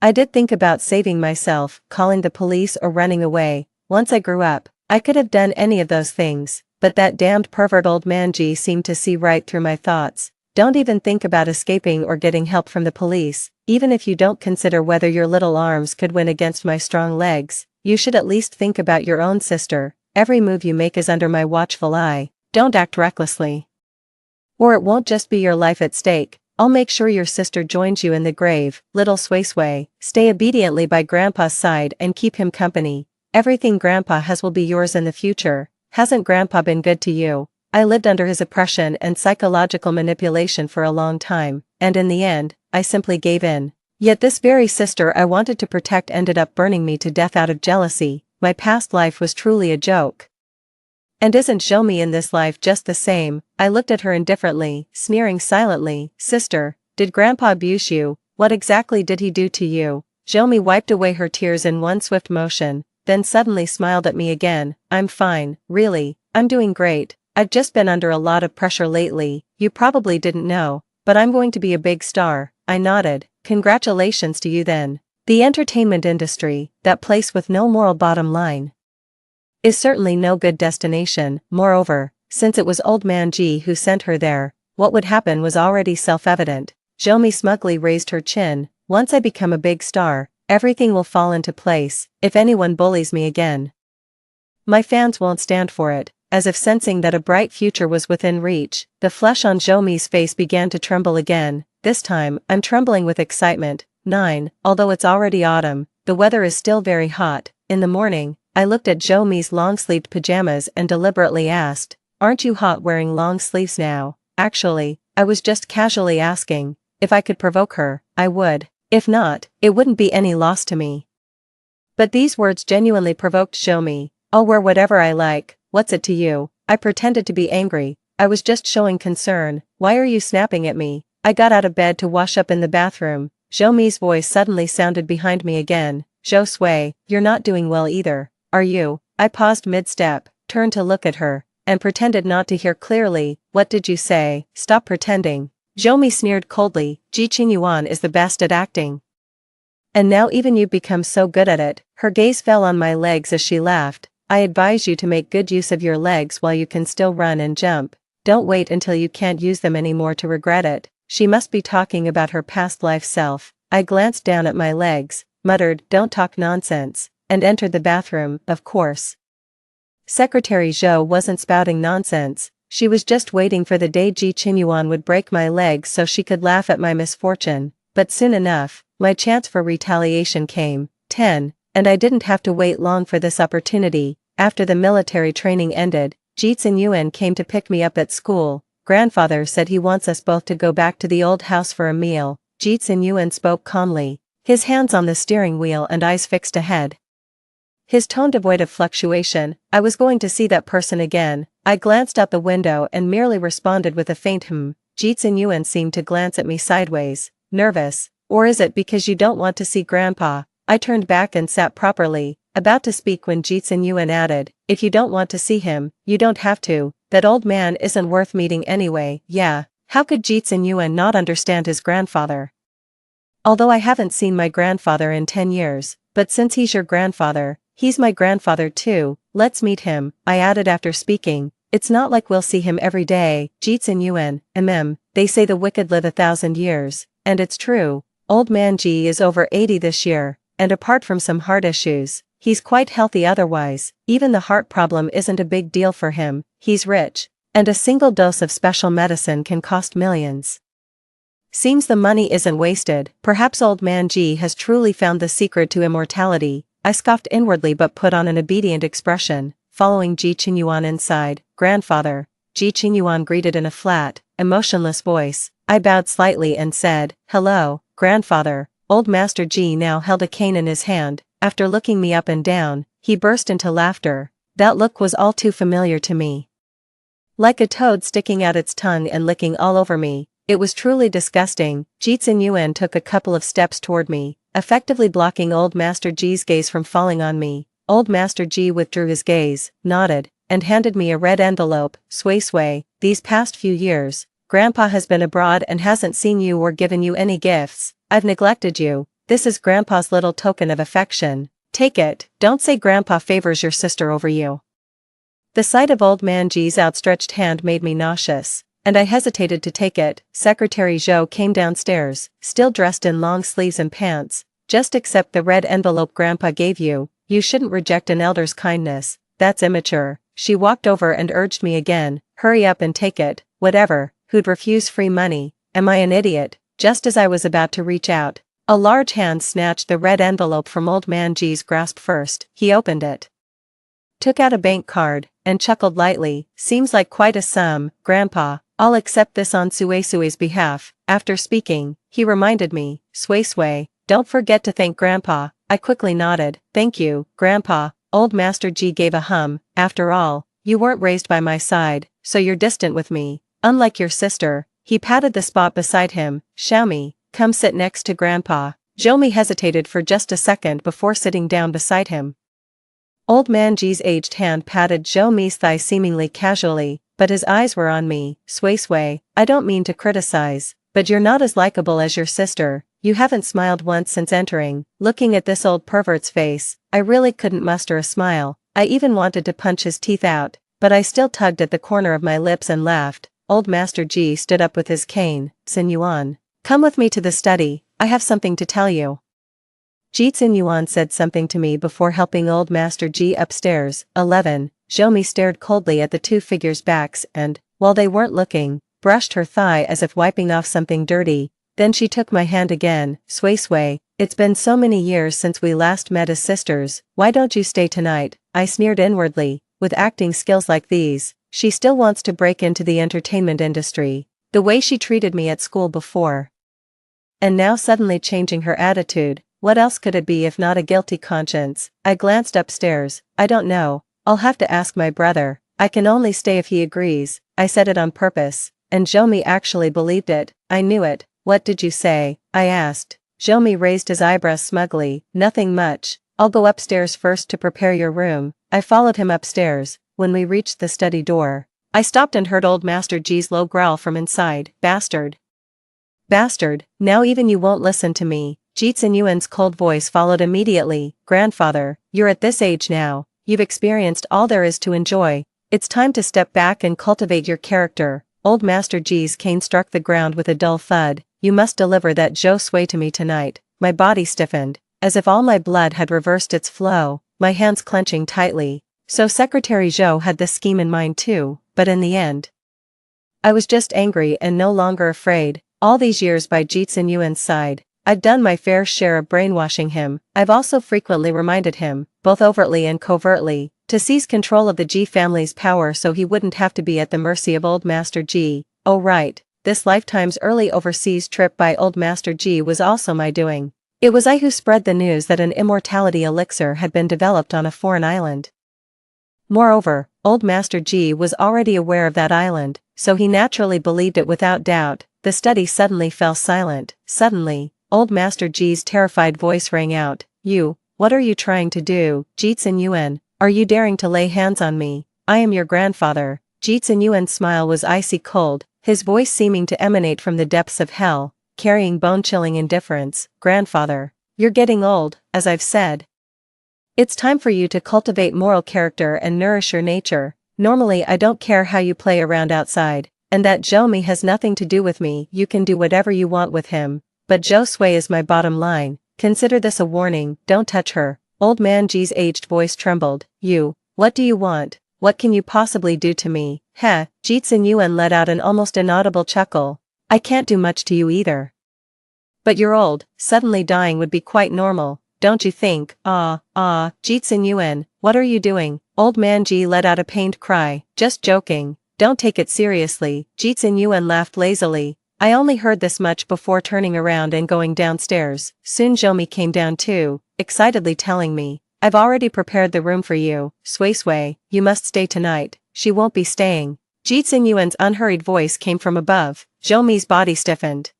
I did think about saving myself, calling the police or running away. Once I grew up, I could have done any of those things, but that damned pervert old man G seemed to see right through my thoughts. Don't even think about escaping or getting help from the police, even if you don't consider whether your little arms could win against my strong legs. You should at least think about your own sister. Every move you make is under my watchful eye. Don't act recklessly, or it won't just be your life at stake. I'll make sure your sister joins you in the grave. Little Sway Sway, stay obediently by Grandpa's side and keep him company. Everything Grandpa has will be yours in the future. Hasn't Grandpa been good to you? I lived under his oppression and psychological manipulation for a long time, and in the end, I simply gave in. Yet this very sister I wanted to protect ended up burning me to death out of jealousy. My past life was truly a joke. And isn't Xiaomi in this life just the same? I looked at her indifferently, sneering silently. Sister, did Grandpa abuse you? What exactly did he do to you? Xiaomi wiped away her tears in one swift motion, then suddenly smiled at me again. I'm fine, really, I'm doing great. I've just been under a lot of pressure lately. You probably didn't know, but I'm going to be a big star. I nodded. Congratulations to you then. The entertainment industry, that place with no moral bottom line, is certainly no good destination. Moreover, since it was old man G who sent her there, what would happen was already self-evident. Xiaomi smugly raised her chin. Once I become a big star, everything will fall into place. If anyone bullies me again, my fans won't stand for it. As if sensing that a bright future was within reach, the flesh on Xiaomi's face began to tremble again. This time, I'm trembling with excitement. 9. Although it's already autumn, the weather is still very hot. In the morning, I looked at Xiaomi's long-sleeved pajamas and deliberately asked, "Aren't you hot wearing long sleeves now?" Actually, I was just casually asking. If I could provoke her, I would. If not, it wouldn't be any loss to me. But these words genuinely provoked Xiaomi. I'll wear whatever I like. What's it to you? I pretended to be angry. I was just showing concern. Why are you snapping at me? I got out of bed to wash up in the bathroom. Xiaomi's voice suddenly sounded behind me again. Zhou Sui, you're not doing well either, are you? I paused mid-step, turned to look at her, and pretended not to hear clearly. What did you say? Stop pretending. Xiaomi sneered coldly. Ji Qingyuan is the best at acting. And now even you've become so good at it. Her gaze fell on my legs as she laughed. I advise you to make good use of your legs while you can still run and jump. Don't wait until you can't use them anymore to regret it. She must be talking about her past life self. I glanced down at my legs, muttered, "Don't talk nonsense," and entered the bathroom. Of course, Secretary Zhou wasn't spouting nonsense. She was just waiting for the day Ji Qingyuan would break my legs so she could laugh at my misfortune. But soon enough, my chance for retaliation came. 10. And I didn't have to wait long for this opportunity. After the military training ended, Ji Yuan came to pick me up at school. Grandfather said he wants us both to go back to the old house for a meal. Ji Yuan spoke calmly, his hands on the steering wheel and eyes fixed ahead, his tone devoid of fluctuation. I was going to see that person again. I glanced out the window and merely responded with a faint Ji Yuan seemed to glance at me sideways. Nervous? Or is it because you don't want to see Grandpa? I turned back and sat properly, about to speak when Ji Yuan added, "If you don't want to see him, you don't have to. That old man isn't worth meeting anyway." Yeah, how could Ji Yuan not understand his grandfather? Although I haven't seen my grandfather in 10 years, but since he's your grandfather, he's my grandfather too. Let's meet him, I added after speaking. It's not like we'll see him every day. Ji Yuan, they say the wicked live 1,000 years, and it's true. Old man Ji is over 80 this year. And apart from some heart issues, he's quite healthy otherwise. Even the heart problem isn't a big deal for him. He's rich, and a single dose of special medicine can cost millions. Seems the money isn't wasted. Perhaps old man G has truly found the secret to immortality. I scoffed inwardly but put on an obedient expression, following Ji Qingyuan inside. Grandfather. Ji Qingyuan greeted in a flat, emotionless voice. I bowed slightly and said, "Hello, Grandfather." Old Master G now held a cane in his hand. After looking me up and down, he burst into laughter. That look was all too familiar to me. Like a toad sticking out its tongue and licking all over me, it was truly disgusting. Ji Yuan took a couple of steps toward me, effectively blocking Old Master G's gaze from falling on me. Old Master G withdrew his gaze, nodded, and handed me a red envelope. Sway Sway, these past few years, Grandpa has been abroad and hasn't seen you or given you any gifts. I've neglected you. This is Grandpa's little token of affection. Take it. Don't say Grandpa favors your sister over you. The sight of old man G's outstretched hand made me nauseous, and I hesitated to take it. Secretary Zhou came downstairs, still dressed in long sleeves and pants. Just accept the red envelope Grandpa gave you. You shouldn't reject an elder's kindness, that's immature. She walked over and urged me again, hurry up and take it. Whatever, who'd refuse free money? Am I an idiot? Just as I was about to reach out, a large hand snatched the red envelope from old man G's grasp first. He opened it, took out a bank card, and chuckled lightly. Seems like quite a sum, Grandpa. I'll accept this on Sue's behalf. After speaking, he reminded me, Sui, don't forget to thank Grandpa. I quickly nodded. Thank you, Grandpa. Old Master G gave a hum. After all, you weren't raised by my side, so you're distant with me. Unlike your sister. He patted the spot beside him. Xiaomi, come sit next to Grandpa. Zhou hesitated for just a second before sitting down beside him. Old man G's aged hand patted Zhou thigh seemingly casually, but his eyes were on me. Sui, I don't mean to criticize, but you're not as likable as your sister. You haven't smiled once since entering. Looking at this old pervert's face, I really couldn't muster a smile. I even wanted to punch his teeth out, but I still tugged at the corner of my lips and laughed. Old Master G stood up with his cane. Xinyuan, come with me to the study, I have something to tell you. Ji Xinyuan said something to me before helping Old Master G upstairs. 11. Zhou stared coldly at the two figures' backs and, while they weren't looking, brushed her thigh as if wiping off something dirty. Then she took my hand again. Sui, it's been so many years since we last met as sisters, why don't you stay tonight? I sneered inwardly. With acting skills like these, she still wants to break into the entertainment industry. The way she treated me at school before. And now suddenly changing her attitude, what else could it be if not a guilty conscience? I glanced upstairs. I don't know, I'll have to ask my brother. I can only stay if he agrees. I said it on purpose, and Zhou actually believed it. I knew it. What did you say? I asked. Zhou raised his eyebrows smugly. Nothing much. I'll go upstairs first to prepare your room. I followed him upstairs. When we reached the study door, I stopped and heard Old Master G's low growl from inside. Bastard. Bastard, now even you won't listen to me. Ji Xinyuan's cold voice followed immediately. Grandfather, you're at this age now. You've experienced all there is to enjoy. It's time to step back and cultivate your character. Old Master G's cane struck the ground with a dull thud. You must deliver that Zhou Sui to me tonight. My body stiffened, as if all my blood had reversed its flow, my hands clenching tightly. So Secretary Zhou had this scheme in mind too, but in the end, I was just angry and no longer afraid. All these years by Ji Xinyuan's side, I'd done my fair share of brainwashing him. I've also frequently reminded him, both overtly and covertly, to seize control of the Ji family's power so he wouldn't have to be at the mercy of Old Master G. Oh right, this lifetime's early overseas trip by Old Master G was also my doing. It was I who spread the news that an immortality elixir had been developed on a foreign island. Moreover, Old Master G was already aware of that island, so he naturally believed it without doubt. The study suddenly fell silent. Suddenly, Old Master G's terrified voice rang out. You, what are you trying to do? Ji Xinyuan, are you daring to lay hands on me? I am your grandfather. Ji Xinyuan's smile was icy cold, his voice seeming to emanate from the depths of hell, carrying bone-chilling indifference. Grandfather, you're getting old, as I've said. It's time for you to cultivate moral character and nourish your nature. Normally I don't care how you play around outside, and that Zhou has nothing to do with me. You can do whatever you want with him, but Zhou Sui is my bottom line. Consider this a warning, don't touch her. Old man G's aged voice trembled. You, what do you want? What can you possibly do to me? Heh, Ji Xinyuan let out an almost inaudible chuckle. I can't do much to you either. But you're old, suddenly dying would be quite normal, don't you think? Ji Xinyuan, what are you doing? Old man G let out a pained cry. Just joking, don't take it seriously. Ji Xinyuan laughed lazily. I only heard this much before turning around and going downstairs. Soon Zhou came down too, excitedly telling me, I've already prepared the room for you. Sui, you must stay tonight. She won't be staying. Ji Xinyuan's unhurried voice came from above. Zhou's body stiffened.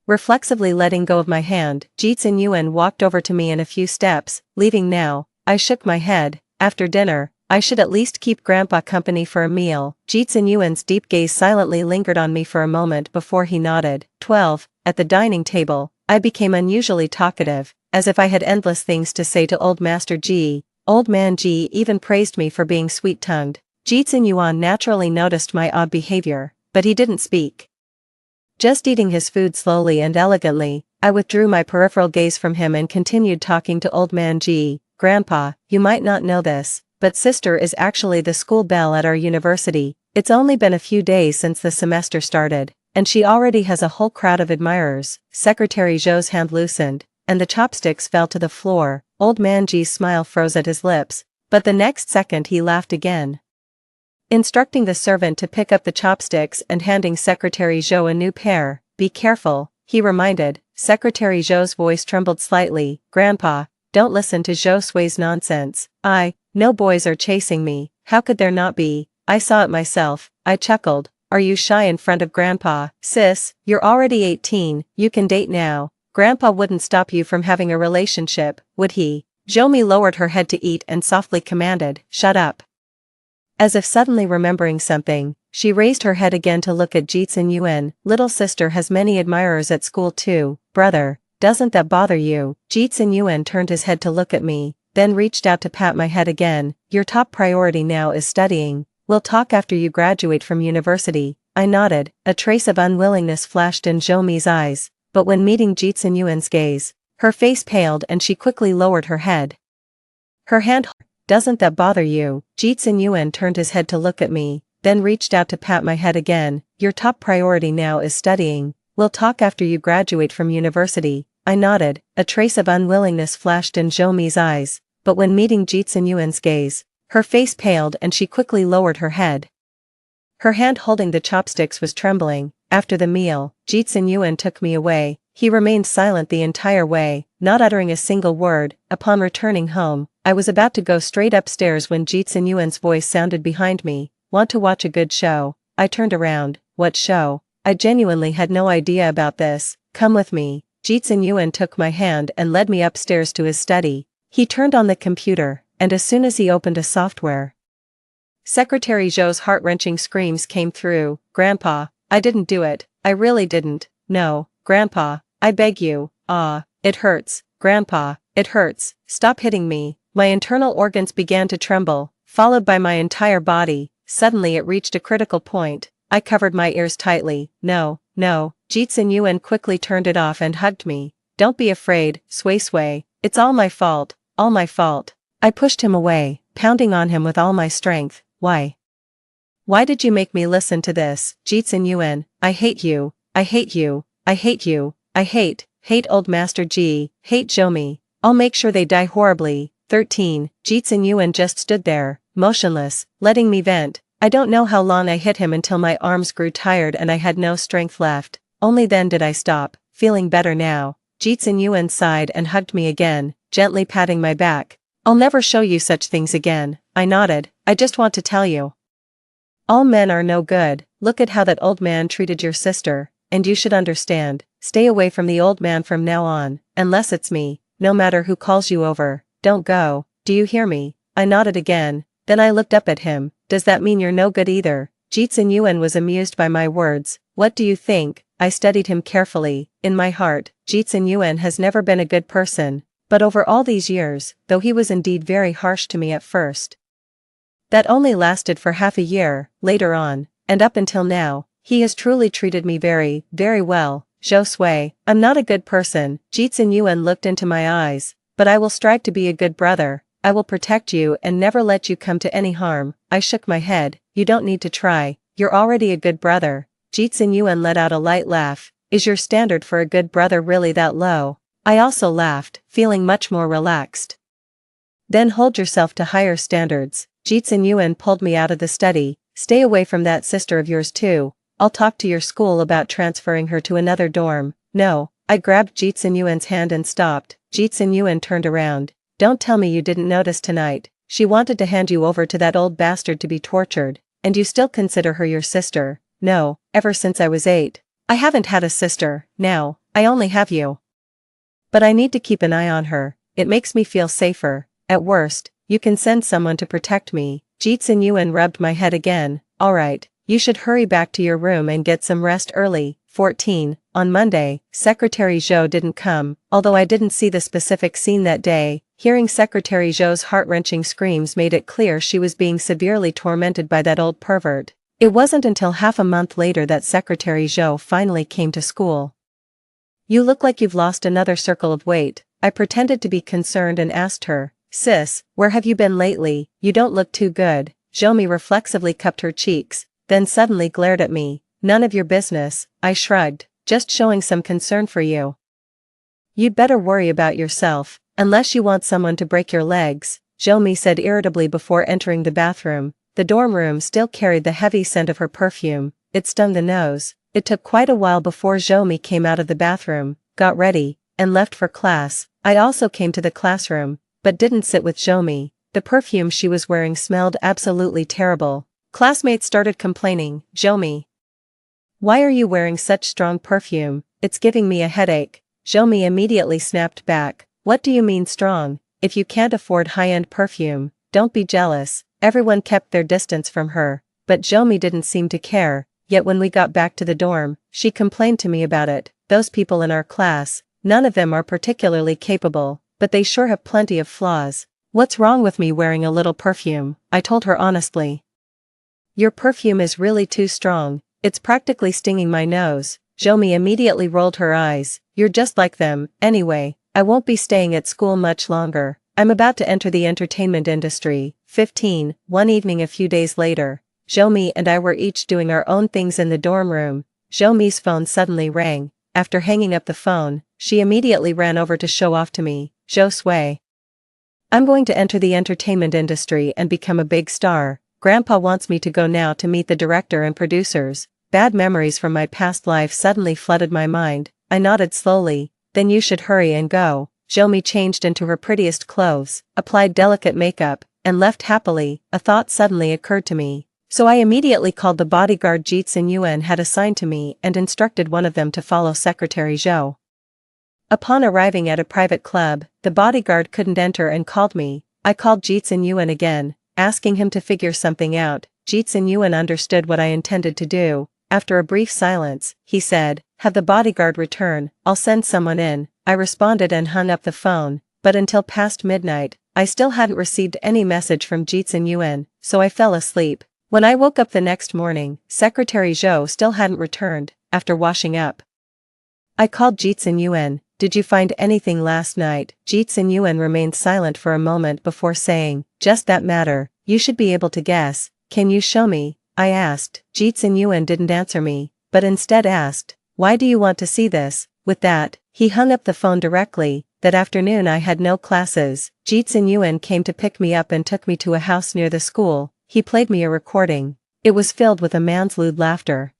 Reflexively letting go of my hand, Ji Xinyuan walked over to me in a few steps. Leaving now? I shook my head. After dinner, I should at least keep Grandpa company for a meal. Ji Xinyuan's deep gaze silently lingered on me for a moment before he nodded. 12. At the dining table, I became unusually talkative, as if I had endless things to say to Old Master G. Old Man G even praised me for being sweet-tongued. Jitsun Yuan naturally noticed my odd behavior, but he didn't speak. Just eating his food slowly and elegantly, I withdrew my peripheral gaze from him and continued talking to Old Man Ji. Grandpa, you might not know this, but sister is actually the school belle at our university. It's only been a few days since the semester started, and she already has a whole crowd of admirers. Secretary Zhou's hand loosened, and the chopsticks fell to the floor. Old Man Ji's smile froze at his lips, but the next second he laughed again. Instructing the servant to pick up the chopsticks and handing Secretary Zhou a new pair. Be careful, he reminded. Secretary Zhou's voice trembled slightly. Grandpa, don't listen to Zhou Sui's nonsense. No boys are chasing me. How could there not be? I saw it myself. I chuckled. Are you shy in front of Grandpa? Sis, you're already 18, you can date now. Grandpa wouldn't stop you from having a relationship, would he? Zhoumi lowered her head to eat and softly commanded, shut up. As if suddenly remembering something, she raised her head again to look at Jitsun Yuan. Little sister has many admirers at school too. Brother, doesn't that bother you? Jitsun Yuan turned his head to look at me, then reached out to pat my head again. Your top priority now is studying. We'll talk after you graduate from university. I nodded. A trace of unwillingness flashed in Zhoumi's eyes, but when meeting Jitsun Yuan's gaze, her face paled and she quickly lowered her head. Her hand. Doesn't that bother you? Jitsun Yuan turned his head to look at me, then reached out to pat my head again. Your top priority now is studying. We'll talk after you graduate from university. I nodded. A trace of unwillingness flashed in Zhoumi's eyes, but when meeting Jitsun Yuan's gaze, her face paled and she quickly lowered her head. Her hand holding the chopsticks was trembling. After the meal, Jitsun Yuan took me away. He remained silent the entire way, not uttering a single word. Upon returning home, I was about to go straight upstairs when Jitsun Yuan's voice sounded behind me. Want to watch a good show? I turned around. What show? I genuinely had no idea about this. Come with me. Jitsun Yuan took my hand and led me upstairs to his study. He turned on the computer, and as soon as he opened a software, Secretary Zhou's heart-wrenching screams came through. Grandpa, I didn't do it. I really didn't. No, Grandpa, I beg you. It hurts. Grandpa, it hurts. Stop hitting me. My internal organs began to tremble, followed by my entire body. Suddenly it reached a critical point. I covered my ears tightly. No. Jitsun Yuan quickly turned it off and hugged me. Don't be afraid, Sui. It's all my fault. All my fault. I pushed him away, pounding on him with all my strength. Why? Why did you make me listen to this? Jitsun Yuan, I hate you. I hate you. I hate you. I hate Old Master Ji, hate Zhoumi. I'll make sure they die horribly. 13. Jitsun Yuan just stood there, motionless, letting me vent. I don't know how long I hit him until my arms grew tired and I had no strength left. Only then did I stop, feeling better now. Jitsun Yuan sighed and hugged me again, gently patting my back. I'll never show you such things again. I nodded. I just want to tell you. All men are no good. Look at how that old man treated your sister, and you should understand. Stay away from the old man from now on, unless it's me. No matter who calls you over, don't go. Do you hear me? I nodded again. Then I looked up at him. Does that mean you're no good either? Jitsun Yuan was amused by my words. What do you think? I studied him carefully. In my heart, Jitsun Yuan has never been a good person. But over all these years, though he was indeed very harsh to me at first, that only lasted for half a year. Later on, and up until now, he has truly treated me very, very well. Zhou Sui, I'm not a good person. Jitsun Yuan looked into my eyes. But I will strive to be a good brother. I will protect you and never let you come to any harm. I shook my head. You don't need to try. You're already a good brother. Jitsun Yuan let out a light laugh. Is your standard for a good brother really that low? I also laughed, feeling much more relaxed. Then hold yourself to higher standards. Jitsun Yuan pulled me out of the study. Stay away from that sister of yours too. I'll talk to your school about transferring her to another dorm. No. I grabbed Jitsun Yuan's hand and stopped. Jitsun Yuan turned around. Don't tell me you didn't notice tonight. She wanted to hand you over to that old bastard to be tortured, and you still consider her your sister. No, ever since I was 8. I haven't had a sister. Now, I only have you. But I need to keep an eye on her. It makes me feel safer. At worst, you can send someone to protect me. Jitsun Yuan rubbed my head again. Alright, you should hurry back to your room and get some rest early. 14. On Monday, Secretary Zhou didn't come, although I didn't see the specific scene that day. Hearing Secretary Zhou's heart-wrenching screams made it clear she was being severely tormented by that old pervert. It wasn't until half a month later that Secretary Zhou finally came to school. "You look like you've lost another circle of weight." I pretended to be concerned and asked her, "Sis, where have you been lately? You don't look too good." Zhou reflexively cupped her cheeks, then suddenly glared at me. "None of your business," I shrugged, "just showing some concern for you. You'd better worry about yourself, unless you want someone to break your legs," Zhou said irritably before entering the bathroom. The dorm room still carried the heavy scent of her perfume. It stung the nose. It took quite a while before Zhou came out of the bathroom, got ready, and left for class. I also came to the classroom, but didn't sit with Zhou. The perfume she was wearing smelled absolutely terrible. Classmates started complaining. "Zhou, why are you wearing such strong perfume? It's giving me a headache." Zhou immediately snapped back. "What do you mean strong? If you can't afford high-end perfume, don't be jealous." Everyone kept their distance from her, but Zhou didn't seem to care. Yet when we got back to the dorm, she complained to me about it. "Those people in our class, none of them are particularly capable, but they sure have plenty of flaws." "What's wrong with me wearing a little perfume?" I told her honestly. "Your perfume is really too strong. It's practically stinging my nose." Zhou immediately rolled her eyes. "You're just like them. Anyway, I won't be staying at school much longer. I'm about to enter the entertainment industry." 15. One evening a few days later, Zhou and I were each doing our own things in the dorm room. Zhou's phone suddenly rang. After hanging up the phone, she immediately ran over to show off to me. "Zhou, I'm going to enter the entertainment industry and become a big star. Grandpa wants me to go now to meet the director and producers." Bad memories from my past life suddenly flooded my mind. I nodded slowly. "Then you should hurry and go." Zhou changed into her prettiest clothes, applied delicate makeup, and left happily. A thought suddenly occurred to me. So I immediately called the bodyguard Jitsu Yuan had assigned to me and instructed one of them to follow Secretary Zhou. Upon arriving at a private club, the bodyguard couldn't enter and called me. I called Jitsu Yuan again, asking him to figure something out. Jitsu Yuan understood what I intended to do. After a brief silence, he said, "Have the bodyguard return, I'll send someone in." I responded and hung up the phone, but until past midnight, I still hadn't received any message from Jitsu Yuan, so I fell asleep. When I woke up the next morning, Secretary Zhou still hadn't returned. After washing up, I called Jitsu Yuan. "Did you find anything last night?" Jitsu Yuan remained silent for a moment before saying, "Just that matter, you should be able to guess. Can you show me?" I asked. Jitsu Yuan didn't answer me, but instead asked, "Why do you want to see this?" With that, he hung up the phone directly. That afternoon I had no classes. Jitsu Yuan came to pick me up and took me to a house near the school. He played me a recording. It was filled with a man's lewd laughter.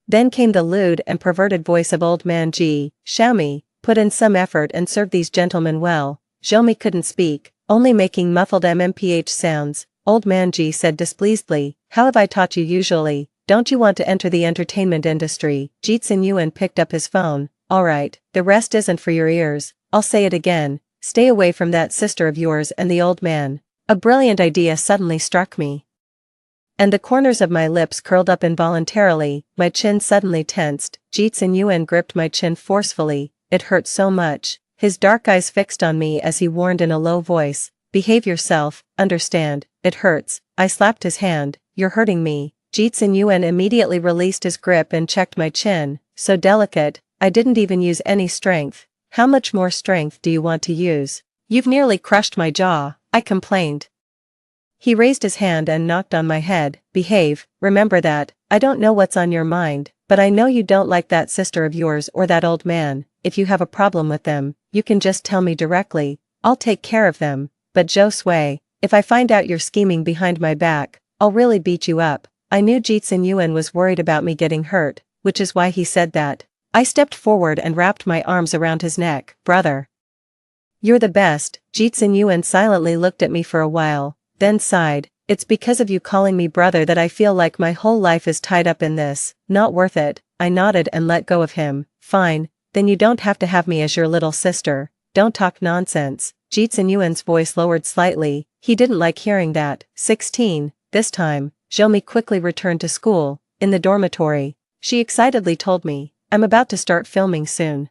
Then came the lewd and perverted voice of old man Ji. "Xiaomi, put in some effort and serve these gentlemen well." Zhou couldn't speak, only making muffled mmph sounds. Old man Ji said displeasedly, "How have I taught you usually? Don't you want to enter the entertainment industry?" Jitsu Yuan picked up his phone. "Alright, the rest isn't for your ears. I'll say it again. Stay away from that sister of yours and the old man." A brilliant idea suddenly struck me, and the corners of my lips curled up involuntarily. My chin suddenly tensed. Jitsu Yuan gripped my chin forcefully. It hurt so much. His dark eyes fixed on me as he warned in a low voice, "Behave yourself, understand? It hurts." I slapped his hand. "You're hurting me." Jitsu Yuan immediately released his grip and checked my chin. So delicate, I didn't even use any strength. "How much more strength do you want to use? You've nearly crushed my jaw," I complained. He raised his hand and knocked on my head. "Behave, remember that. I don't know what's on your mind, but I know you don't like that sister of yours or that old man. If you have a problem with them, you can just tell me directly. I'll take care of them. But Zhou, if I find out you're scheming behind my back, I'll really beat you up." I knew Jitsu Yuan was worried about me getting hurt, which is why he said that. I stepped forward and wrapped my arms around his neck. "Brother, you're the best." Jitsu Yuan silently looked at me for a while, then sighed. "It's because of you calling me brother that I feel like my whole life is tied up in this." "Not worth it." I nodded and let go of him. "Fine, then you don't have to have me as your little sister. Don't talk nonsense." Jitsu Yuan's voice lowered slightly. He didn't like hearing that. 16. This time, Zhou quickly returned to school. In the dormitory, she excitedly told me, "I'm about to start filming soon.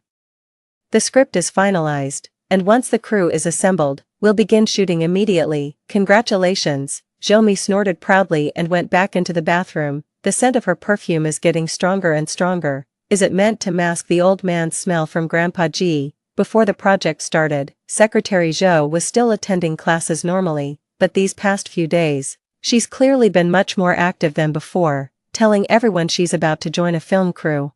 The script is finalized. And once the crew is assembled, we'll begin shooting immediately. Congratulations, Zhou snorted proudly and went back into the bathroom. The scent of her perfume is getting stronger and stronger. Is it meant to mask the old man's smell from Grandpa G? Before the project started, Secretary Zhou was still attending classes normally, but these past few days, she's clearly been much more active than before, telling everyone she's about to join a film crew.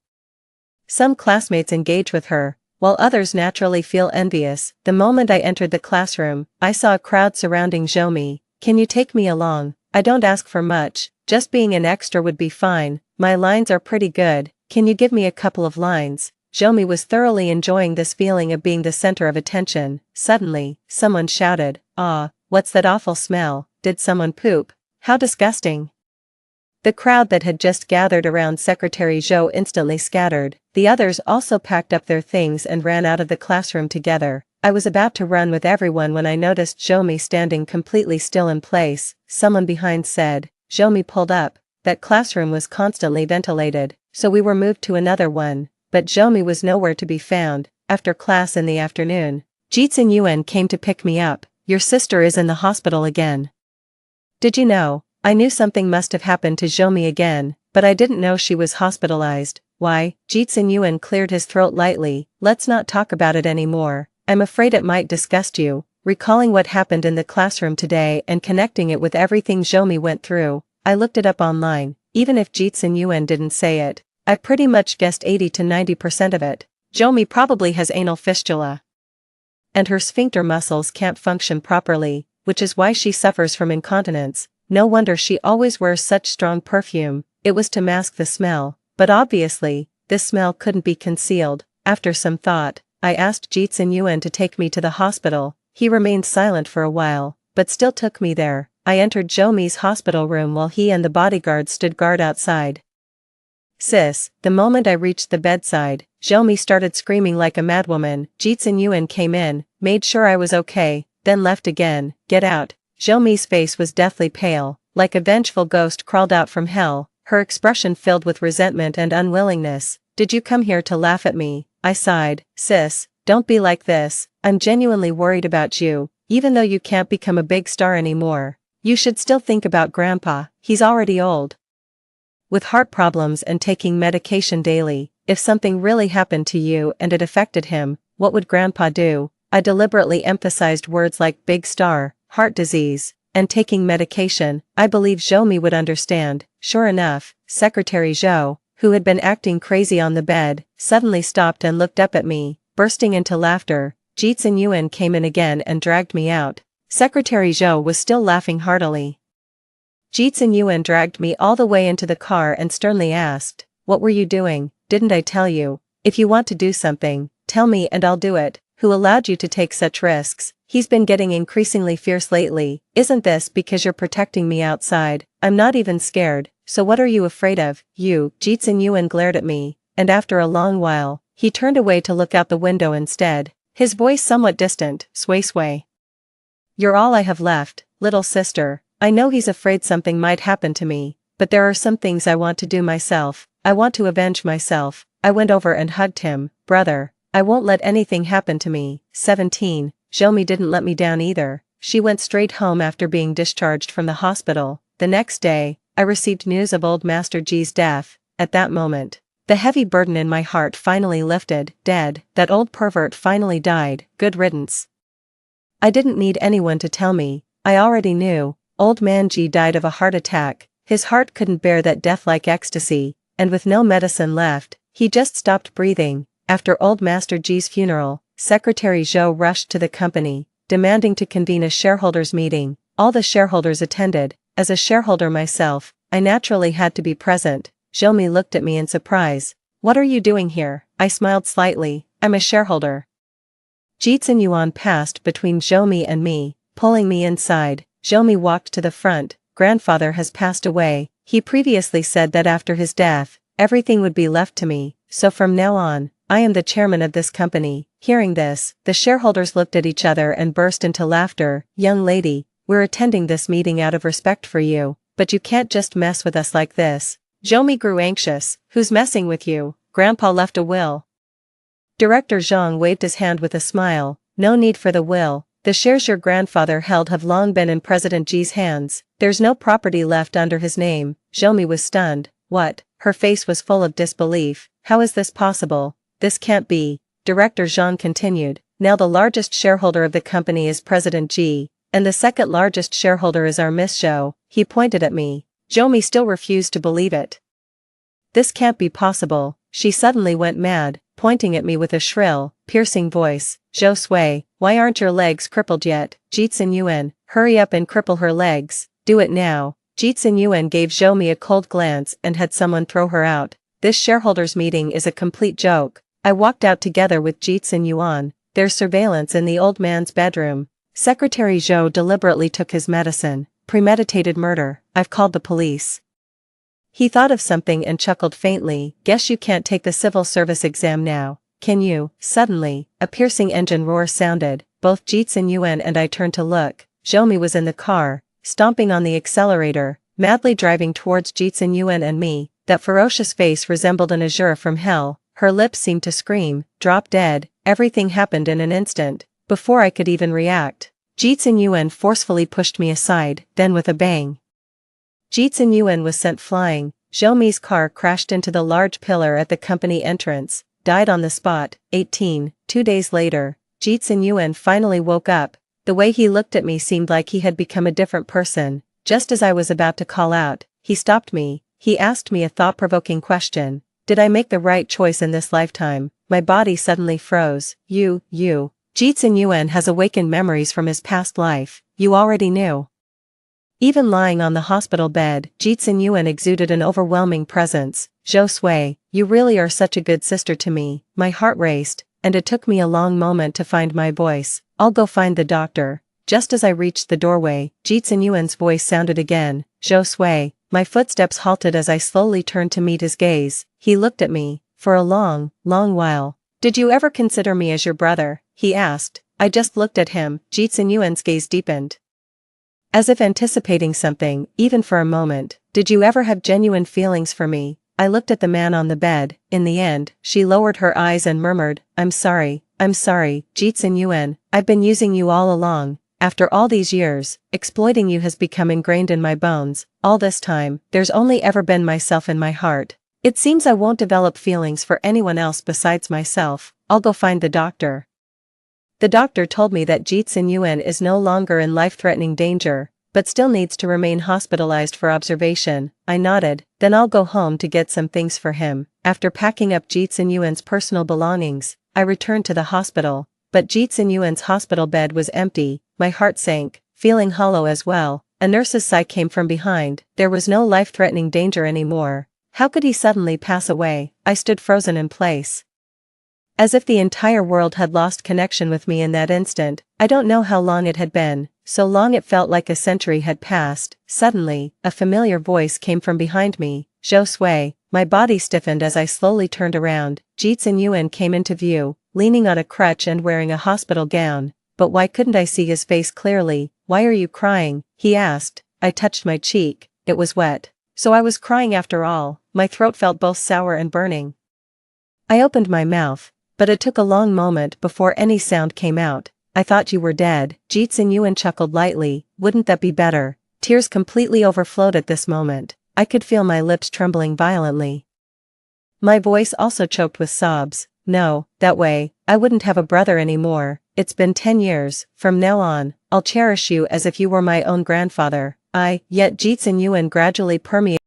Some classmates engage with her, while others naturally feel envious. The moment I entered the classroom, I saw a crowd surrounding Zhou. Can you take me along? I don't ask for much, just being an extra would be fine. My lines are pretty good, can you give me a couple of lines? Zhou was thoroughly enjoying this feeling of being the center of attention. Suddenly, someone shouted, "Ah, what's that awful smell? Did someone poop? How disgusting." The crowd that had just gathered around Secretary Zhou instantly scattered. The others also packed up their things and ran out of the classroom together. I was about to run with everyone when I noticed Zhou standing completely still in place. Someone behind said. Zhou pulled up. That classroom was constantly ventilated, so we were moved to another one, but Zhou was nowhere to be found. After class in the afternoon, Jitsun Yuan came to pick me up. Your sister is in the hospital again. Did you know? I knew something must have happened to Zhou again, but I didn't know she was hospitalized. Why? Jitsun Yuan cleared his throat lightly. Let's not talk about it anymore. I'm afraid it might disgust you. Recalling what happened in the classroom today and connecting it with everything Zhou went through, I looked it up online. Even if Jitsun Yuan didn't say it, I pretty much guessed 80 to 90% of it. Zhou probably has anal fistula. And her sphincter muscles can't function properly, which is why she suffers from incontinence. No wonder she always wears such strong perfume. It was to mask the smell, but obviously, this smell couldn't be concealed. After some thought, I asked Jitsun Yuan to take me to the hospital. He remained silent for a while, but still took me there. I entered Zhou's hospital room while he and the bodyguard stood guard outside. Sis, the moment I reached the bedside, Zhou started screaming like a madwoman. Jitsun Yuan came in, made sure I was okay, then left again. Get out. Zhou's face was deathly pale, like a vengeful ghost crawled out from hell, her expression filled with resentment and unwillingness. Did you come here to laugh at me? I sighed. Sis, don't be like this, I'm genuinely worried about you. Even though you can't become a big star anymore, you should still think about Grandpa, he's already old. With heart problems and taking medication daily, if something really happened to you and it affected him, what would Grandpa do? I deliberately emphasized words like big star, heart disease, and taking medication. I believe Zhou would understand. Sure enough, Secretary Zhou, who had been acting crazy on the bed, suddenly stopped and looked up at me, bursting into laughter. Jitsun Yuan came in again and dragged me out. Secretary Zhou was still laughing heartily. Jitsun Yuan dragged me all the way into the car and sternly asked, "What were you doing? Didn't I tell you? If you want to do something, tell me and I'll do it. Who allowed you to take such risks?" He's been getting increasingly fierce lately. Isn't this because you're protecting me outside? I'm not even scared, so what are you afraid of? You. Jitsun Yuan glared at me, and after a long while, he turned away to look out the window instead, his voice somewhat distant. Sway. You're all I have left, little sister. I know he's afraid something might happen to me, but there are some things I want to do myself. I want to avenge myself. I went over and hugged him. Brother, I won't let anything happen to me. 17. Zhou didn't let me down either. She went straight home after being discharged from the hospital. The next day, I received news of old Master G's death. At that moment, the heavy burden in my heart finally lifted. Dead. That old pervert finally died. Good riddance. I didn't need anyone to tell me. I already knew. Old man G died of a heart attack. His heart couldn't bear that death-like ecstasy, and with no medicine left, he just stopped breathing. After old Master G's funeral, Secretary Zhou rushed to the company, demanding to convene a shareholders meeting. All the shareholders attended. As a shareholder myself, I naturally had to be present. Zhou looked at me in surprise. What are you doing here? I smiled slightly. I'm a shareholder. Jitsun Yuan passed between Zhou and me, pulling me inside. Zhou walked to the front. Grandfather has passed away. He previously said that after his death, everything would be left to me, so from now on, I am the chairman of this company. Hearing this, the shareholders looked at each other and burst into laughter. Young lady, we're attending this meeting out of respect for you, but you can't just mess with us like this. Zhou grew anxious. Who's messing with you? Grandpa left a will. Director Zhang waved his hand with a smile. no need for the will. The shares your grandfather held have long been in President Ji's hands. There's no property left under his name. Zhoumi was stunned. What? Her face was full of disbelief. How is this possible? This can't be. Director Zhang continued. Now the largest shareholder of the company is President Ji, and the second largest shareholder is our Miss Zhou. He pointed at me. Zhoumi still refused to believe it. This can't be possible. She suddenly went mad, pointing at me with a shrill, piercing voice. Zhou Sui, why aren't your legs crippled yet? Jitsun Yuan, hurry up and cripple her legs. Do it now. Jitsun Yuan gave Zhoumi a cold glance and had someone throw her out. This shareholders meeting is a complete joke. I walked out together with Jitsun Yuan. There's surveillance in the old man's bedroom. Secretary Zhou deliberately took his medicine. Premeditated murder. I've called the police. He thought of something and chuckled faintly. Guess you can't take the civil service exam now, can you? Suddenly, a piercing engine roar sounded. Both Jitsun Yuan and I turned to look. Zhoumi was in the car, stomping on the accelerator, madly driving towards Jitsun Yuan and me. That ferocious face resembled an azure from hell. Her lips seemed to scream. Drop dead. Everything happened in an instant. Before I could even react, Jitsun Yuan forcefully pushed me aside, then with a bang, Jitsun Yuan was sent flying. Zhoumi's car crashed into the large pillar at the company entrance, died on the spot. 18. 2 days later, Jitsun Yuan finally woke up. The way he looked at me seemed like he had become a different person. Just as I was about to call out, he stopped me. He asked me a thought-provoking question. Did I make the right choice in this lifetime? My body suddenly froze. You. Jitsun Yuan has awakened memories from his past life. You already knew. Even lying on the hospital bed, Jitsun Yuan exuded an overwhelming presence. Zhou Sui, you really are such a good sister to me. My heart raced, and it took me a long moment to find my voice. I'll go find the doctor. Just as I reached the doorway, Jitsun Yuan's voice sounded again. Zhou Sui. My footsteps halted as I slowly turned to meet his gaze. He looked at me, for a long while. Did you ever consider me as your brother? He asked. I just looked at him. Jitsun Yuan's gaze deepened, as if anticipating something, even for a moment. Did you ever have genuine feelings for me? I looked at the man on the bed. In the end, she lowered her eyes and murmured, I'm sorry, Jitsun Yuan, I've been using you all along. After all these years, exploiting you has become ingrained in my bones. All this time, there's only ever been myself in my heart. It seems I won't develop feelings for anyone else besides myself. I'll go find the doctor. The doctor told me that Jitsun Yuan is no longer in life-threatening danger, but still needs to remain hospitalized for observation. I nodded. Then I'll go home to get some things for him. After packing up Jitsun Yuan's personal belongings, I returned to the hospital, but Jitsun Yuan's hospital bed was empty. My heart sank, feeling hollow as well. A nurse's sigh came from behind. There was no life-threatening danger anymore. How could he suddenly pass away? I stood frozen in place, as if the entire world had lost connection with me in that instant. I don't know how long it had been, so long it felt like a century had passed. Suddenly, a familiar voice came from behind me. Zhou Sui. My body stiffened as I slowly turned around. Jitsun Yuan came into view, leaning on a crutch and wearing a hospital gown. But why couldn't I see his face clearly? Why are you crying? He asked. I touched my cheek. It was wet. So I was crying after all. My throat felt both sour and burning. I opened my mouth, but it took a long moment before any sound came out. I thought you were dead. Jitsun Yuan chuckled lightly. Wouldn't that be better? Tears completely overflowed at this moment. I could feel my lips trembling violently. My voice also choked with sobs. No, that way, I wouldn't have a brother anymore. It's been 10 years. From now on, I'll cherish you as if you were my own grandfather. Yet Jitsun Yuan gradually permeated